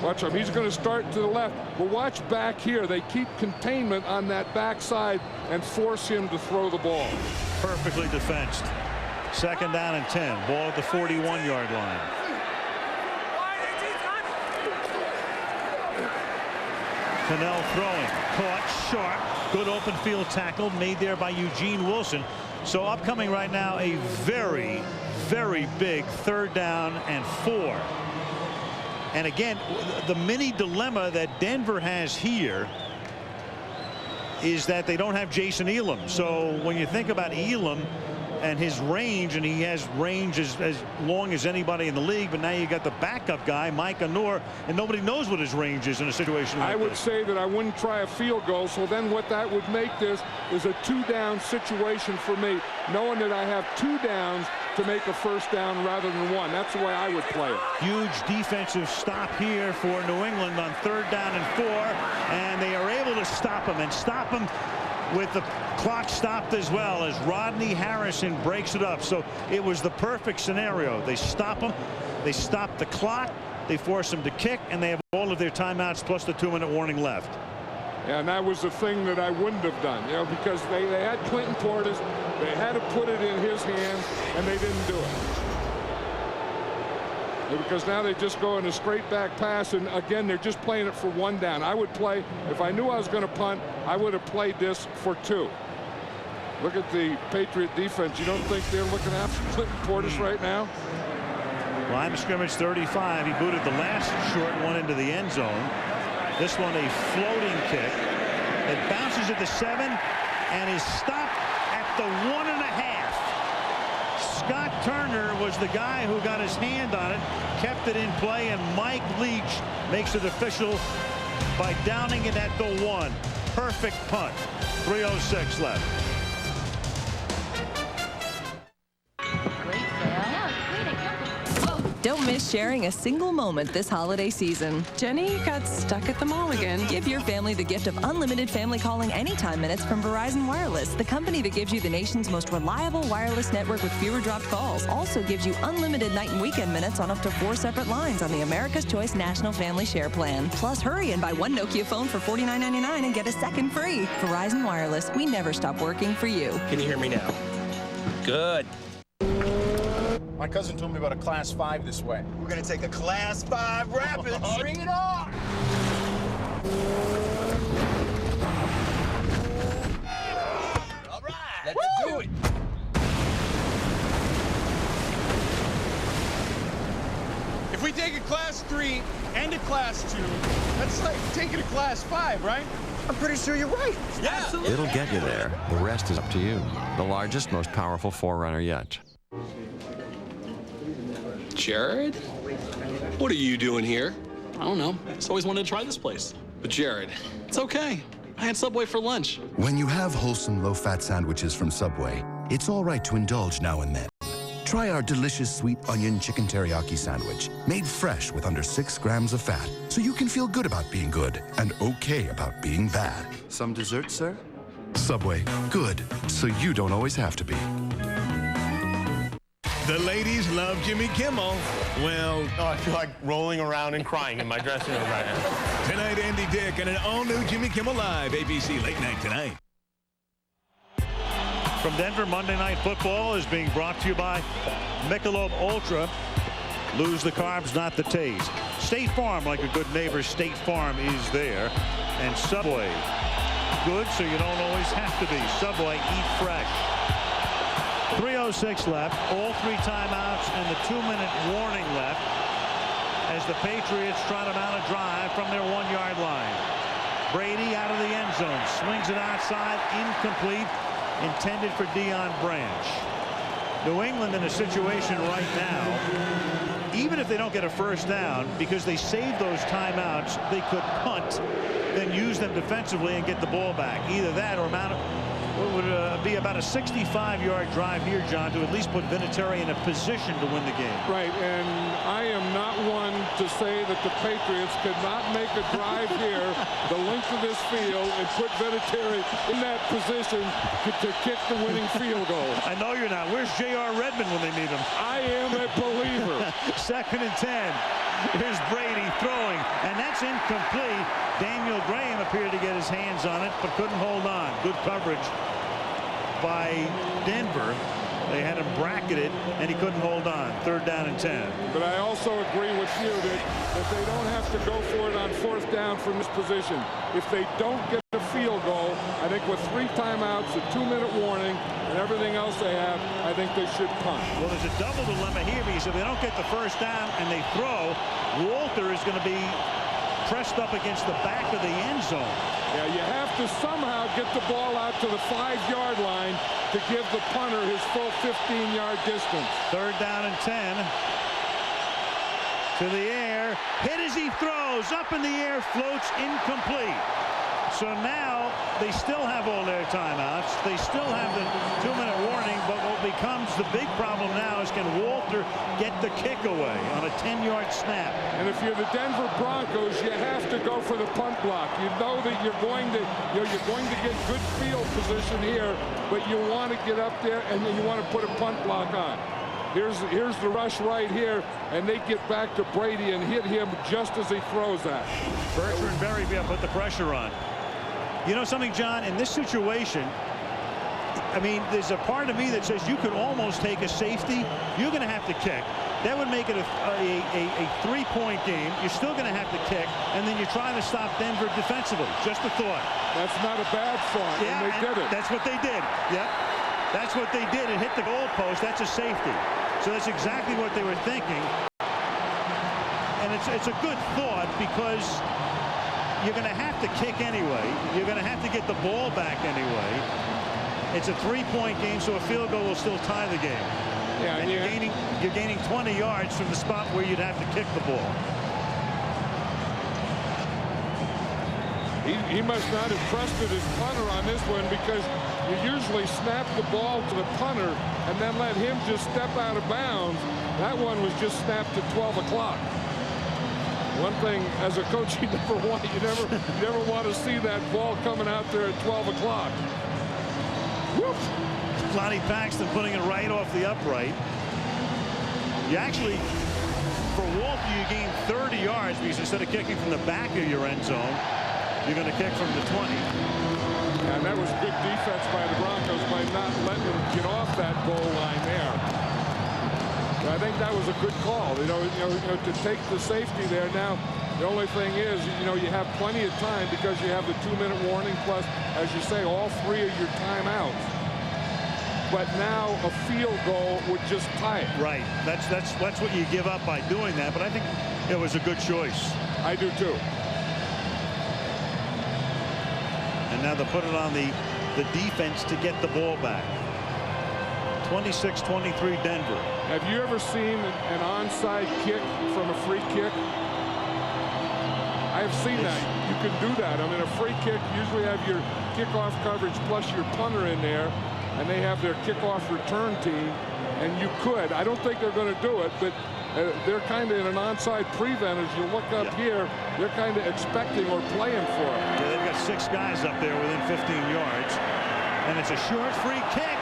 Speaker 4: Watch him. He's going to start to the left. But watch back here. They keep containment on that backside and force him to throw the ball.
Speaker 6: Perfectly defensed. 2nd down and 10. Ball at the 41-yard line. Cannell throwing. Caught sharp. Good open field tackle made there by Eugene Wilson. So upcoming right now a very, very big 3rd down and 4. And again, the mini dilemma that Denver has here is that they don't have Jason Elam. So when you think about Elam and his range, and he has range as long as anybody in the league, but now you got the backup guy, Mike Anor, and nobody knows what his range is in a situation like this.
Speaker 4: I would say that I wouldn't try a field goal, so then what that would make this is a 2-down situation for me, knowing that I have 2 downs to make a first down rather than 1. That's the way I would play it.
Speaker 6: Huge defensive stop here for New England on 3rd down and 4, and they are able to stop him with the clock stopped as well as Rodney Harrison breaks it up. So it was the perfect scenario. They stop him, they stop the clock, they force him to kick, and they have all of their timeouts plus the 2-minute warning left.
Speaker 4: And that was the thing that I wouldn't have done, you know, because they had Clinton Portis, they had to put it in his hands, and they didn't do it. Because now they just go in a straight back pass, and again they're just playing it for 1 down. I would play, if I knew I was going to punt, I would have played this for 2. Look at the Patriot defense. You don't think they're looking after Clinton Portis right now?
Speaker 6: Line of scrimmage 35. He booted the last short one into the end zone. This one a floating kick. It bounces at the 7 and is stopped at the 1.5. Scott Turner was the guy who got his hand on it, kept it in play, and Mike Leach makes it official by downing it at the 1. Perfect punt. 3:06 left.
Speaker 17: Don't miss sharing a single moment this holiday season.
Speaker 2: Jenny got stuck at the mall again.
Speaker 17: Give your family the gift of unlimited family calling anytime minutes from Verizon Wireless, the company that gives you the nation's most reliable wireless network with fewer dropped calls. Also gives you unlimited night and weekend minutes on up to 4 separate lines on the America's Choice National Family Share Plan. Plus, hurry and buy 1 Nokia phone for $49.99 and get a 2nd free. Verizon Wireless, we never stop working for you.
Speaker 11: Can you hear me now? Good.
Speaker 14: My cousin told me about a Class 5 this way.
Speaker 11: We're gonna take a Class 5 Rapids.
Speaker 14: Bring it on!
Speaker 11: All right, let's do it.
Speaker 16: If we take a Class 3 and a Class 2, that's like taking a Class 5, right? I'm pretty sure you're right. Yeah. Absolutely.
Speaker 7: It'll get you there. The rest is up to you. The largest, most powerful forerunner yet.
Speaker 18: Jared? What are you doing here? I don't know. I just always wanted to try this place. But Jared, it's okay. I had Subway for lunch.
Speaker 5: When you have wholesome, low-fat sandwiches from Subway, it's all right to indulge now and then. Try our delicious sweet onion chicken teriyaki sandwich, made fresh with under 6 grams of fat, so you can feel good about being good and okay about being bad.
Speaker 3: Some dessert, sir?
Speaker 5: Subway, good, so you don't always have to be.
Speaker 19: The ladies love Jimmy Kimmel. Well,
Speaker 14: I feel like rolling around and crying in my dressing room right now.
Speaker 19: Tonight, Andy Dick and an all-new Jimmy Kimmel Live, ABC Late Night Tonight.
Speaker 6: From Denver, Monday Night Football is being brought to you by Michelob Ultra. Lose the carbs, not the taste. State Farm, like a good neighbor, State Farm is there. And Subway, good so you don't always have to be. Subway, eat fresh. 3:06 left, all 3 timeouts and the 2-minute warning left as the Patriots try to mount a drive from their 1-yard line. Brady out of the end zone, swings it outside, incomplete, intended for Deion Branch. New England in a situation right now, even if they don't get a first down, because they save those timeouts, they could punt, then use them defensively and get the ball back. Either that or mount what would be about a 65-yard drive here, John, to at least put Vinatieri in a position to win the game.
Speaker 4: Right, and I am not one to say that the Patriots could not make a drive here the length of this field and put Vinatieri in that position to kick the winning field goal.
Speaker 6: I know you're not. Where's J.R. Redmond when they need him?
Speaker 4: I am a believer.
Speaker 6: 2nd and 10. Here's Brady throwing, and that's incomplete. Daniel Graham appeared to get his hands on it, but couldn't hold on. Good coverage by Denver. They had him bracketed, and he couldn't hold on. 3rd down and 10.
Speaker 4: But I also agree with you that they don't have to go for it on 4th down from this position. If they don't get a field goal, I think with 3 timeouts, a 2-minute warning, and everything else they have, I think they should punt.
Speaker 6: Well, there's a double dilemma here because if they don't get the first down and they throw, Walter is going to be pressed up against the back of the end zone.
Speaker 4: Yeah, you have to somehow get the ball out to the 5-yard line to give the punter his full 15-yard distance.
Speaker 6: 3rd down and 10. To the air, hit as he throws, up in the air, floats, incomplete. So now they still have all their timeouts. They still have the 2-minute warning, but what becomes the big problem now is can Walter get the kick away on a 10-yard snap?
Speaker 4: And if you're the Denver Broncos, you have to go for the punt block. You know that you're going to get good field position here, but you want to get up there and then you want to put a punt block on. Here's the rush right here, and they get back to Brady and hit him just as he throws that.
Speaker 6: Bertrand Berry put the pressure on. You know something, John, in this situation, I mean, there's a part of me that says you could almost take a safety. You're going to have to kick. That would make it a 3-point game. You're still going to have to kick, and then you're trying to stop Denver defensively. Just a thought.
Speaker 4: That's not a bad thought,
Speaker 6: yeah,
Speaker 4: and they did it.
Speaker 6: That's what they did. Yep. That's what they did. It hit the goalpost. That's a safety. So that's exactly what they were thinking. And it's a good thought because you're going to have to kick anyway. You're going to have to get the ball back anyway. It's a 3-point game, so a field goal will still tie the game.
Speaker 4: Yeah,
Speaker 6: and you're gaining 20 yards from the spot where you'd have to kick the ball.
Speaker 4: He must not have trusted his punter on this one because you usually snap the ball to the punter and then let him just step out of bounds. That one was just snapped at 12 o'clock. One thing as a coach you never want to see that ball coming out there at 12 o'clock. Whoop.
Speaker 6: Lonnie Paxton putting it right off the upright. You actually, for Walter, you gain 30 yards because instead of kicking from the back of your end zone, you're going to kick from the 20.
Speaker 4: And that was good defense by the Broncos by not letting them get off that goal line there. But I think that was a good call. You know, to take the safety there. Now, the only thing is, you have plenty of time because you have the 2-minute warning plus, as you say, all 3 of your timeouts. but now a field goal would just tie it.
Speaker 6: Right. That's what you give up by doing that, but I think it was a good choice.
Speaker 4: I do too.
Speaker 6: And now they put it on the defense to get the ball back. 26-23 Denver.
Speaker 4: Have you ever seen an onside kick from a free kick? I have seen that. You can do that. I mean, a free kick, usually have your kickoff coverage plus your punter in there, and they have their kickoff return team, and you could. I don't think they're going to do it, but they're kind of in an onside prevent. As you look up here, they're kind of expecting or playing for it.
Speaker 6: Yeah, they've got 6 guys up there within 15 yards, and it's a short free kick,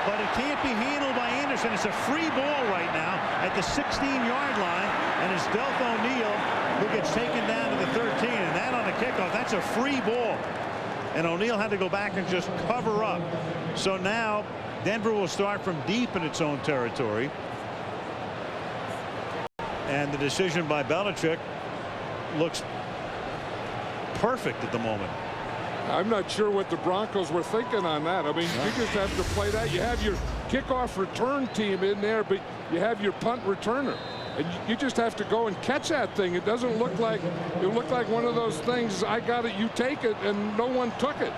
Speaker 6: but it can't be handled by Anderson. It's a free ball right now at the 16-yard line, and it's Delth O'Neal who gets taken down to the 13, and that on the kickoff, that's a free ball. And O'Neal had to go back and just cover up. So now Denver will start from deep in its own territory. And the decision by Belichick looks perfect at the moment.
Speaker 4: I'm not sure what the Broncos were thinking on that. I mean, you just have to play that. You have your kickoff return team in there, but you have your punt returner. And you just have to go and catch that thing. It doesn't look like, it looked like one of those things, I got it, you take it, and no one took it.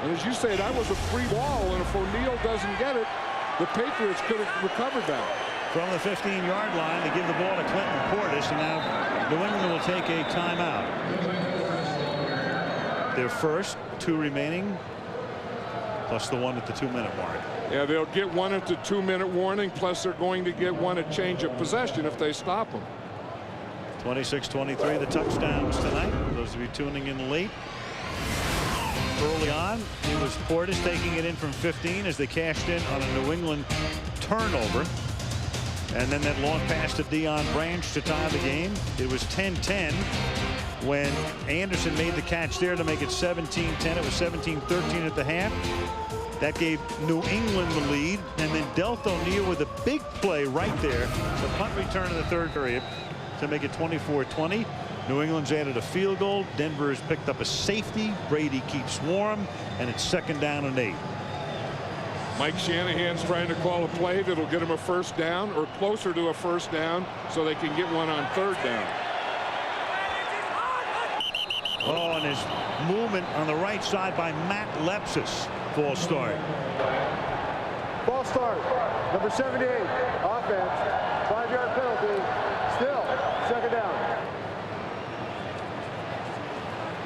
Speaker 4: And as you say, that was a free ball, and if O'Neal doesn't get it, the Patriots could have recovered that.
Speaker 6: From the 15-yard line, they give the ball to Clinton Portis, and now New England will take a timeout. Their first, 2 remaining, plus the 1 at the 2-minute mark.
Speaker 4: Yeah, they'll get 1 at the 2-minute warning, plus they're going to get 1 at change of possession if they stop them.
Speaker 6: 26-23, the touchdowns tonight. For those of you tuning in late. Early on, it was Portis taking it in from 15 as they cashed in on a New England turnover. And then that long pass to Deion Branch to tie the game. It was 10-10 when Anderson made the catch there to make it 17-10. It was 17-13 at the half. That gave New England the lead. And then Delth O'Neal with a big play right there. The punt return in the third period to make it 24-20. New England's added a field goal. Denver has picked up a safety. Brady keeps warm. And it's 2nd down and 8.
Speaker 4: Mike Shanahan's trying to call a play that'll get him a first down or closer to a first down so they can get one on 3rd down.
Speaker 6: Oh, and his movement on the right side by Matt Lepsis. False start.
Speaker 21: Ball start. Number 78. Offense. 5-yard penalty. Still 2nd down.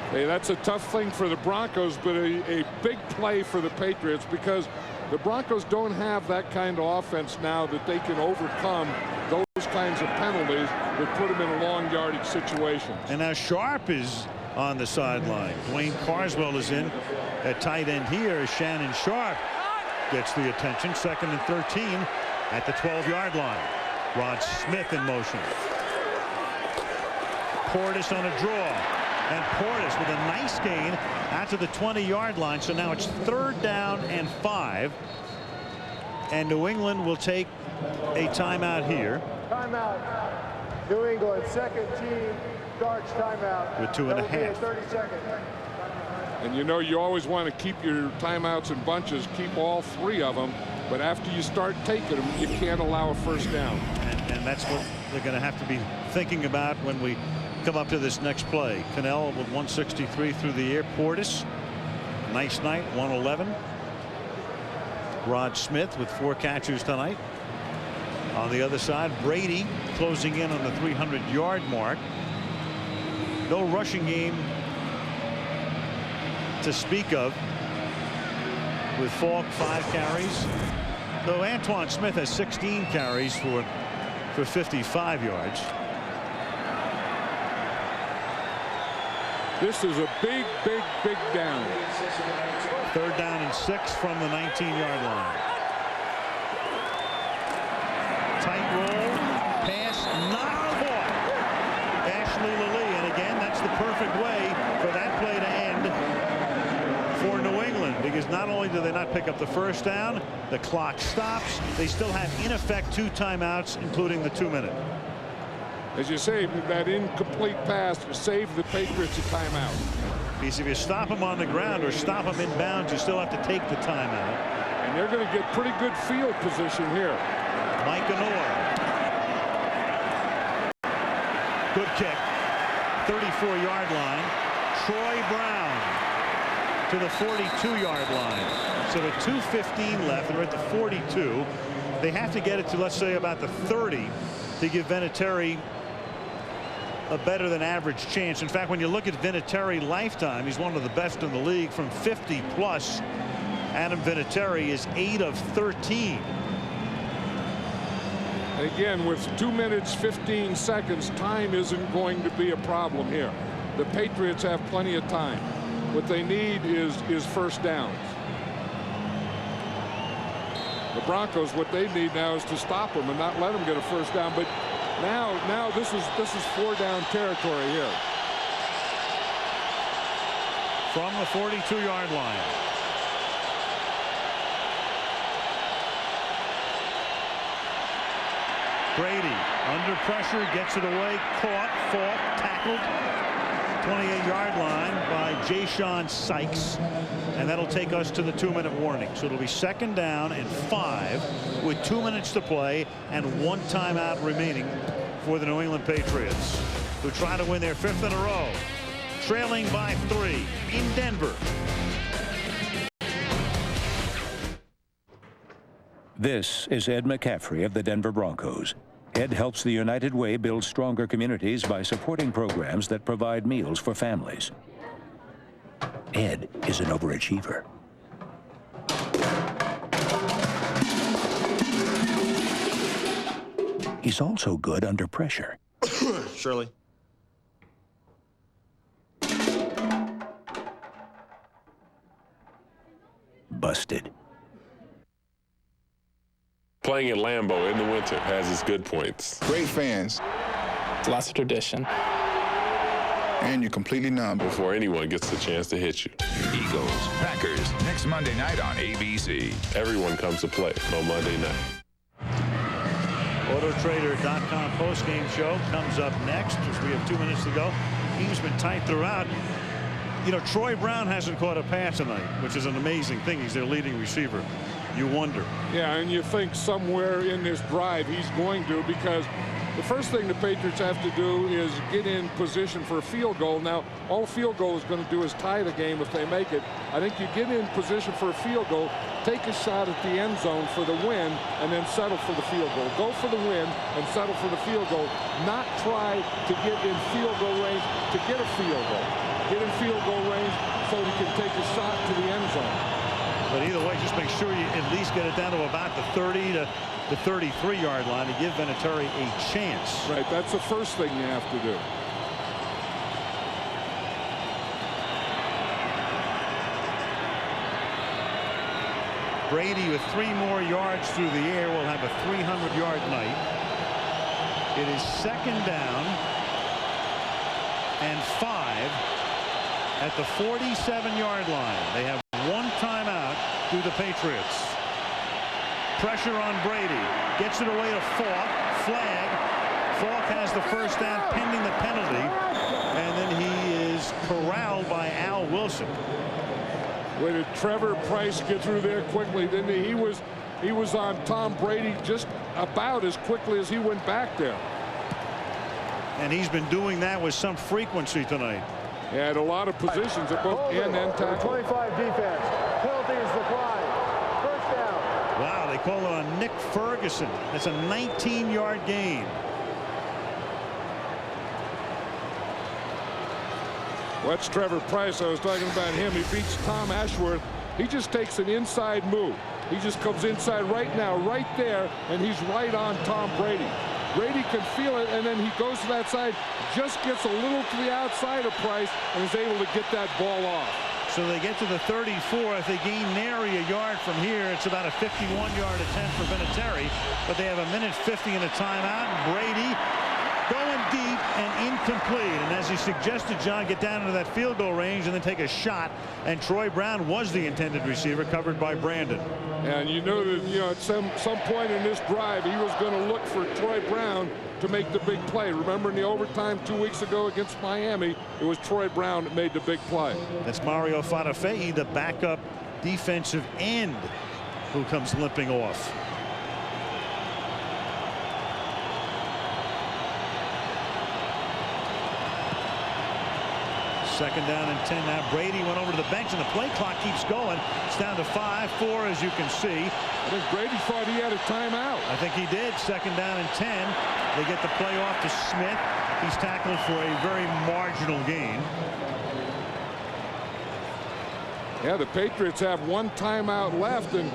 Speaker 4: Hey, that's a tough thing for the Broncos, but a big play for the Patriots because the Broncos don't have that kind of offense now that they can overcome those kinds of penalties that put them in long yardage situations.
Speaker 6: And now Sharp is on the sideline. Dwayne Carswell is in at tight end here as Shannon Sharp gets the attention. 2nd and 13 at the 12-yard line. Rod Smith in motion. Portis on a draw. And Portis with a nice gain out to the 20-yard line. So now it's 3rd down and 5. And New England will take a timeout here.
Speaker 21: Timeout. New England, 2nd team starts timeout.
Speaker 6: With 2.5.
Speaker 21: 30 seconds.
Speaker 4: And you know, you always want to keep your timeouts in bunches, keep all 3 of them. But after you start taking them, you can't allow a first down.
Speaker 6: And that's what they're going to have to be thinking about when we come up to this next play. Cannell with 163 through the air. Portis, nice night, 111. Rod Smith with 4 catches tonight. On the other side, Brady closing in on the 300-yard mark. No rushing game to speak of, with Falk 5 carries. Though Antoine Smith has 16 carries for 55 yards.
Speaker 4: This is a big down.
Speaker 6: 3rd down and 6 from the 19-yard line. Tight roll, pass, not caught. Ashley Lilly, and again, that's the perfect way for that play to end for New England, because not only do they not pick up the first down, the clock stops. They still have, in effect, 2 timeouts, including the 2-minute.
Speaker 4: As you say, that incomplete pass saved the Patriots a timeout.
Speaker 6: Because if you stop them on the ground or stop them in bounds, you still have to take the timeout.
Speaker 4: And they're going to get pretty good field position here.
Speaker 6: Mike Anor. Good kick. 34-yard line. Troy Brown to the 42-yard line. So with 2:15 left, they're at the 42. They have to get it to, let's say, about the 30 to give Vinatieri a better than average chance. In fact, when you look at Vinatieri lifetime, he's one of the best in the league from 50 plus. Adam Vinatieri is 8 of 13.
Speaker 4: Again, with 2 minutes 15 seconds, time isn't going to be a problem here. The Patriots have plenty of time. What they need is first downs. The Broncos, what they need now is to stop them and not let them get a first down. But now this is 4-down territory here.
Speaker 6: From the 42-yard line. Brady under pressure, gets it away, caught, fought, tackled. 28-yard line by Ja'Shawn Sykes, and that'll take us to the 2-minute warning. So it'll be 2nd down and 5 with 2 minutes to play and 1 timeout remaining for the New England Patriots, who try to win their 5th in a row, trailing by 3 in Denver.
Speaker 10: This is Ed McCaffrey of the Denver Broncos. Ed helps the United Way build stronger communities by supporting programs that provide meals for families. Ed is an overachiever. He's also good under pressure.
Speaker 14: Shirley.
Speaker 10: Busted.
Speaker 12: Playing at Lambeau in the winter has its good points.
Speaker 14: Great fans.
Speaker 18: Lots of tradition.
Speaker 14: And you're completely numb.
Speaker 12: Before anyone gets the chance to hit you.
Speaker 20: Eagles, Packers, next Monday night on ABC.
Speaker 12: Everyone comes to play on Monday night.
Speaker 6: Autotrader.com postgame show comes up next as we have 2 minutes to go. Team's been tight throughout. You know, Troy Brown hasn't caught a pass tonight, which is an amazing thing. He's their leading receiver. You wonder.
Speaker 4: Yeah, and you think somewhere in this drive he's going to, because the first thing the Patriots have to do is get in position for a field goal. Now, all field goal is going to do is tie the game if they make it. I think you get in position for a field goal, take a shot at the end zone for the win, and then settle for the field goal. Go for the win and settle for the field goal. Not try to get in field goal range to get a field goal. Get in field goal range so you can take a shot to the end zone.
Speaker 6: But either way, just make sure you at least get it down to about the 30 to the 33-yard line to give Vinatieri a chance.
Speaker 4: Right, that's the first thing you have to do.
Speaker 6: Brady with 3 more yards through the air will have a 300-yard night. It is 2nd down and 5 at the 47-yard line. They have 1 timeout through the Patriots. Pressure on Brady. Gets it away to Falk. Flag. Falk has the first down pending the penalty. And then he is corralled by Al Wilson.
Speaker 4: Where did Trevor Price get through there quickly? Didn't he? He was on Tom Brady just about as quickly as he went back there.
Speaker 6: And he's been doing that with some frequency tonight.
Speaker 4: He had a lot of positions at both end and tackle.
Speaker 21: 25 defense. Penalty is declined. First down.
Speaker 6: Wow, they call it on Nick Ferguson. That's a 19-yard gain.
Speaker 4: What's Trevor Price? I was talking about him. He beats Tom Ashworth. He just takes an inside move. He just comes inside right now, right there, and he's right on Tom Brady. Brady can feel it, and then he goes to that side, just gets a little to the outside of Price, and is able to get that ball off.
Speaker 6: So they get to the 34. If they gain nary a yard from here, it's about a 51-yard attempt for Vinatieri. But they have 1:50 in a timeout. Brady going deep and incomplete. And as he suggested, John, get down into that field goal range and then take a shot. And Troy Brown was the intended receiver, covered by Brandon.
Speaker 4: And you know that, at some point in this drive, he was going to look for Troy Brown to make the big play. Remember in the overtime 2 weeks ago against Miami, it was Troy Brown that made the big play.
Speaker 6: That's Mario Fatafei, the backup defensive end who comes limping off. Second down and 10 now. Brady went over to the bench, and the play clock keeps going. It's down to 5-4, as you can see.
Speaker 4: I think Brady thought he had a timeout.
Speaker 6: I think he did. Second down and 10. They get the play off to Smith. He's tackled for a very marginal gain.
Speaker 4: Yeah, the Patriots have one timeout left, and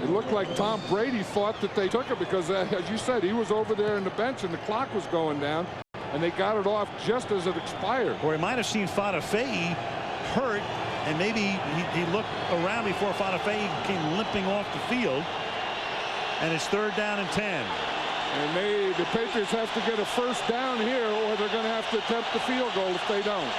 Speaker 4: it looked like Tom Brady thought that they took it because, as you said, he was over there in the bench and the clock was going down, and they got it off just as it expired.
Speaker 6: Or he might have seen Fadafei hurt, and maybe he looked around before Fadafei came limping off the field. And it's third down and 10.
Speaker 4: And the Patriots have to get a first down here, or they're going to have to attempt the field goal if they don't.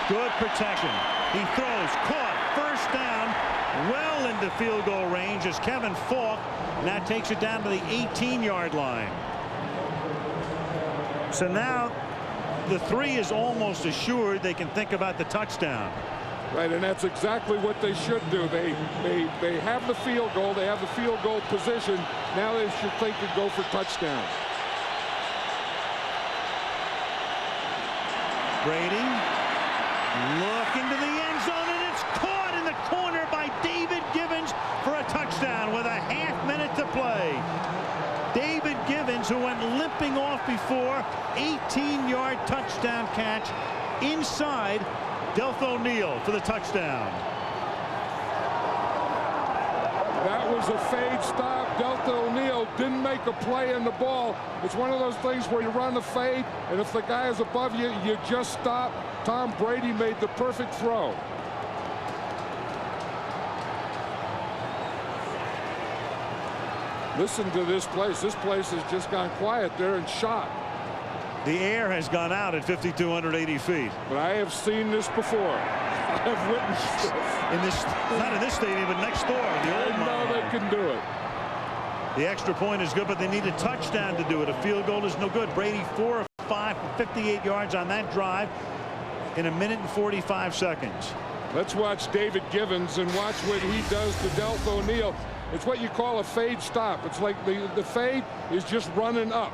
Speaker 6: Good protection. He throws, caught, first down, well into field goal range as Kevin Falk now takes it down to the 18-yard line. So now the 3 is almost assured. They can think about the touchdown.
Speaker 4: Right, and that's exactly what they should do. They have the field goal. They have the field goal position. Now they should think and go for touchdown.
Speaker 6: Brady look into the end zone, and it's caught in the corner by David Givens for a touchdown with a half-minute to play. David Givens, who went limping off before, 18-yard touchdown catch inside Delth O'Neal for the touchdown.
Speaker 4: That was a fade stop. Delth O'Neal didn't make a play in the ball. It's one of those things where you run the fade, and if the guy is above you, you just stop. Tom Brady made the perfect throw. Listen to this place. This place has just gone quiet there and shot.
Speaker 6: The air has gone out at 5,280 feet.
Speaker 4: But I have seen this before. I have witnessed this.
Speaker 6: Not in this stadium, but next door. The old
Speaker 4: know they can do it.
Speaker 6: The extra point is good, but they need a touchdown to do it. A field goal is no good. Brady 4 of 5 for 58 yards on that drive in 1 minute and 45 seconds.
Speaker 4: Let's watch David Givens and watch what he does to Delth O'Neal. It's what you call a fade stop. It's like the fade is just running up.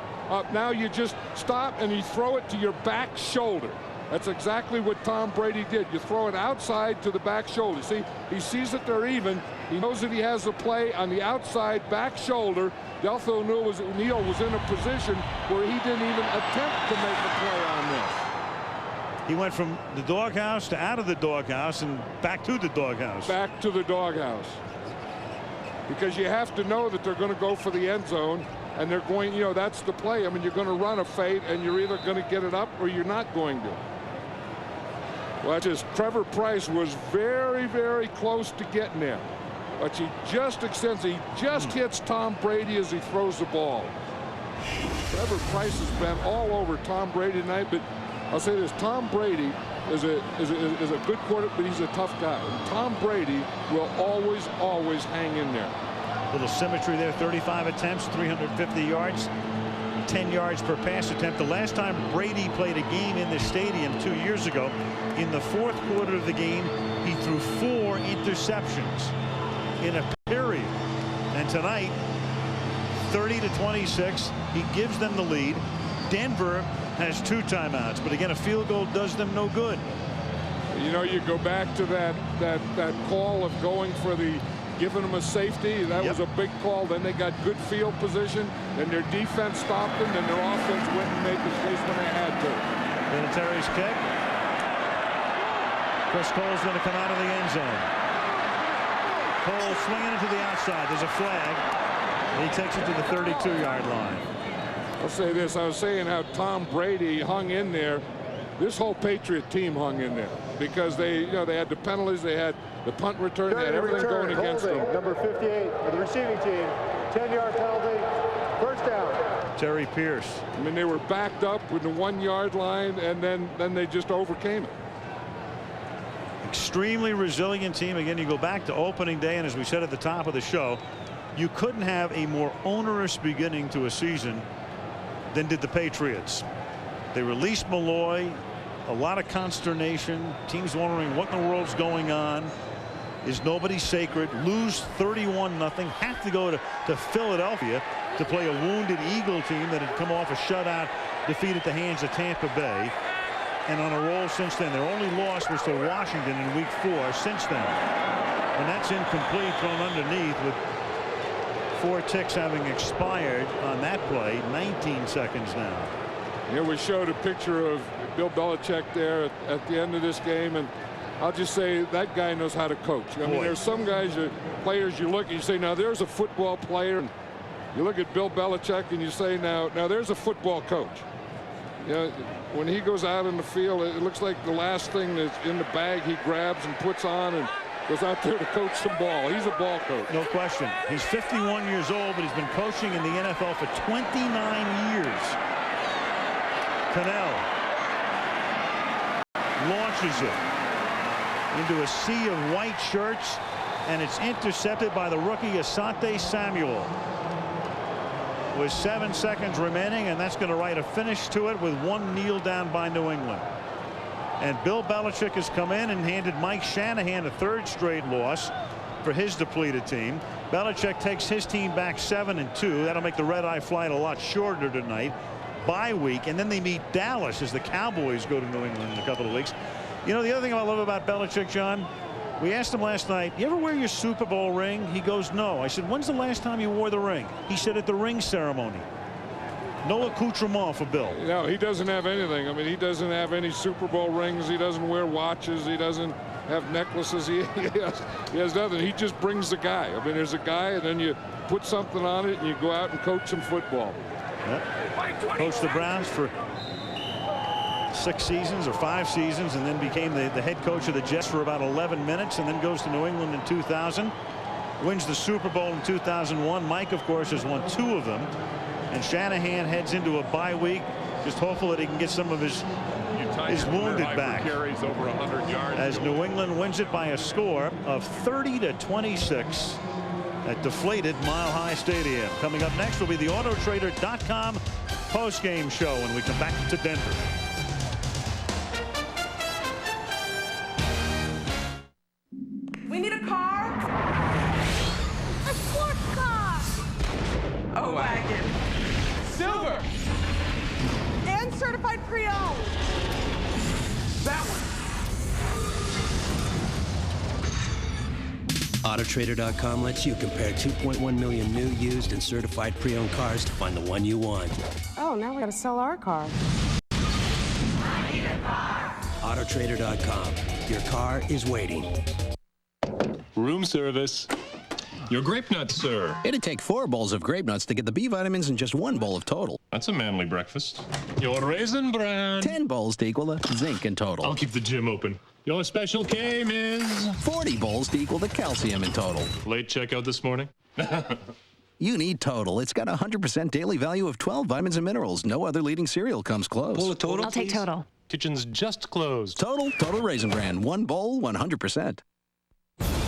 Speaker 4: Now you just stop and you throw it to your back shoulder. That's exactly what Tom Brady did. You throw it outside to the back shoulder. See, he sees that they're even. He knows that he has the play on the outside back shoulder. Delth O'Neal was in a position where he didn't even attempt to make a play on this.
Speaker 6: He went from the doghouse to out of the doghouse and back to the doghouse.
Speaker 4: Back to the doghouse. Because you have to know that they're going to go for the end zone, and they're going, that's the play. I mean, you're going to run a fade, and you're either going to get it up or you're not going to. Well, Trevor Price was very, very close to getting there. But he just extends. He just hits Tom Brady as he throws the ball. Trevor Price has been all over Tom Brady tonight, but I'll say this: Tom Brady is a good quarterback, but he's a tough guy. And Tom Brady will always hang in there.
Speaker 6: Little symmetry there. 35 attempts, 350 yards, 10 yards per pass attempt. The last time Brady played a game in this stadium 2 years ago, in the fourth quarter of the game, he threw 4 interceptions in a period. And tonight, 30-26, he gives them the lead. Denver has 2 timeouts, but again, a field goal does them no good.
Speaker 4: You go back to that call of going for giving them a safety. That was a big call. Then they got good field position, and their defense stopped them, and their offense went and made the place when they had to.
Speaker 6: Vinatieri's kick. Chris Cole's going to come out of the end zone. Cole swinging it to the outside. There's a flag. And he takes it to the 32-yard line.
Speaker 4: I'll say this. I was saying how Tom Brady hung in there. This whole Patriot team hung in there because they had the penalties, they had the punt return, they had everything going against them.
Speaker 21: Number 58 for the receiving team, 10-yard penalty, first down.
Speaker 6: Terry Pierce.
Speaker 4: I mean, they were backed up with the 1-yard line, and then they just overcame it.
Speaker 6: Extremely resilient team. Again, you go back to opening day, and as we said at the top of the show, you couldn't have a more onerous beginning to a season than did the Patriots. They released Malloy. a lot of consternation. Teams wondering what in the world's going on. Is nobody sacred? Lose 31-0. Have to go to Philadelphia to play a wounded Eagle team that had come off a shutout defeat at the hands of Tampa Bay. And on a roll since then. Their only loss was to Washington in Week 4 since then. And that's incomplete, thrown underneath with 4 ticks having expired on that play. 19 seconds now.
Speaker 4: Here we showed a picture of Bill Belichick there at the end of this game, and I'll just say that guy knows how to coach. I mean, there's some guys, players, you look and you say, now there's a football player. And you look at Bill Belichick and you say, now there's a football coach. You know, when he goes out in the field, it looks like the last thing that's in the bag he grabs and puts on and goes out there to coach some ball. He's a ball coach.
Speaker 6: No question. He's 51 years old, but he's been coaching in the NFL for 29 years. Cannell launches it into a sea of white shirts, and it's intercepted by the rookie Asante Samuel. With 7 seconds remaining, and that's going to write a finish to it with 1 kneel down by New England. And Bill Belichick has come in and handed Mike Shanahan a 3rd straight loss for his depleted team. Belichick takes his team back 7-2. That'll make the red-eye flight a lot shorter tonight. Bye week, and then they meet Dallas as the Cowboys go to New England in a couple of weeks. You know, the other thing I love about Belichick, John, we asked him last night, you ever wear your Super Bowl ring? He goes, no. I said, when's the last time you wore the ring? He said, at the ring ceremony. No accoutrement for Bill.
Speaker 4: No, he doesn't have anything. I mean, he doesn't have any Super Bowl rings. He doesn't wear watches. He doesn't have necklaces. He has nothing. He just brings the guy. I mean, there's a guy, and then you put something on it, and you go out and coach some football.
Speaker 6: Yep. Coached the Browns for 6 seasons or 5 seasons, and then became the head coach of the Jets for about 11 minutes, and then goes to New England in 2000. Wins the Super Bowl in 2001. Mike, of course, has won 2 of them. And Shanahan heads into a bye week, just hopeful that he can get some of his wounded back.
Speaker 12: Carries over 100 yards.
Speaker 6: As New England wins it by a score of 30-26 at deflated Mile High Stadium. Coming up next will be the Autotrader.com post-game show when we come back to Denver.
Speaker 2: We need a car.
Speaker 24: A sports car.
Speaker 2: A wagon.
Speaker 16: Silver.
Speaker 2: And certified pre-owned.
Speaker 16: That one.
Speaker 11: Autotrader.com lets you compare 2.1 million new, used, and certified pre-owned cars to find the one you want.
Speaker 2: Oh, now we gotta sell our car.
Speaker 11: Autotrader.com. Your car is waiting.
Speaker 8: Room service. Your grape nuts, sir.
Speaker 9: It'd take 4 bowls of grape nuts to get the B vitamins in just 1 bowl of total.
Speaker 8: That's a manly breakfast. Your raisin bran.
Speaker 9: 10 bowls to equal the zinc in total.
Speaker 8: I'll keep the gym open. Your special K, Miz.
Speaker 9: 40 bowls to equal the calcium in total.
Speaker 8: Late checkout this morning?
Speaker 9: You need Total. It's got a 100% daily value of 12 vitamins and minerals. No other leading cereal comes close.
Speaker 8: Pull a Total,
Speaker 22: I'll take Total.
Speaker 8: Kitchen's just closed.
Speaker 9: Total Raisin Bran. 1 bowl, 100%.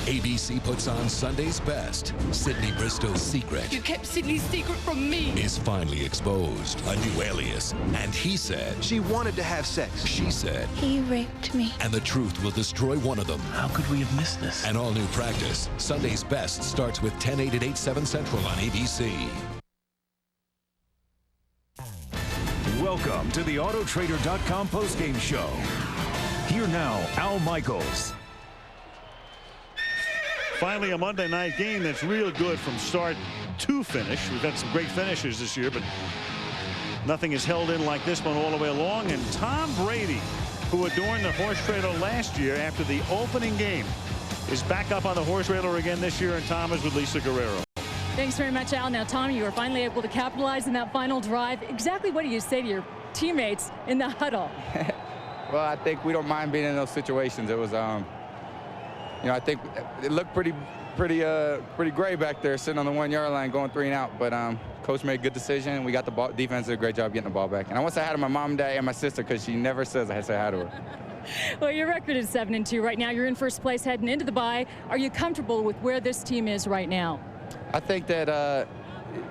Speaker 23: ABC puts on Sunday's best. Sydney Bristow's secret
Speaker 2: You kept Sydney's secret from me.
Speaker 23: is finally exposed. A new alias. And he said,
Speaker 3: She wanted to have sex.
Speaker 23: she said,
Speaker 24: He raped me.
Speaker 23: and the truth will destroy one of them.
Speaker 11: How could we have missed this?
Speaker 23: An all-new practice. Sunday's best starts with 10, 8 at 8, 7 Central on ABC.
Speaker 25: Welcome to the Autotrader.com postgame show. Here now, Al Michaels.
Speaker 6: Finally, a Monday night game that's real good from start to finish. We've had some great finishes this year, but nothing is held in like this one all the way along. And Tom Brady, who adorned the horse trailer last year after the opening game, is back up on the horse trailer again this year, and Tom is with Lisa Guerrero.
Speaker 26: Thanks very much, Al. Now, Tom, you were finally able to capitalize in that final drive. Exactly what do you say to your teammates in the huddle?
Speaker 27: Well, I think we don't mind being in those situations. It was, you know, I think it looked pretty gray back there, sitting on the 1 yard line, going 3 and out. But coach made a good decision. We got the ball. Defense did a great job getting the ball back. And I want to say hi to my mom, dad, and my sister, because she never says I say hi to her.
Speaker 26: Well, your record is 7-2 right now. You're in first place heading into the bye. Are you comfortable with where this team is right now?
Speaker 27: I think that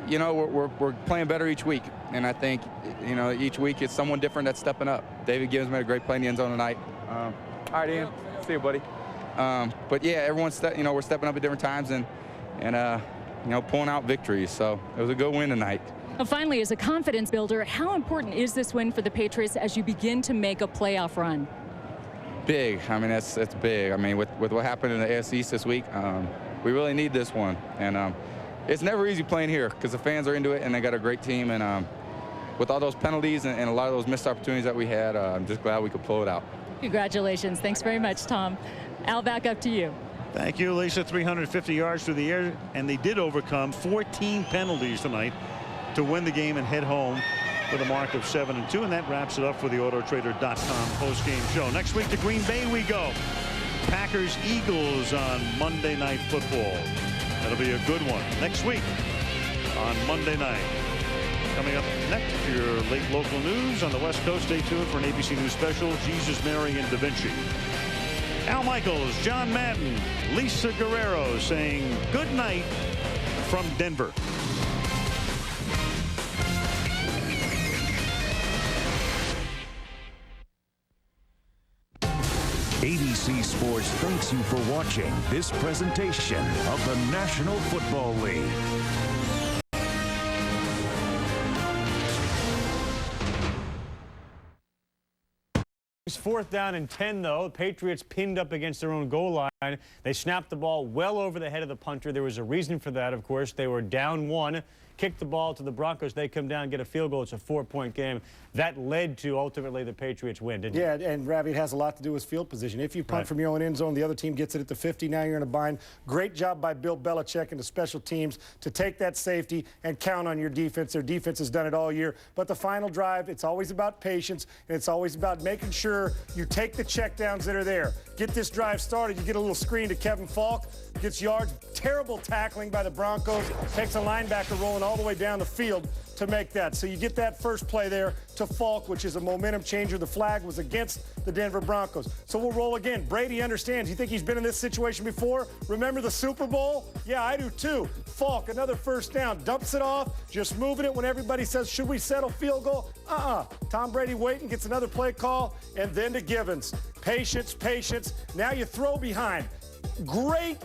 Speaker 27: you know, we're playing better each week. And I think, you know, each week it's someone different that's stepping up. David Gibbs made a great play in the end zone tonight. All right, Ian. See you, buddy. But, yeah, everyone's, you know, we're stepping up at different times and you know, pulling out victories. So it was a good win tonight.
Speaker 26: Well, finally, as a confidence builder, how important is this win for the Patriots as you begin to make a playoff run?
Speaker 27: Big. I mean, that's big. I mean, with what happened in the AFC East this week, we really need this one. And it's never easy playing here because the fans are into it and they got a great team. And with all those penalties and a lot of those missed opportunities that we had, I'm just glad we could pull it out.
Speaker 26: Congratulations. Thanks very much, Tom. Al, back up to you.
Speaker 6: Thank you, Lisa. 350 yards through the air, and they did overcome 14 penalties tonight to win the game and head home with a mark of 7-2, and that wraps it up for the Autotrader.com post-game show. Next week to Green Bay we go. Packers-Eagles on Monday Night Football. That'll be a good one next week on Monday night. Coming up next, your late local news on the West Coast. Stay tuned for an ABC News special, Jesus, Mary, and Da Vinci. Al Michaels, John Madden, Lisa Guerrero saying good night from Denver.
Speaker 25: ABC Sports thanks you for watching this presentation of the National Football League.
Speaker 1: It's 4th down and 10, though. The Patriots pinned up against their own goal line. They snapped the ball well over the head of the punter. There was a reason for that, of course. They were down 1. Kicked the ball to the Broncos. They come down, get a field goal. It's a 4-point game. That led to ultimately the Patriots win, didn't it?
Speaker 5: Yeah, and Ravi, it has a lot to do with field position. If you punt from your own end zone, the other team gets it at the 50. Now you're in a bind. Great job by Bill Belichick and the special teams to take that safety and count on your defense. Their defense has done it all year. But the final drive, it's always about patience, and it's always about making sure you take the checkdowns that are there. Get this drive started. You get a little screen to Kevin Falk. Gets yards. Terrible tackling by the Broncos. Takes a linebacker rolling all the way down the field to make that. So you get that first play there to Falk, which is a momentum changer. The flag was against the Denver Broncos. So we'll roll again. Brady understands. You think he's been in this situation before? Remember the Super Bowl? Yeah, I do too. Falk, another first down. Dumps it off. Just moving it when everybody says, should we settle field goal? Tom Brady waiting, gets another play call, and then to Givens. Patience, patience. Now you throw behind. Great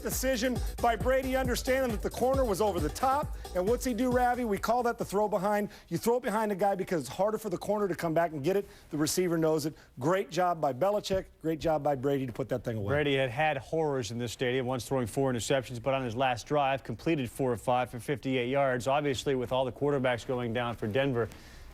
Speaker 5: decision by Brady, understanding that the corner was over the top. And what's he do, Ravi? We call that the throw behind. You throw it behind the guy because it's harder for the corner to come back and get it. The receiver knows it. Great job by Belichick. Great job by Brady to put that thing away.
Speaker 1: Brady had horrors in this stadium, once throwing 4 interceptions, but on his last drive, completed 4 of 5 for 58 yards. Obviously, with all the quarterbacks going down for Denver,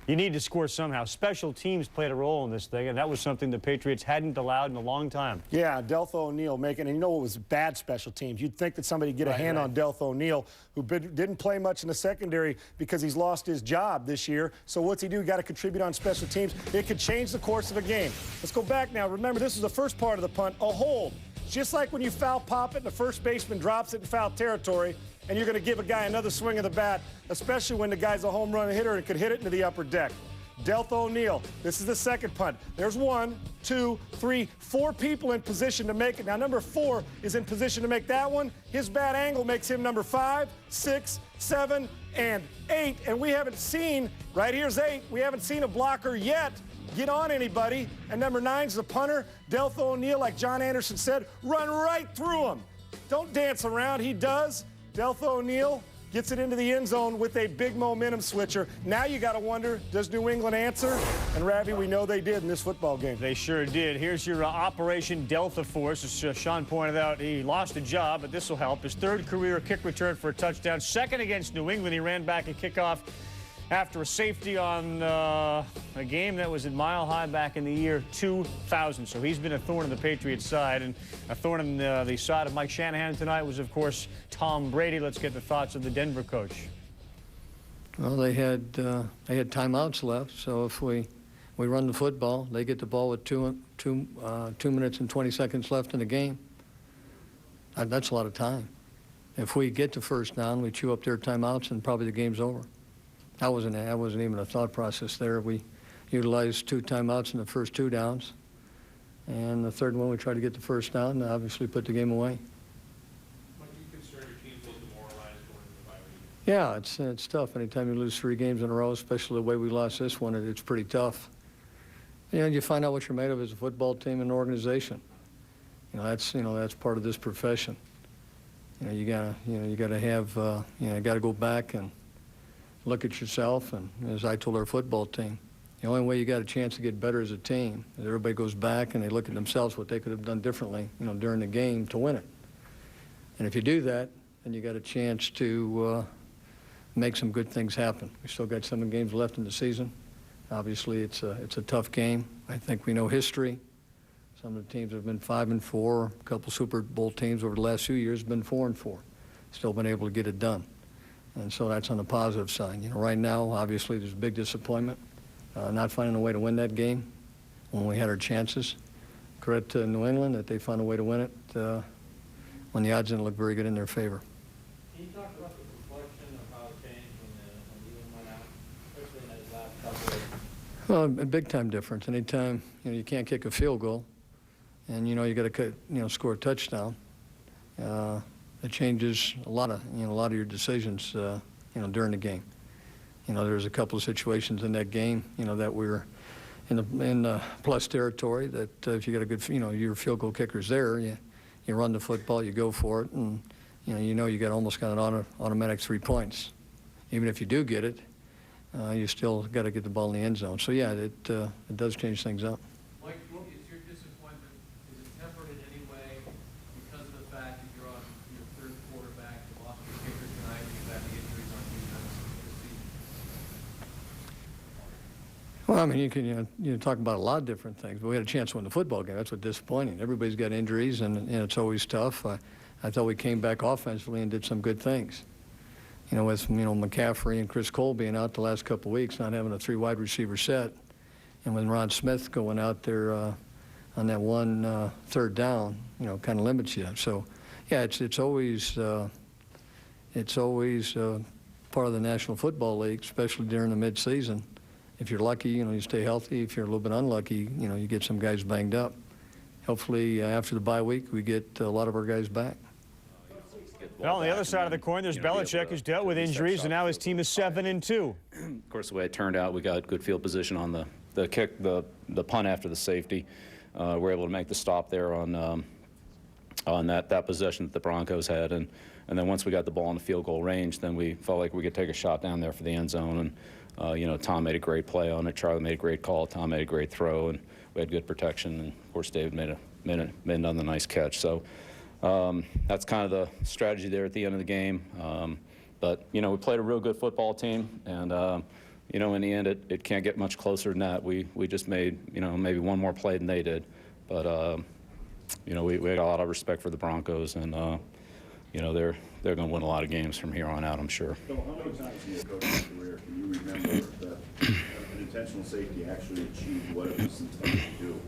Speaker 1: you need to score somehow. Special teams played a role in this thing, and that was something the Patriots hadn't allowed in a long time.
Speaker 5: Yeah, Deltha O'Neal making, and you know it was bad special teams. You'd think that somebody would get a hand on Deltha O'Neal, who didn't play much in the secondary because he's lost his job this year. So what's he do? Got to contribute on special teams. It could change the course of a game. Let's go back now. Remember, this is the first part of the punt, a hold. Just like when you foul pop it and the first baseman drops it in foul territory, and you're going to give a guy another swing of the bat, especially when the guy's a home run hitter and could hit it into the upper deck. Deltha O'Neal, this is the second punt. There's 1, 2, 3, 4 people in position to make it. Now, number 4 is in position to make that one. His bad angle makes him number 5, 6, 7, and 8. And we haven't seen, right here's 8, we haven't seen a blocker yet get on anybody. And number 9's the punter. Deltha O'Neal, like John Anderson said, run right through him. Don't dance around. He does. Deltha O'Neal gets it into the end zone with a big momentum switcher. Now you got to wonder, does New England answer? And Ravi, we know they did in this football game.
Speaker 1: They sure did. Here's your Operation Delta Force. As Sean pointed out, he lost a job, but this will help. His 3rd career kick return for a touchdown. 2nd against New England. He ran back a kickoff after a safety on a game that was at Mile High back in the year 2000. So he's been a thorn in the Patriots' side. And a thorn in the side of Mike Shanahan tonight was, of course, Tom Brady. Let's get the thoughts of the Denver coach.
Speaker 7: Well, they had timeouts left, so if we run the football, they get the ball with 2 minutes and 20 seconds left in the game. That's a lot of time. If we get to first down, we chew up their timeouts, and probably the game's over. That wasn't even a thought process there. We utilized 2 timeouts in the first 2 downs. And the 3rd one, we tried to get the first down and obviously put the game away.
Speaker 8: Are you concerned your team's a little demoralized going into the bye
Speaker 7: Yeah, it's tough. Anytime you lose 3 games in a row, especially the way we lost this one, it's pretty tough. And you find out what you're made of as a football team and organization. That's part of this profession. You gotta have, you gotta go back and look at yourself. And as I told our football team, the only way you got a chance to get better as a team is everybody goes back and they look at themselves, what they could have done differently, during the game to win it. And if you do that, then you got a chance to make some good things happen. We still got 7 games left in the season. Obviously, it's a tough game. I think we know history. Some of the teams have been 5-4. A couple Super Bowl teams over the last few years have been 4-4. Still been able to get it done. And so that's on the positive side. Right now, obviously, there's a big disappointment. Not finding a way to win that game when we had our chances. Credit to New England that they found a way to win it when the odds didn't look very good in their favor.
Speaker 10: Can you talk about the complexion of how it changed when Elam went out, especially in those last couple of...
Speaker 7: Well, a big-time difference. Anytime you can't kick a field goal, and you got to score a touchdown, it changes a lot of your decisions during the game. There's a couple of situations in that game that we were in the plus territory that if you got a good your field goal kicker's there, you run the football, you go for it, and you almost got an automatic 3 points. Even if you do get it, you still got to get the ball in the end zone. So yeah, it does change things up.
Speaker 10: Mike, is your disappointment, is it tempered in any way because of the fact that you're on your 3rd quarterback, you lost your kicker tonight, and you've had the injuries on defense this season?
Speaker 7: Well, I mean, you can talk about a lot of different things, but we had a chance to win the football game. That's what's disappointing. Everybody's got injuries, and it's always tough. I thought we came back offensively and did some good things. With McCaffrey and Chris Cole being out the last couple of weeks, not having a 3 wide receiver set, and with Ron Smith going out there on that one 3rd down, kind of limits you. So, yeah, it's always part of the National Football League, especially during the midseason. If you're lucky, you stay healthy. If you're a little bit unlucky, you get some guys banged up. Hopefully, after the bye week, we get a lot of our guys back.
Speaker 1: Well, on the other side of the coin, there's Belichick, who's dealt with injuries, and now his team is 7-2.
Speaker 13: Of course, the way it turned out, we got good field position on the kick, the punt after the safety. We're able to make the stop there on that possession that the Broncos had, and then once we got the ball in the field goal range, then we felt like we could take a shot down there for the end zone. And Tom made a great play on it. Charlie made a great call. Tom made a great throw, and we had good protection. And of course, David made another nice catch. So. That's kind of the strategy there at the end of the game. But, we played a real good football team, and, in the end, it can't get much closer than that. We just made, maybe one more play than they did. But, we had a lot of respect for the Broncos, and, they're going to win a lot of games from here on out, I'm sure.
Speaker 15: So how many times in your coaching career can you remember that an intentional safety actually achieved what it was intended to do?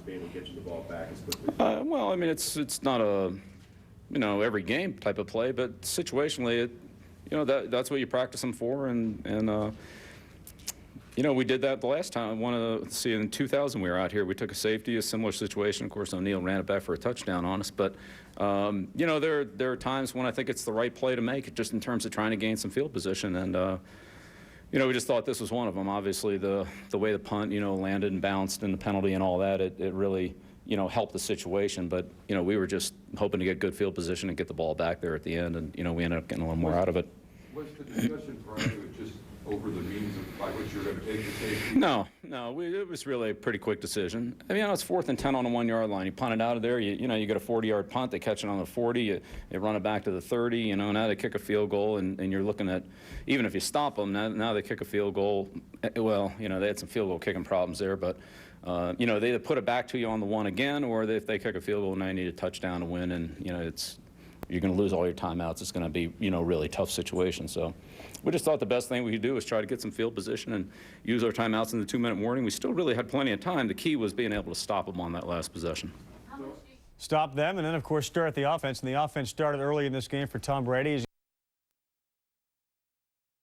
Speaker 15: Be able to get you the ball back as quickly?
Speaker 13: Well, I mean, it's not a, every game type of play, but situationally, that's what you practice them for, and we did that the last time. In 2000 we were out here, we took a safety, a similar situation. Of course, O'Neal ran it back for a touchdown on us, but there are times when I think it's the right play to make, just in terms of trying to gain some field position, and we just thought this was one of them. Obviously, the way the punt, landed and bounced and the penalty and all that, it really, helped the situation. But, we were just hoping to get good field position and get the ball back there at the end, and, we ended up getting a little more out of it.
Speaker 17: Was the discussion prior to it just over the means of by which you're going to take the safety?
Speaker 13: No, it was really a pretty quick decision. I mean, it's 4th and 10 on the 1-yard line. You punt it out of there. You get a 40-yard punt. They catch it on the 40. You run it back to the 30. Now they kick a field goal, and you're looking at, even if you stop them, now they kick a field goal. Well, they had some field goal kicking problems there, but they either put it back to you on the 1 again, or if they kick a field goal, now you need a touchdown to win, and you're going to lose all your timeouts. It's going to be, really tough situation. So we just thought the best thing we could do was try to get some field position and use our timeouts in the 2-minute warning. We still really had plenty of time. The key was being able to stop them on that last possession.
Speaker 1: Stop them, and then, of course, start the offense. And the offense started early in this game for Tom Brady.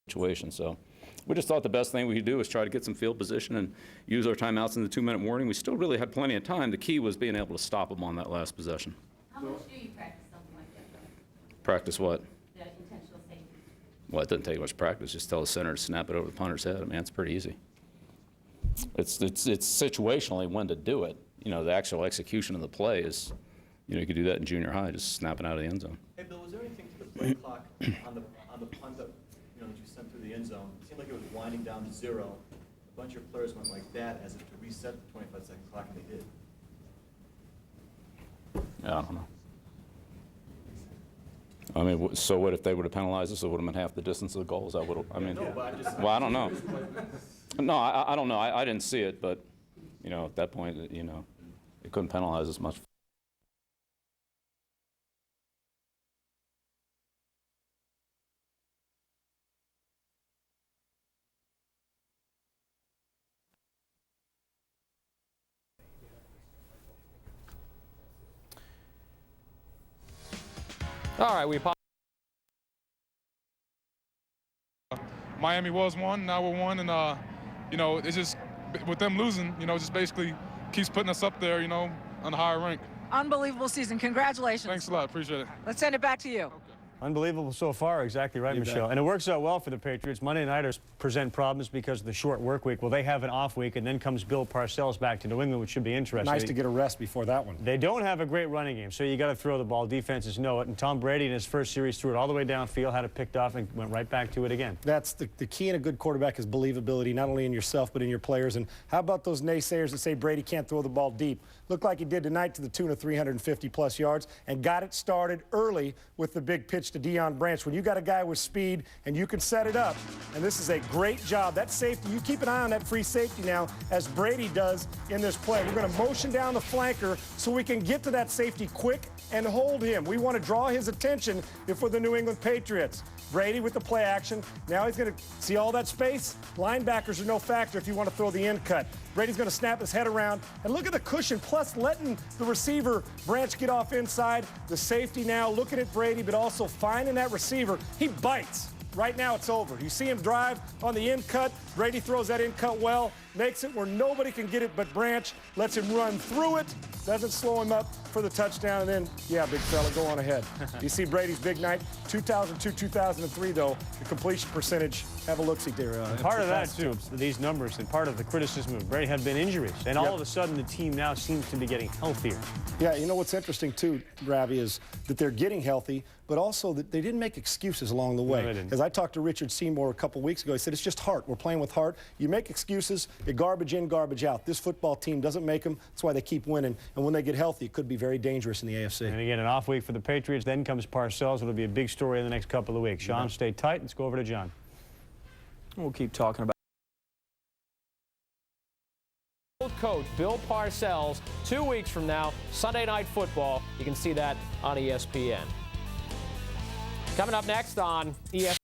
Speaker 13: Situation. So we just thought the best thing we could do was try to get some field position and use our timeouts in the 2-minute warning. We still really had plenty of time. The key was being able to stop them on that last possession.
Speaker 18: How much do you practice something like that?
Speaker 13: Practice what?
Speaker 18: The intentional safety.
Speaker 13: Well, it doesn't take much practice. Just tell the center to snap it over the punter's head. I mean, it's pretty easy. It's situationally when to do it. You know, the actual execution of the play is, you know, you could do that in junior high, just snapping out of the end zone.
Speaker 10: Hey, Bill, was there anything to the play clock on the punt that, you know, that you sent through the end zone? It seemed like it was winding down to 0. A bunch of players went like that as if to reset the 25-second clock, and they did.
Speaker 13: Yeah, I don't know. I mean, so what if they would have penalized us? It would have been half the distance of the goals. I would have. I mean,
Speaker 10: no, but I'm just,
Speaker 13: well, I don't know. No, I don't know. I didn't see it, but you know, at that point, you know, they couldn't penalize us much.
Speaker 4: All right, we Miami was 1, now we're 1, and you know, it's just with them losing, you know, just basically keeps putting us up there, you know, on the higher rank.
Speaker 14: Unbelievable season. Congratulations.
Speaker 4: Thanks a lot. Appreciate it.
Speaker 14: Let's send it back to you.
Speaker 4: Okay.
Speaker 1: Unbelievable so far. Exactly right, Michelle. And it works out well for the Patriots. Monday nighters present problems because of the short work week. Well, they have an off week, and then comes Bill Parcells back to New England, which should be interesting.
Speaker 5: Nice to get a rest before that one.
Speaker 1: They don't have a great running game, so you got to throw the ball. Defenses know it. And Tom Brady in his first series threw it all the way downfield, had it picked off, and went right back to it again.
Speaker 5: That's the key in a good quarterback is believability, not only in yourself but in your players. And how about those naysayers that say Brady can't throw the ball deep? Looked like he did tonight to the tune of 350-plus yards and got it started early with the big pitch to Deion Branch. When you got a guy with speed and you can set it up, and this is a great job. That safety, you keep an eye on that free safety now, as Brady does in this play. We're going to motion down the flanker so we can get to that safety quick and hold him. We want to draw his attention if we're the New England Patriots. Brady with the play action. Now he's going to see all that space. Linebackers are no factor if you want to throw the end cut. Brady's going to snap his head around. And look at the cushion, plus letting the receiver Branch get off inside. The safety now looking at Brady, but also finding that receiver. He bites. Right now it's over. You see him drive on the end cut. Brady throws that end cut well, makes it where nobody can get it but Branch, lets him run through it, doesn't slow him up for the touchdown, and then, yeah, big fella, go on ahead. You see Brady's big night. 2002, 2003, though, the completion percentage, have a look-see there.
Speaker 1: Part of that, too, these numbers, and part of the criticism of Brady have been injuries. And all of a sudden, the team now seems to be getting healthier.
Speaker 5: Yeah, you know what's interesting, too, Ravi, is that they're getting healthy, but also that they didn't make excuses along the way.
Speaker 1: No,
Speaker 5: as I talked to Richard Seymour a couple weeks ago, he said, it's just heart. We're playing with heart. You make excuses, you garbage in, garbage out. This football team doesn't make them. That's why they keep winning. And when they get healthy, it could be very dangerous in the AFC.
Speaker 1: And again, an off week for the Patriots. Then comes Parcells. It'll be a big story in the next couple of weeks. Sean, stay tight. Let's go over to John.
Speaker 18: We'll keep talking about coach Bill Parcells 2 weeks from now, Sunday Night Football. You can see that on ESPN. Coming up next on ESPN.